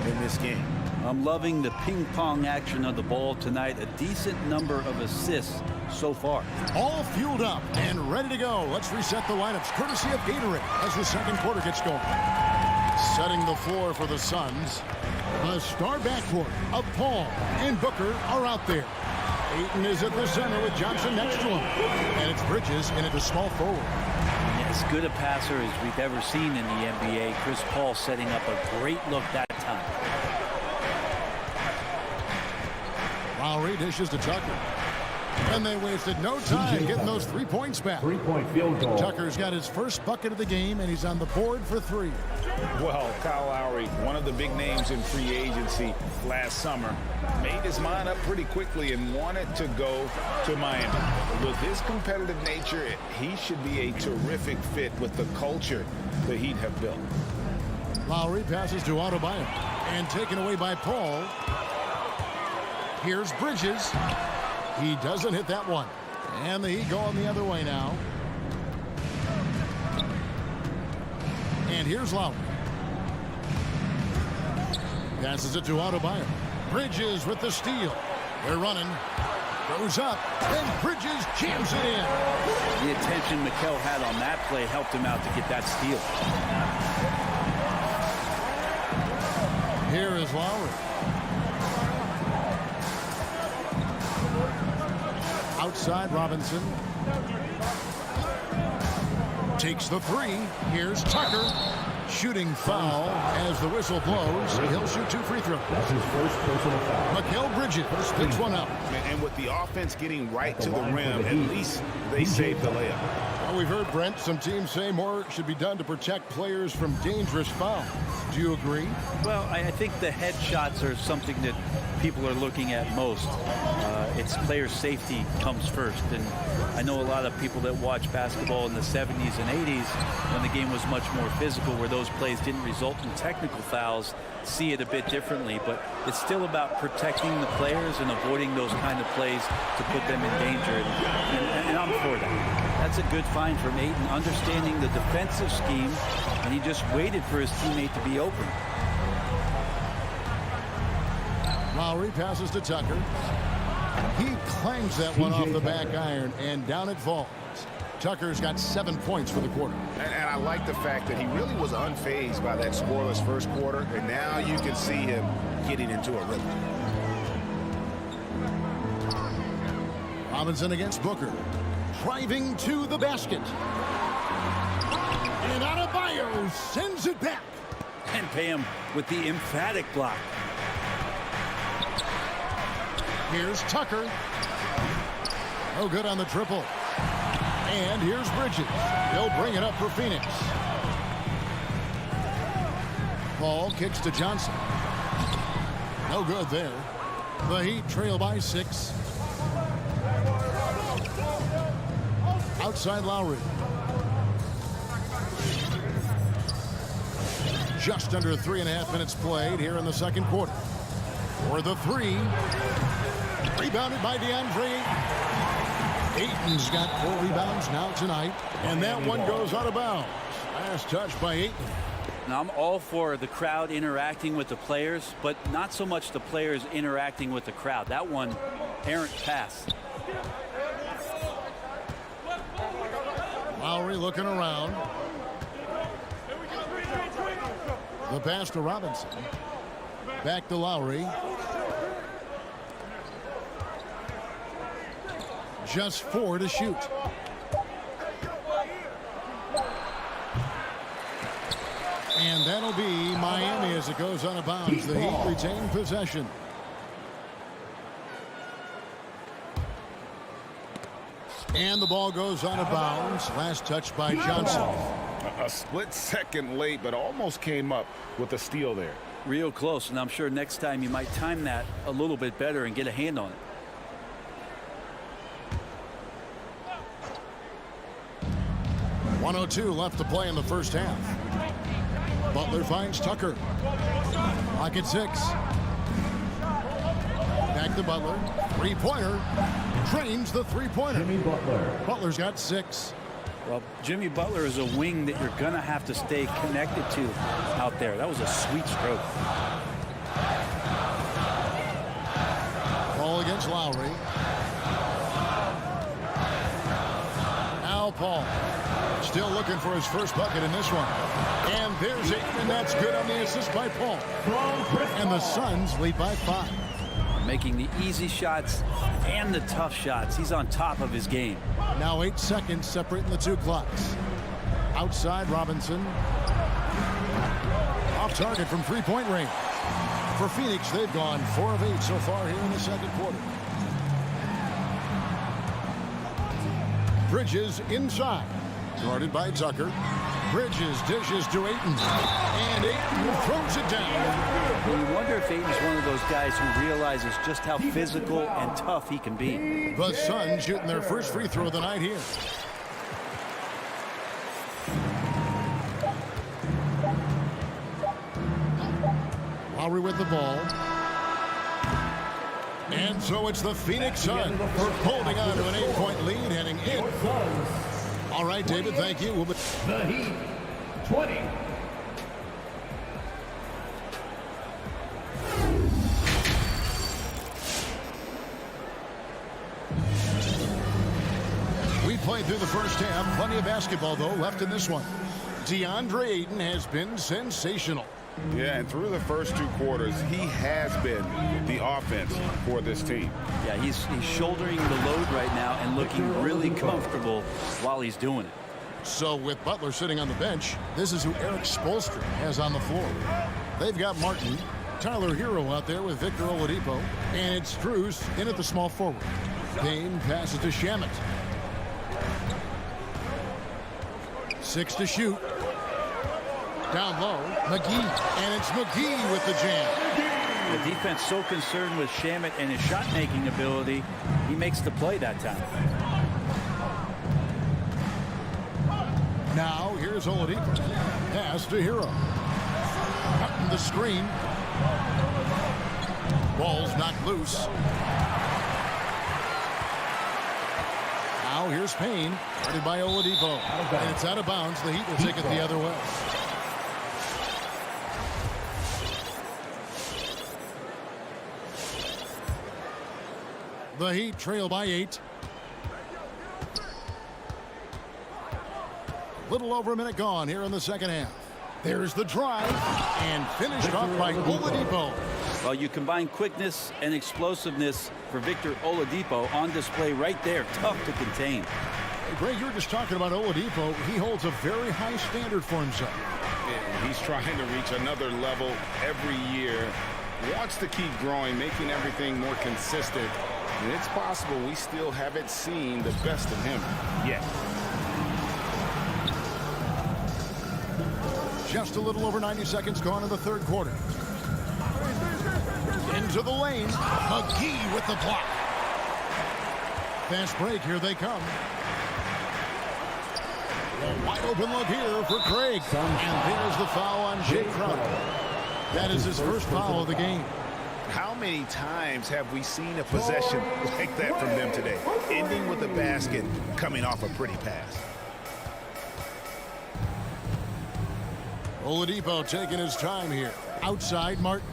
in this game. I'm loving the ping pong action of the ball tonight. A decent number of assists so far. All fueled up and ready to go. Let's reset the lineups courtesy of Gatorade as the second quarter gets going. Setting the floor for the Suns. The star backcourt of Paul and Booker are out there. Ayton is at the center with Johnson next to him. And it's Bridges in at the small forward. As good a passer as we've ever seen in the NBA. Chris Paul setting up a great look that time. Lowry dishes to Tucker. And they wasted no time getting those 3 points back. 3-point field goal. Tucker's got his first bucket of the game, and he's on the board for 3. Well, Kyle Lowry, one of the big names in free agency last summer, made his mind up pretty quickly and wanted to go to Miami. With his competitive nature, he should be a terrific fit with the culture the Heat have built. Lowry passes to Adebayo, and taken away by Paul. Here's Bridges. He doesn't hit that one. And the Heat going the other way now. And here's Lowry. Passes it to Adebayo. Bridges with the steal. They're running. Goes up. And Bridges jams it in. The attention Mikel had on that play helped him out to get that steal. Here is Lowry. Outside Robinson. Takes the 3. Here's Tucker. Shooting foul as the whistle blows. He'll shoot 2 free throws. That's his first personal foul. Mikal Bridges picks one up. And with the offense getting right to the rim, at least they saved the layup. Well, we've heard, Brent, some teams say more should be done to protect players from dangerous fouls. Do you agree? Well, I think the headshots are something that people are looking at most. It's player safety comes first. And I know a lot of people that watch basketball in the 70s and 80s when the game was much more physical, where those plays didn't result in technical fouls, see it a bit differently. But it's still about protecting the players and avoiding those kind of plays to put them in danger. And I'm for that. That's a good find from Ayton, understanding the defensive scheme, and he just waited for his teammate to be open. Lowry passes to Tucker. He clangs that one off the back iron, and down it falls. Tucker's got 7 points for the quarter. And I like the fact that he really was unfazed by that scoreless first quarter, and now you can see him getting into a rhythm. Robinson against Booker. Driving to the basket. And Adebayo sends it back. And pay him with the emphatic block. Here's Tucker. No good on the triple. And here's Bridges. He'll bring it up for Phoenix. Paul kicks to Johnson. No good there. The Heat trail by 6. Outside Lowry. Just under 3.5 minutes played here in the second quarter. For the three. Rebounded by DeAndre. Ayton's got 4 rebounds now tonight. And that one goes out of bounds. Last touch by Ayton. Now, I'm all for the crowd interacting with the players, but not so much the players interacting with the crowd. That one, errant pass. Lowry looking around. The pass to Robinson. Back to Lowry. Just 4 to shoot. And that'll be Miami as it goes out of bounds. The Heat retain possession. And the ball goes out of bounds. Last touch by Johnson. A split second late, but almost came up with a steal there. Real close, and I'm sure next time you might time that a little bit better and get a hand on it. .102 left to play in the first half. Butler finds Tucker. Lock at 6. Back to Butler. Three-pointer. Drains the three-pointer. Jimmy Butler. Butler's got 6. Well, Jimmy Butler is a wing that you're going to have to stay connected to out there. That was a sweet stroke. Ball against Lowry. Now Paul. Still looking for his first bucket in this one. And there's it, and that's good on the assist by Paul. And the Suns lead by 5. Making the easy shots and the tough shots. He's on top of his game. Now 8 seconds separating the 2 clocks. Outside Robinson. Off target from 3-point range. For Phoenix, they've gone 4 of 8 so far here in the second quarter. Bridges inside. Guarded by Tucker. Bridges dishes to Ayton. And Ayton throws it down. Well, you wonder if Ayton's one of those guys who realizes just how physical and tough he can be. The Suns shooting their first free throw of the night here. Lowry with the ball. And so it's the Phoenix Suns holding on to an 8-point lead heading in. All right, David, thank you. We'll be The Heat, 20. We played through the first half. Plenty of basketball, though, left in this one. DeAndre Ayton has been sensational. Yeah, and through the first 2 quarters, he has been the offense for this team. Yeah, he's shouldering the load right now and looking really comfortable while he's doing it. So with Butler sitting on the bench, this is who Eric Spoelstra has on the floor. They've got Martin, Tyler Hero out there with Victor Oladipo, and it's Strus in at the small forward. Payne passes to Shamet. 6 to shoot. Down low, McGee, and it's McGee with the jam. The defense so concerned with Shamet and his shot-making ability, he makes the play that time. Now here's Oladipo. Pass to Hero. Cutting the screen. Ball's knocked loose. Now here's Payne. Guarded by Oladipo. And it's out of bounds. The Heat will take it the other way. The Heat trail by 8. Little over a minute gone here in the second half. There's the drive and finished off by Oladipo. Well, you combine quickness and explosiveness for Victor Oladipo on display right there. Tough to contain. Hey, Greg, you were just talking about Oladipo. He holds a very high standard for himself. Yeah, he's trying to reach another level every year. Wants to keep growing, making everything more consistent. And it's possible we still haven't seen the best of him yet. Just a little over 90 seconds gone in the third quarter. Into the lane. McGee with the block. Fast break. Here they come. A wide open look here for Craig. And there's the foul on Jay Crowder. That is his first foul of the game. How many times have we seen a possession like that from them today? Ending with a basket, coming off a pretty pass. Oladipo taking his time here. Outside Martin.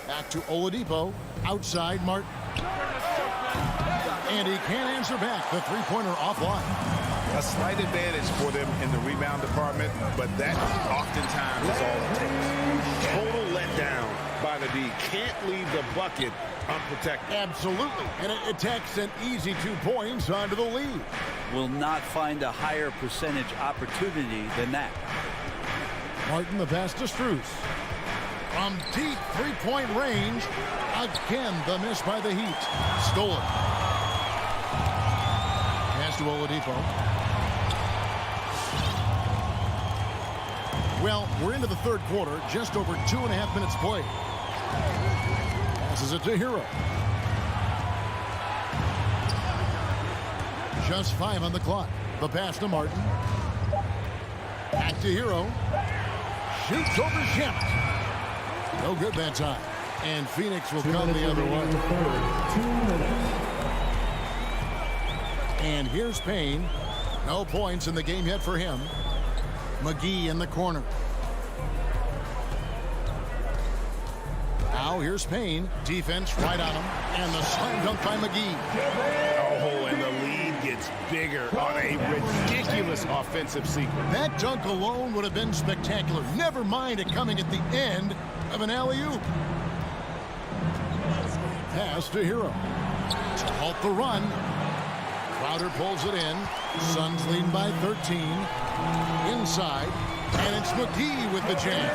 Back to Oladipo. Outside Martin. And he can't answer back. The three-pointer offline. A slight advantage for them in the rebound department, but that oftentimes is all it takes. Total letdown by the D. Can't leave the bucket unprotected. Absolutely. And it takes an easy 2 points onto the lead. Will not find a higher percentage opportunity than that. Martin the pass to Strus. From deep three-point range. Again, the miss by the Heat. Stolen. Pass to Oladipo. Well, we're into the third quarter. Just over 2.5 minutes played. Passes it to Hero. Just 5 on the clock. The pass to Martin. Back to Hero. Shoots over Shamet. No good that time. And Phoenix will come the other way. 2 minutes. And here's Payne. No points in the game yet for him. McGee in the corner. Now here's Payne. Defense right on him. And the slam dunk by McGee. Oh, and the lead gets bigger on a ridiculous offensive sequence. That dunk alone would have been spectacular. Never mind it coming at the end of an alley-oop. Pass to Hero. To halt the run. Crowder pulls it in. Suns leading by 13. Inside. And it's McGee with the jam.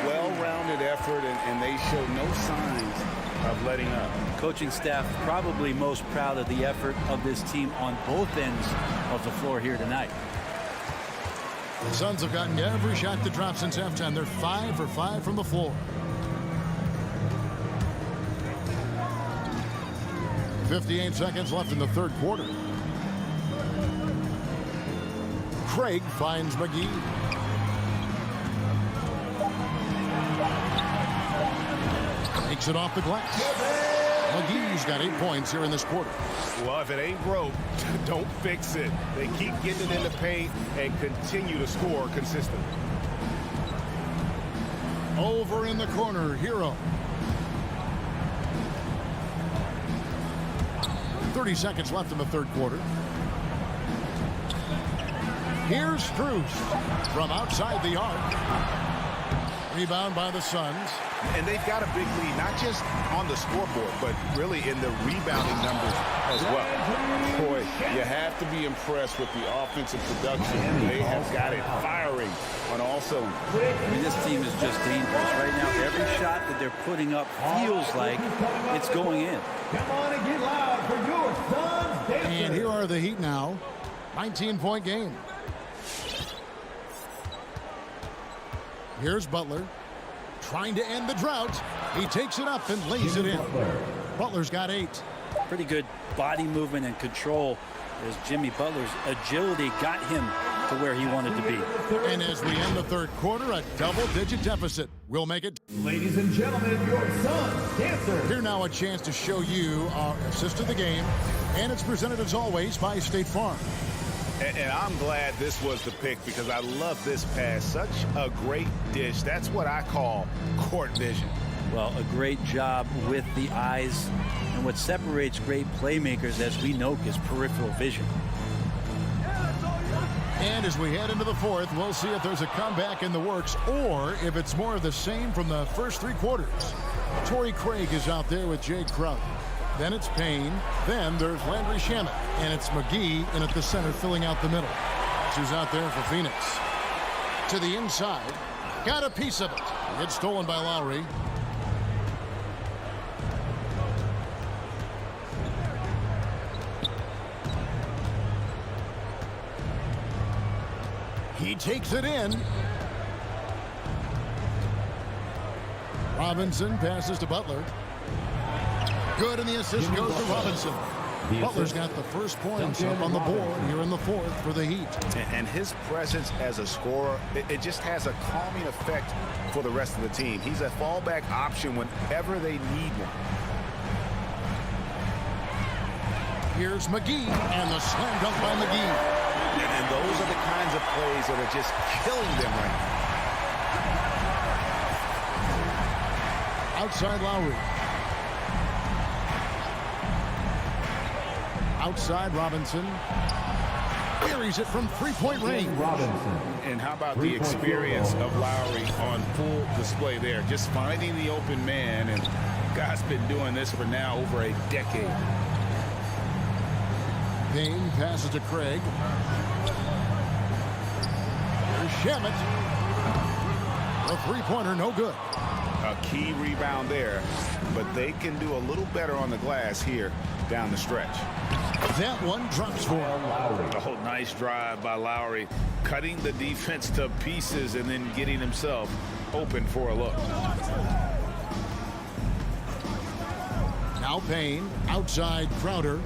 Well-rounded effort, and they show no signs of letting up. Coaching staff probably most proud of the effort of this team on both ends of the floor here tonight. The Suns have gotten every shot to drop since halftime. They're 5 for 5 from the floor. 58 seconds left in the third quarter. Craig finds McGee. Takes it off the glass. McGee's got 8 points here in this quarter. Well, if it ain't broke, don't fix it. They keep getting it in the paint and continue to score consistently. Over in the corner, Hero. 30 seconds left in the third quarter. Here's Strus from outside the arc. Rebound by the Suns. And they've got a big lead, not just on the scoreboard, but really in the rebounding numbers as well. Boy, you have to be impressed with the offensive production. They have got it firing on all cylinders. I mean, this team is just dangerous right now. Every shot that they're putting up feels like it's going in. Come on and get loud for your Suns dancers. And here are the Heat now. 19-point game. Here's Butler. Trying to end the drought. He takes it up and lays it in. Butler's got 8. Pretty good body movement and control as Jimmy Butler's agility got him to where he wanted to be. And as we end the third quarter, a double-digit deficit. We'll make it. Ladies and gentlemen, your Suns dancers. Here now a chance to show you our assist of the game. And it's presented as always by State Farm. And I'm glad this was the pick because I love this pass. Such a great dish. That's what I call court vision. Well, a great job with the eyes. And what separates great playmakers, as we know, is peripheral vision. And as we head into the fourth, we'll see if there's a comeback in the works or if it's more of the same from the first 3 quarters. Torrey Craig is out there with Jay Crowder. Then it's Payne. Then there's Landry Shamet. And it's McGee in at the center filling out the middle. Who's out there for Phoenix. To the inside. Got a piece of it. It's stolen by Lowry. He takes it in. Robinson passes to Butler. Good, and the assist goes to Robinson. Butler's got the first points up on the board here in the fourth for the Heat. And his presence as a scorer, it just has a calming effect for the rest of the team. He's a fallback option whenever they need one. Here's McGee, and the slam dunk by McGee. And those are the kinds of plays that are just killing them right now. Outside Lowry. Outside Robinson. Buries it from three-point range. And how about the experience of Lowry on full display there? Just finding the open man, and guy's been doing this for now over a decade. Payne passes to Craig. Here's Shamet. A three-pointer, no good. A key rebound there, but they can do a little better on the glass here down the stretch. That one drops for Lowry. Oh, nice drive by Lowry, cutting the defense to pieces and then getting himself open for a look. Now Payne, outside Crowder.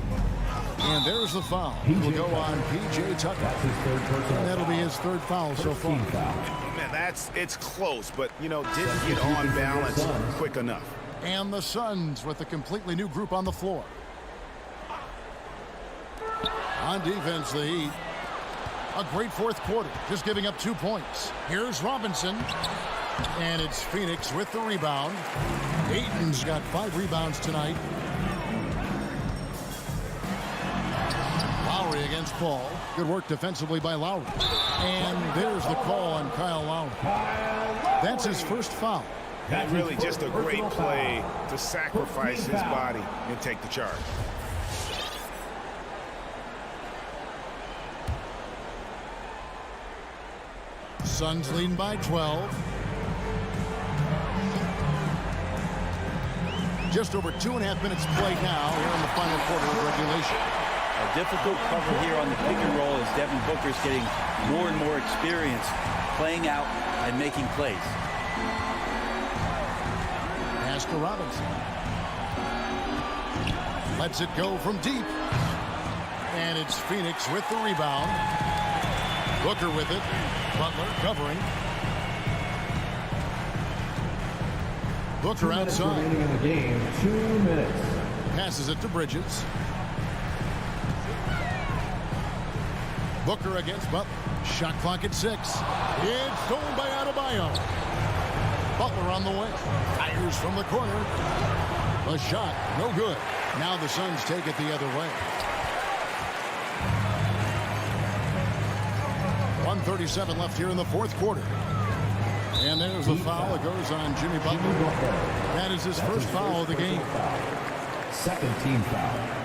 And there's the foul. It will go on P.J. Tucker. That's his third personal. And that'll be his third foul so far. Man, it's close, but, didn't get on balance quick enough. And the Suns with a completely new group on the floor. On defense, the Heat. A great fourth quarter, just giving up 2 points. Here's Robinson. And it's Phoenix with the rebound. Ayton's got 5 rebounds tonight. Lowry against Paul. Good work defensively by Lowry. And there's the call on Kyle Lowry. That's his first foul. And really just a great play to sacrifice his body and take the charge. Suns leading by 12. Just over 2.5 minutes played now here in the final quarter of regulation. A difficult cover here on the pick and roll as Devin Booker's getting more and more experience playing out and making plays. Pass to Robinson. Lets it go from deep. And it's Phoenix with the rebound. Booker with it. Butler covering. Booker outside. Remaining in the game, 2 minutes. Passes it to Bridges. Booker against Butler. Shot clock at 6. It's stolen by Adebayo. Butler on the way. Fires from the corner. A shot, no good. Now the Suns take it the other way. 1:37 left here in the fourth quarter. And there's the foul. It goes on Jimmy Butler. That is his first foul of the game. Second team foul.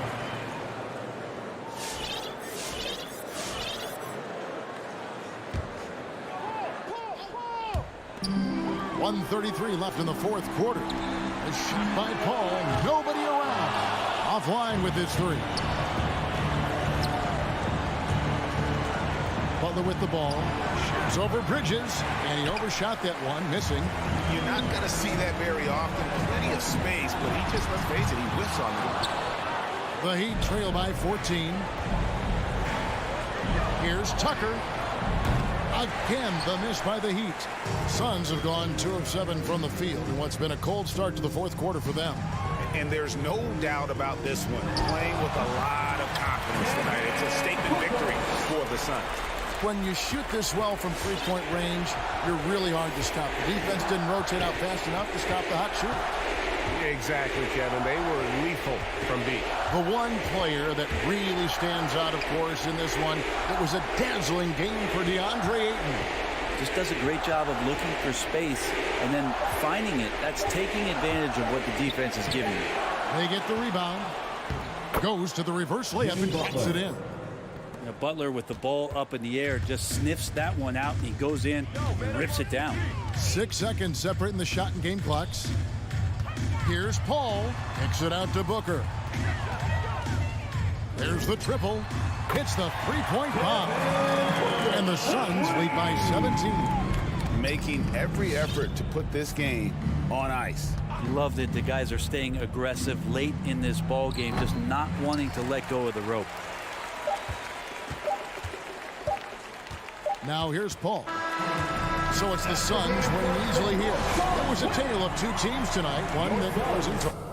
.133 left in the fourth quarter. A shot by Paul. Nobody around. Offline with his 3. Butler with the ball. Shoots over Bridges. And he overshot that one, missing. You're not going to see that very often. Plenty of space, but he just, let's face it, he whiffs on it. The Heat trail by 14. Here's Tucker. Again, the miss by the Heat. Suns have gone 2 of 7 from the field in what's been a cold start to the fourth quarter for them. And there's no doubt about this one. Playing with a lot of confidence tonight. It's a statement victory for the Suns. When you shoot this well from three-point range, you're really hard to stop. The defense didn't rotate out fast enough to stop the hot shooter. Exactly, Kevin. They were lethal from deep. The one player that really stands out, of course, in this one, it was a dazzling game for DeAndre Ayton. Just does a great job of looking for space and then finding it. That's taking advantage of what the defense is giving you. They get the rebound. Goes to the reverse layup and puts it in. Now Butler with the ball up in the air just sniffs that one out, and he goes in and rips it down. 6 seconds separating the shot and game clocks. Here's Paul. Kicks it out to Booker. There's the triple. Hits the three-point bomb. And the Suns lead by 17. Making every effort to put this game on ice. Love that the guys are staying aggressive late in this ball game, just not wanting to let go of the rope. Now here's Paul. So it's the Suns winning easily here. It was a tale of two teams tonight, one that was in trouble.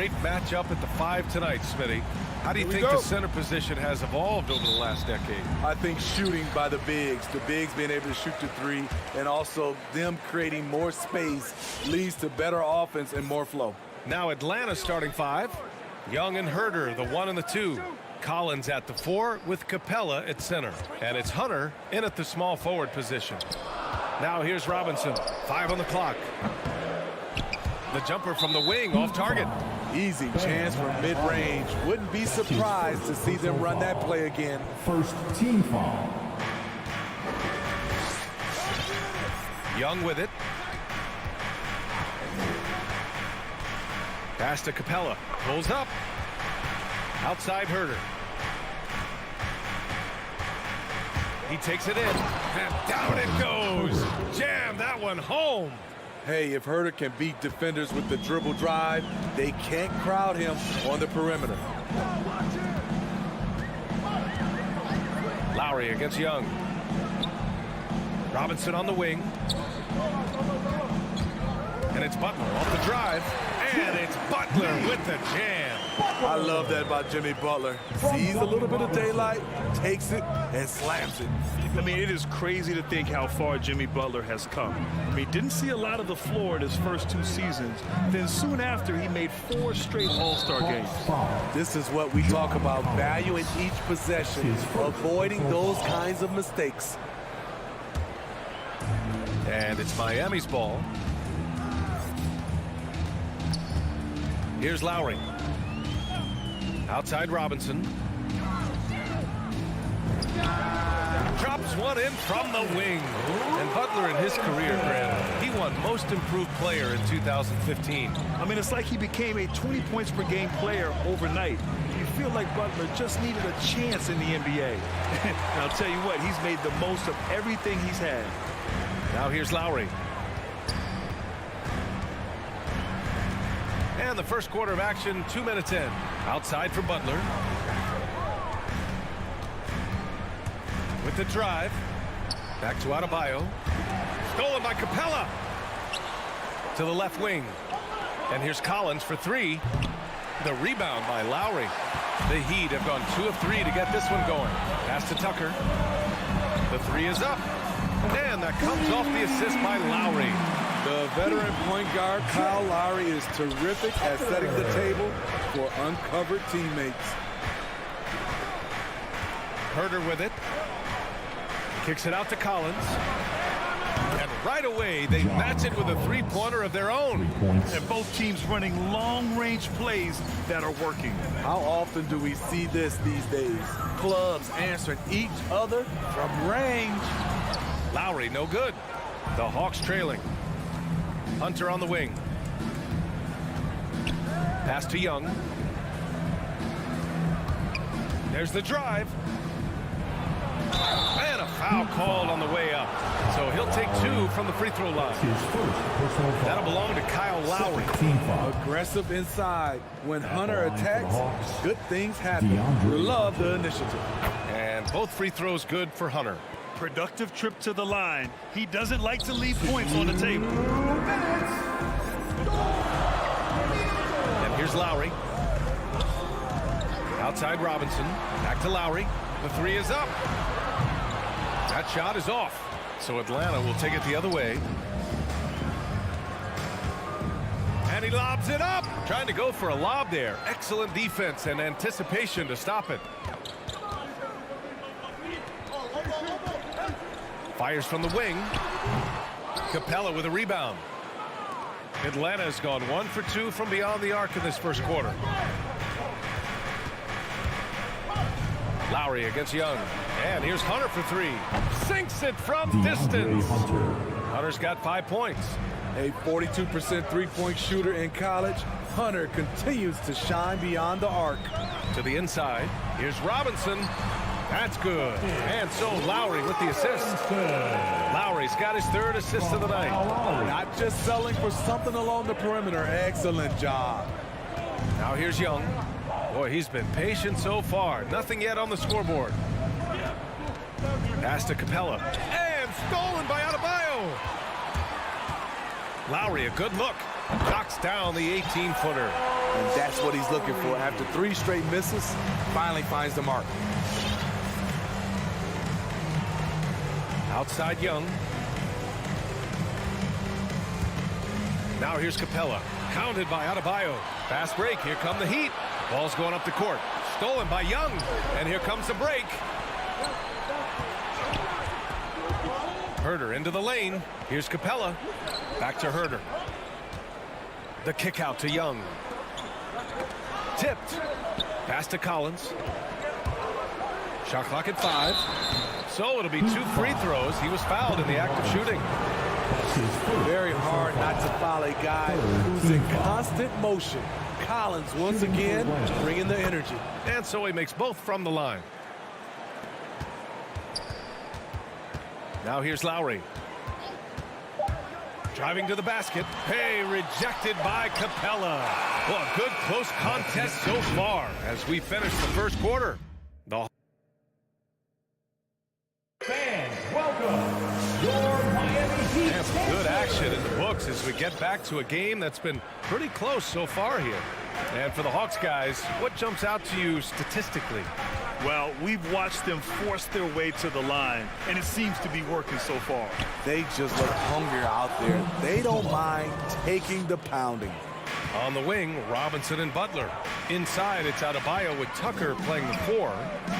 great matchup at the 5 tonight, Smitty. How do you think the center position has evolved over the last decade? I think shooting by the bigs being able to shoot the 3, and also them creating more space leads to better offense and more flow. Now Atlanta starting 5. Young and Herter, the 1 and the 2. Collins at the 4 with Capella at center. And it's Hunter in at the small forward position. Now here's Robinson, 5 on the clock. The jumper from the wing off target. Easy chance from mid-range. Wouldn't be surprised to see them run that play again. First team foul. Young with it. Pass to Capella. Pulls up. Outside Herter. He takes it in. And down it goes. Jam that one home. Hey, if Herter can beat defenders with the dribble drive, they can't crowd him on the perimeter. Lowry against Young. Robinson on the wing. And it's Butler off the drive. And it's Butler with the jam. I love that about Jimmy Butler. Sees a little bit of daylight, takes it, and slams it. I mean, it is crazy to think how far Jimmy Butler has come. I mean, didn't see a lot of the floor in his first 2 seasons. Then soon after, he made 4 straight All-Star games. This is what we talk about, valuing each possession, avoiding those kinds of mistakes. And it's Miami's ball. Here's Lowry. Outside Robinson. Drops one in from the wing. And Butler in his career, Grant, he won Most Improved Player in 2015. I mean, it's like he became a 20 points per game player overnight. You feel like Butler just needed a chance in the NBA. And I'll tell you what, he's made the most of everything he's had. Now here's Lowry. And the first quarter of action, 2 minutes in. Outside for Butler. With the drive. Back to Adebayo. Stolen by Capella. To the left wing. And here's Collins for 3. The rebound by Lowry. The Heat have gone 2 of 3 to get this one going. Pass to Tucker. The 3 is up. And that comes off the assist by Lowry. The veteran point guard, Kyle Lowry, is terrific at setting the table for uncovered teammates. Herter with it. Kicks it out to Collins. And right away, they match it with a 3-pointer of their own. And both teams running long-range plays that are working. How often do we see this these days? Clubs answering each other from range. Lowry, no good. The Hawks trailing. Hunter on the wing. Pass to Young. There's the drive. And a foul called on the way up. So he'll take 2 from the free throw line. That'll belong to Kyle Lowry. Aggressive inside. When Hunter attacks, good things happen. Love the initiative. And both free throws good for Hunter. Productive trip to the line. He doesn't like to leave points on the table. And here's Lowry. Outside Robinson. Back to Lowry. The 3 is up. That shot is off. So Atlanta will take it the other way. And he lobs it up. Trying to go for a lob there. Excellent defense and anticipation to stop it. Fires from the wing. Capella with a rebound. Atlanta has gone 1 for 2 from beyond the arc in this first quarter. Lowry against Young. And here's Hunter for 3. Sinks it from distance. Hunter's got 5 points. A 42% three-point shooter in college, Hunter continues to shine beyond the arc. To the inside. Here's Robinson. That's good. And so Lowry with the assist. Lowry's got his 3rd assist of the night. Not just selling for something along the perimeter. Excellent job. Now here's Young. Boy, he's been patient so far. Nothing yet on the scoreboard. Pass to Capella. And stolen by Adebayo. Lowry, a good look. Knocks down the 18-footer. And that's what he's looking for. After 3 straight misses, finally finds the mark. Outside Young. Now here's Capella. Counted by Adebayo. Fast break. Here come the Heat. Ball's going up the court. Stolen by Young. And here comes the break. Herder into the lane. Here's Capella. Back to Herder. The kick out to Young. Tipped. Pass to Collins. Shot clock at 5. So it'll be 2 free throws. He was fouled in the act of shooting. Very hard not to foul a guy who's in constant motion. Collins once again bringing the energy. And so he makes both from the line. Now here's Lowry. Driving to the basket. Hey, rejected by Capella. Well, a good close contest so far as we finish the first quarter. The Fans, welcome your Miami Heat. and some good action in the books as we get back to a game that's been pretty close so far here. And for the Hawks guys, what jumps out to you statistically? Well, we've watched them force their way to the line, and it seems to be working so far. They just look hungrier out there. They don't mind taking the pounding. On the wing, Robinson and Butler. Inside, it's Adebayo with Tucker playing the 4.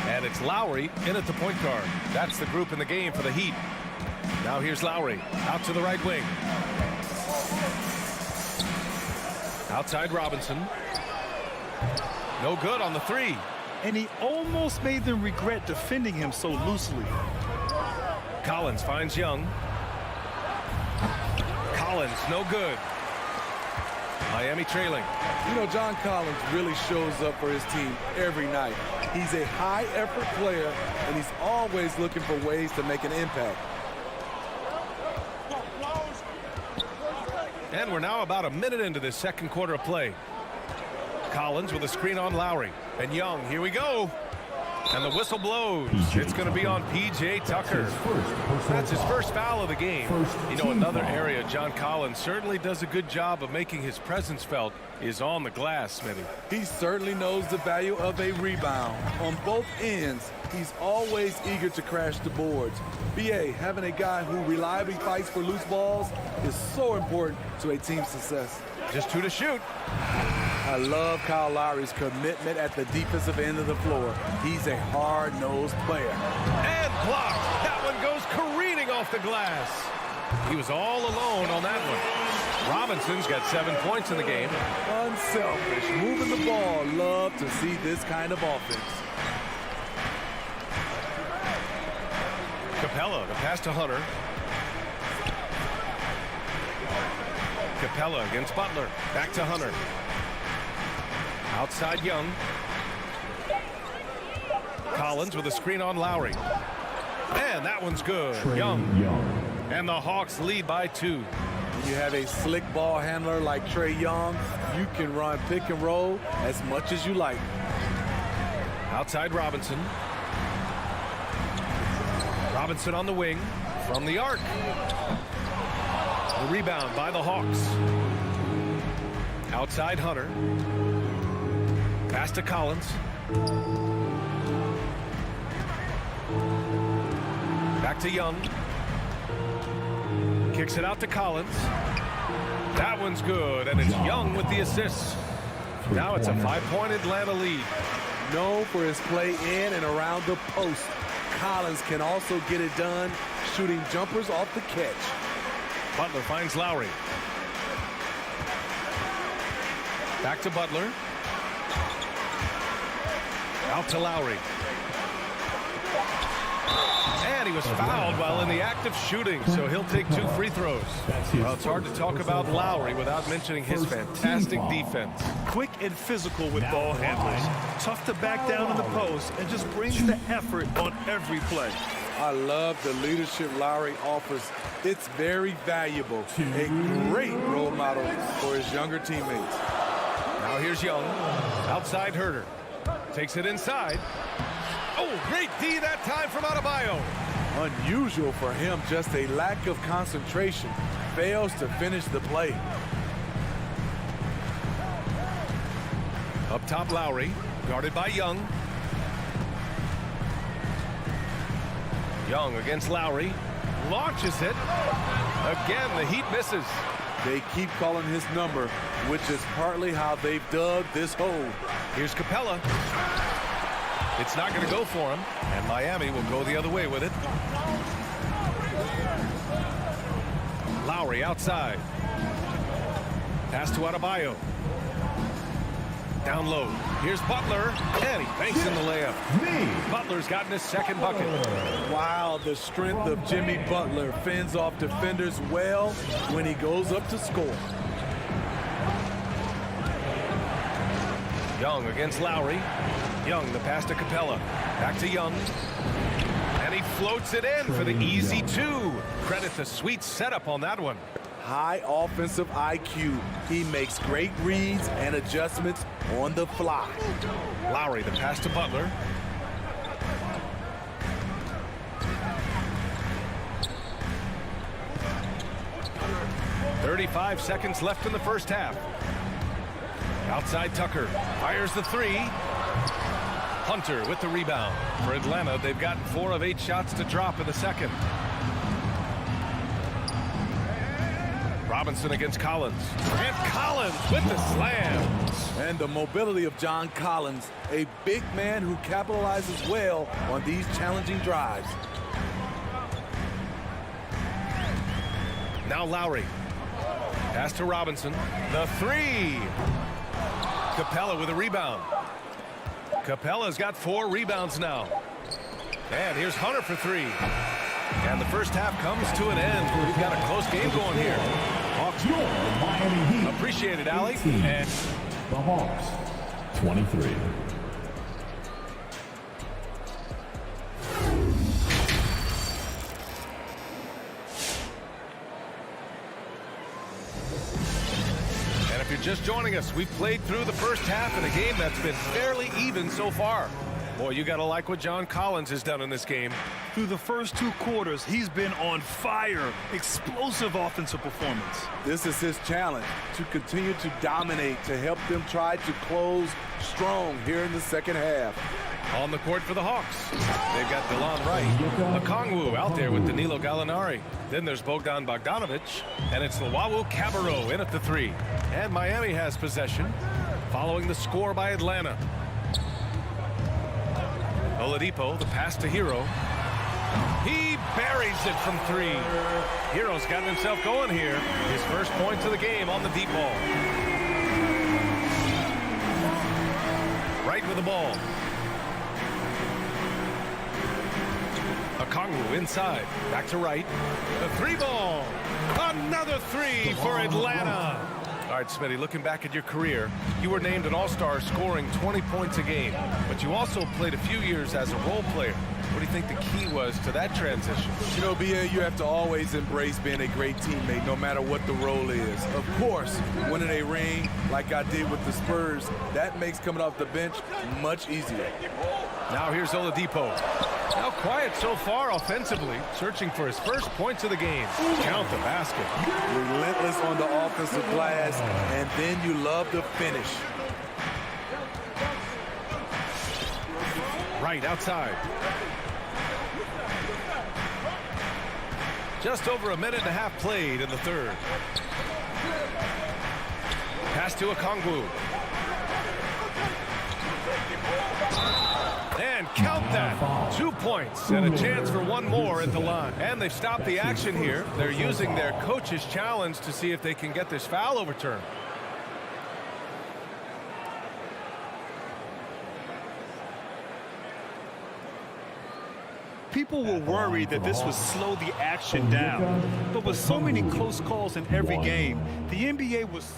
And it's Lowry in at the point guard. That's the group in the game for the Heat. Now here's Lowry. Out to the right wing. Outside Robinson. No good on the 3. And he almost made them regret defending him so loosely. Collins finds Young. Collins, no good. Miami trailing. You know, John Collins really shows up for his team every night. He's a high-effort player, and he's always looking for ways to make an impact. And we're now about a minute into this second quarter of play. Collins with a screen on Lowry. And Young, here we go. And the whistle blows. It's going to be on P.J. Tucker. That's his first foul of the game. You know, another area John Collins certainly does a good job of making his presence felt is on the glass, Smitty. He certainly knows the value of a rebound. On both ends, he's always eager to crash the boards. B.A., having a guy who reliably fights for loose balls is so important to a team's success. Just 2 to shoot. I love Kyle Lowry's commitment at the defensive end of the floor. He's a hard-nosed player. And blocked. That one goes careening off the glass. He was all alone on that one. Robinson's got 7 points in the game. Unselfish, moving the ball. Love to see this kind of offense. Capella, the pass to Hunter. Capella against Butler. Back to Hunter. Outside Young. Collins with a screen on Lowry. And that one's good. Young. And the Hawks lead by 2. When you have a slick ball handler like Trey Young, you can run pick and roll as much as you like. Outside Robinson. Robinson on the wing from the arc. The rebound by the Hawks. Outside Hunter. Pass to Collins. Back to Young. Kicks it out to Collins. That one's good, and it's Young with the assist. Now it's a 5-point Atlanta lead. Known for his play in and around the post, Collins can also get it done shooting jumpers off the catch. Butler finds Lowry. Back to Butler. Out to Lowry. And he was fouled while in the act of shooting, so he'll take 2 free throws. Well, it's hard to talk about Lowry without mentioning his fantastic defense. Quick and physical with ball handlers. Tough to back down in the post and just brings the effort on every play. I love the leadership Lowry offers. It's very valuable. A great role model for his younger teammates. Now here's Young. Outside Herder. Takes it inside. Oh, great D that time from Adebayo. Unusual for him, just a lack of concentration. Fails to finish the play. Up top, Lowry, guarded by Young. Young against Lowry, launches it. Again, the Heat misses. They keep calling his number, which is partly how they've dug this hole. Here's Capella. It's not going to go for him, and Miami will go the other way with it. Lowry outside. Pass to Adebayo. Down low. Here's Butler, and he banks in the layup. Butler's gotten his second bucket. Wow, the strength of Jimmy Butler fends off defenders well when he goes up to score. Young against Lowry. Young, the pass to Capella. Back to Young. And he floats it in for the easy two. Credit the sweet setup on that one. High offensive IQ. He makes great reads and adjustments on the fly. Lowry, the pass to Butler. "35 seconds left in the first half. Outside Tucker. Fires the three. Hunter with the rebound. For Atlanta, they've gotten 4 of 8 shots to drop in the second. Robinson against Collins. And Collins with the slam. And the mobility of John Collins, a big man who capitalizes well on these challenging drives. Now Lowry. Pass to Robinson. The three. Capella with a rebound. Capella's got 4 rebounds now. And here's Hunter for 3. And the first half comes to an end. We've got a close game going here. Hawks. Your Miami Heat. Appreciate it, Allie. 18. And the Hawks, 23. And if you're just joining us, we've played through the first half in a game that's been fairly even so far. Boy, you got to like what John Collins has done in this game. Through the first 2 quarters, he's been on fire. Explosive offensive performance. This is his challenge, to continue to dominate, to help them try to close strong here in the second half. On the court for the Hawks, they've got DeLon Wright. Okongwu out there with Danilo Gallinari. Then there's Bogdan Bogdanovic, and it's Luwawu Cabarrot in at the 3. And Miami has possession, following the score by Atlanta. Oladipo, the pass to Hero. He buries it from 3. Hero's gotten himself going here. His first points of the game on the deep ball. Right with the ball. Okongwu inside. Back to Wright. The 3 ball. Another 3 for Atlanta. All right, Smitty, looking back at your career, you were named an all-star scoring 20 points a game, but you also played a few years as a role player. What do you think the key was to that transition? You know, BA, you have to always embrace being a great teammate, no matter what the role is. Of course, winning a ring like I did with the Spurs, that makes coming off the bench much easier. Now here's Oladipo. Now quiet so far offensively, searching for his first points of the game. Count the basket. Relentless on the offensive glass, and then you love the finish. Right outside. Just over a minute and a half played in the third. Pass to Okongwu. And count that. 2 points and a chance for one more at the line. And they've stopped the action here. They're using their coach's challenge to see if they can get this foul overturned. People were worried that this would slow the action down. But with so many close calls in every game, the NBA was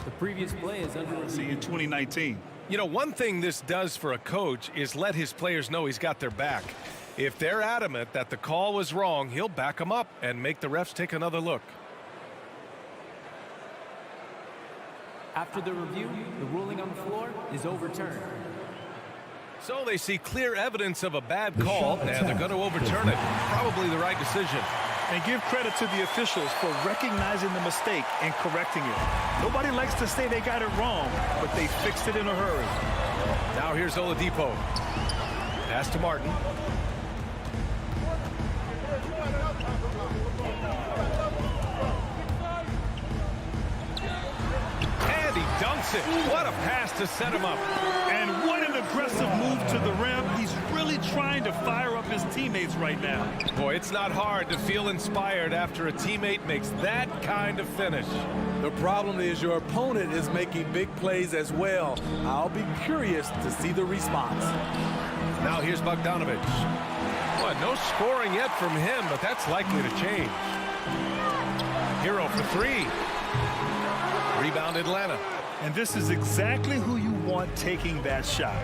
The previous play is under review. in 2019. You know, one thing this does for a coach is let his players know he's got their back. If they're adamant that the call was wrong, he'll back them up and make the refs take another look. After the review, the ruling on the floor is overturned. So they see clear evidence of a bad call, and they're going to overturn it. Probably the right decision. And give credit to the officials for recognizing the mistake and correcting it. Nobody likes to say they got it wrong, but they fixed it in a hurry. Now here's Oladipo. Pass to Martin. And he dunks it. What a pass to set him up. And what an aggressive move to the rim. He's really trying to fire up his teammates right now. Boy, it's not hard to feel inspired after a teammate makes that kind of finish. The problem is your opponent is making big plays as well. I'll be curious to see the response. Now here's Bogdanovic. Boy, no scoring yet from him, but that's likely to change. Hero for three. Rebound Atlanta. And this is exactly who you want taking that shot.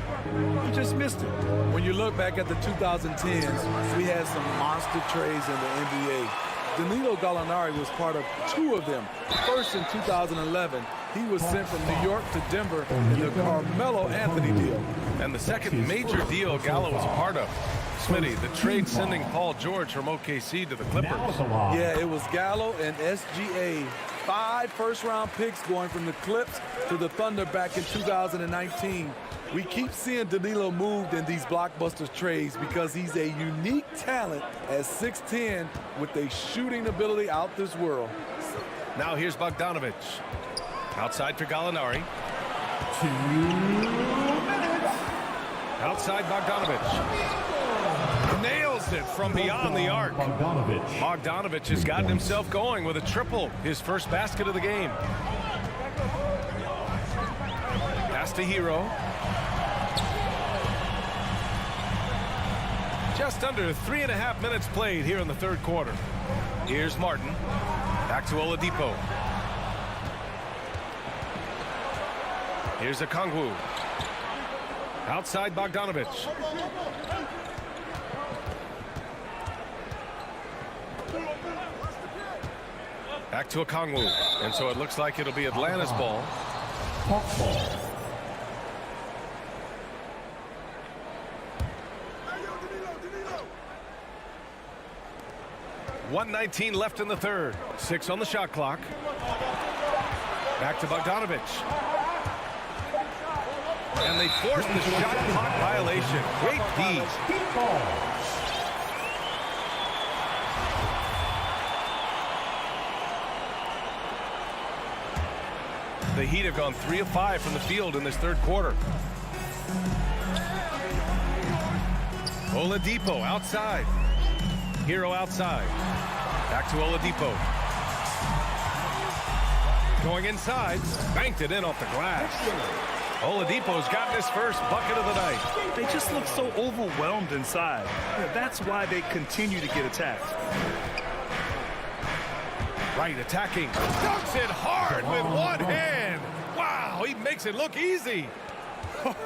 He just missed it. When you look back at the 2010s, we had some monster trades in the NBA. Danilo Gallinari was part of two of them. First in 2011, he was sent from New York to Denver in the Carmelo Anthony deal. And the second major deal Gallo was a part of. Smitty, the trade sending Paul George from OKC to the Clippers. Yeah, it was Gallo and SGA. 5 first-round picks going from the Clips to the Thunder back in 2019. We keep seeing Danilo moved in these blockbuster trades because he's a unique talent at 6'10" with a shooting ability out this world. Now here's Bogdanovic. Outside for Gallinari. 2 minutes. Outside Bogdanovic. Nails it from beyond the arc. Bogdanovic has gotten himself going with a triple. His first basket of the game. Pass to Hero. Just under 3.5 minutes played here in the third quarter. Here's Martin. Back to Oladipo. Here's Okongwu. Outside Bogdanovic. Back to Okongwu. And so it looks like it'll be Atlanta's ball. 1:19 left in the third. 6 on the shot clock. Back to Bogdanovic. And they forced the shot clock violation. Great D. The Heat have gone 3 of 5 from the field in this third quarter. Oladipo outside. Hero outside. Back to Oladipo. Going inside. Banked it in off the glass. Oladipo's got his first bucket of the night. They just look so overwhelmed inside. Yeah, that's why they continue to get attacked. Right, attacking. Dunks it hard with one hand. Wow, he makes it look easy.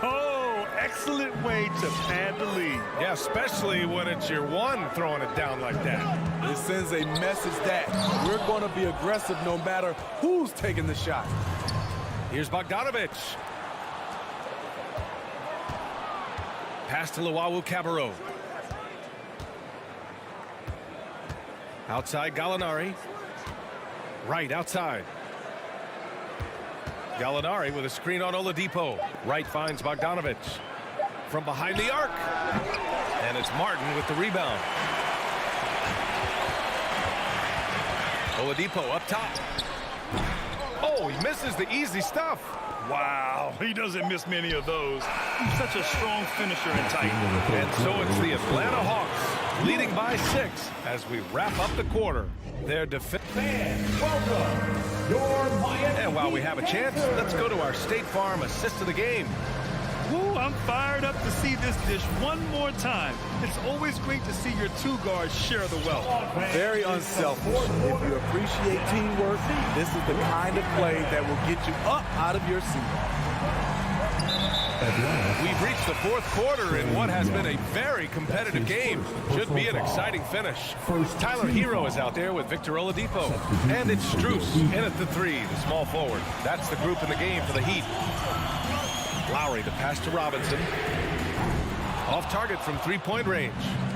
Oh, excellent way to pad the lead. Yeah, especially when it's your one throwing it down like that. It sends a message that we're going to be aggressive no matter who's taking the shot. Here's Bogdanovic. Pass to Luwawu-Cabarrot. Outside Gallinari. Right outside. Gallinari with a screen on Oladipo. Right finds Bogdanovic. From behind the arc. And it's Martin with the rebound. Oladipo up top. Oh, he misses the easy stuff. Wow, he doesn't miss many of those. He's such a strong finisher and tight. And so it's the Atlanta Hawks leading by 6 as we wrap up the quarter. Their defense. Welcome, your Miami. And while we have a chance, let's go to our State Farm assist of the game. Woo, I'm fired up to see this dish one more time. It's always great to see your two guards share the wealth. Very unselfish. If you appreciate teamwork, this is the kind of play that will get you up out of your seat. We've reached the fourth quarter in what has been a very competitive game. Should be an exciting finish. Tyler Hero is out there with Victor Oladipo. And it's Strus in at the 3, the small forward. That's the group in the game for the Heat. Lowry, the pass to Robinson. Off target from 3-point range.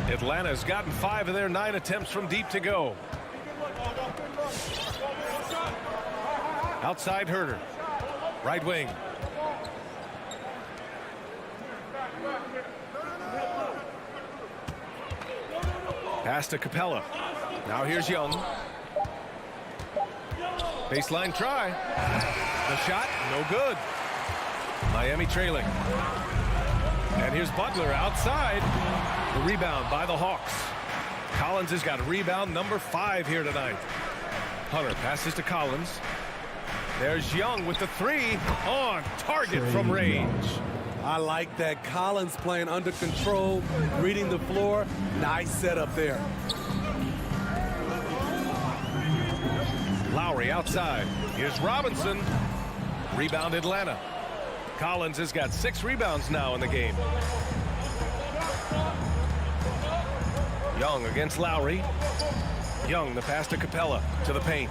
Atlanta's gotten 5 of their 9 attempts from deep to go. Outside Herder. Right wing. Pass to Capella. Now here's Young. Baseline try. The shot, no good. Miami trailing. And here's Butler outside. The rebound by the Hawks. Collins has got rebound number 5 here tonight. Hunter passes to Collins. There's Young with the 3 on target from range. I like that. Collins playing under control, reading the floor. Nice setup there. Lowry outside. Here's Robinson. Rebound Atlanta. Collins has got 6 rebounds now in the game. Young against Lowry. Young, the pass to Capella, to the paint.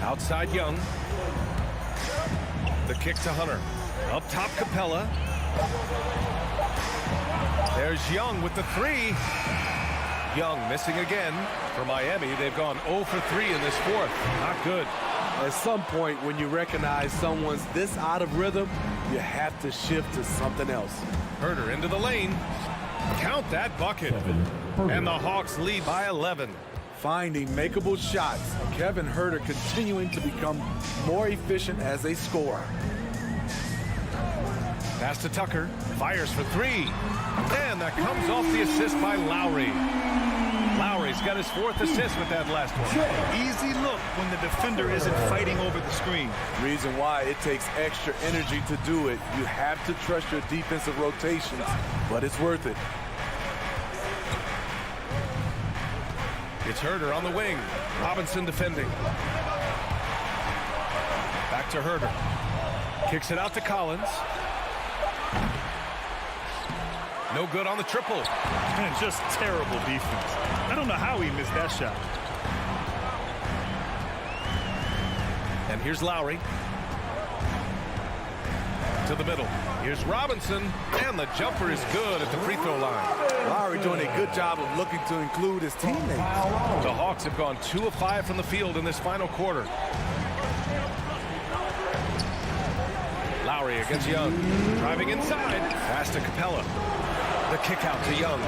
Outside Young. The kick to Hunter. Up top Capella. There's Young with the 3. Young missing again. For Miami, they've gone 0 for 3 in this fourth. Not good. At some point, when you recognize someone's this out of rhythm, you have to shift to something else. Herder into the lane. Count that bucket. And the Hawks lead by 11. Finding makeable shots. Kevin Herder continuing to become more efficient as a scorer. Pass to Tucker. Fires for 3. And that comes off the assist by Lowry. Lowry's got his 4th assist with that last one. Easy look when the defender isn't fighting over the screen. Reason why it takes extra energy to do it. You have to trust your defensive rotations, but it's worth it. It's Herder on the wing. Robinson defending. Back to Herder. Kicks it out to Collins. No good on the triple. Man, just terrible defense. I don't know how he missed that shot. And here's Lowry. To the middle. Here's Robinson. And the jumper is good at the free throw line. Lowry doing a good job of looking to include his teammates. The Hawks have gone 2 of 5 from the field in this final quarter. Lowry against Young. Driving inside. Pass to Capella. The kick out to Young.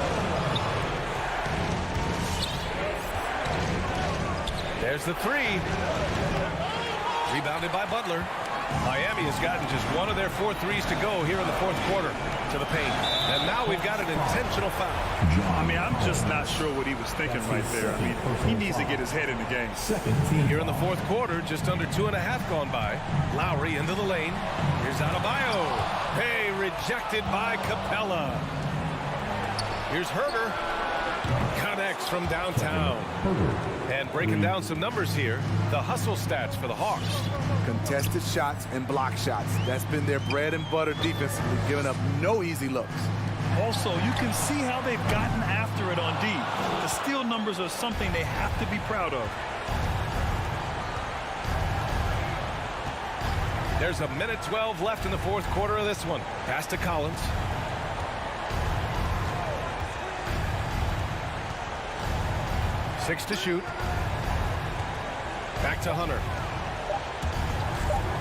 There's the 3. Rebounded by Butler. Miami has gotten just 1 of their 4 threes to go here in the fourth quarter. To the paint. And now we've got an intentional foul. I mean, I'm just not sure what he was thinking right there. I mean, he needs to get his head in the game. Here in the fourth quarter, just under 2.5 gone by. Lowry into the lane. Here's Adebayo. Hey, rejected by Capella. Here's Herder. Connects from downtown. And breaking down some numbers here, the hustle stats for the Hawks. Contested shots and block shots. That's been their bread and butter defensively, giving up no easy looks. Also, you can see how they've gotten after it on D. The steal numbers are something they have to be proud of. There's a minute 12 left in the fourth quarter of this one. Pass to Collins. Six to shoot. Back to Hunter.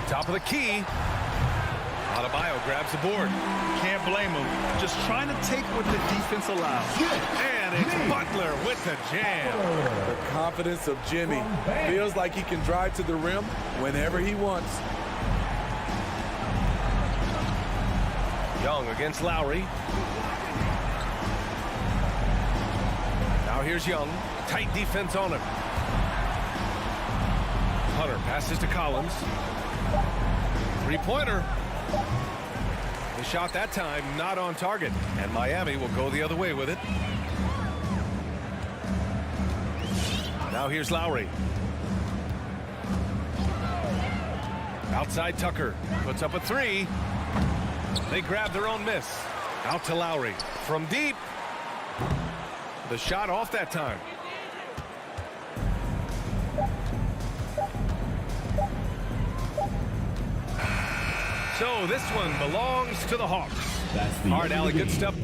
Top of the key. Adebayo grabs the board. Can't blame him. Just trying to take what the defense allows. And it's Butler with the jam. The confidence of Jimmy. Feels like he can drive to the rim whenever he wants. Young against Lowry. Now here's Young. Tight defense on him. Hunter passes to Collins. Three-pointer. The shot that time not on target. And Miami will go the other way with it. Now here's Lowry. Outside Tucker. Puts up a 3. They grab their own miss. Out to Lowry. From deep. The shot off that time. So this one belongs to the Hawks. All right, Allie, good stuff.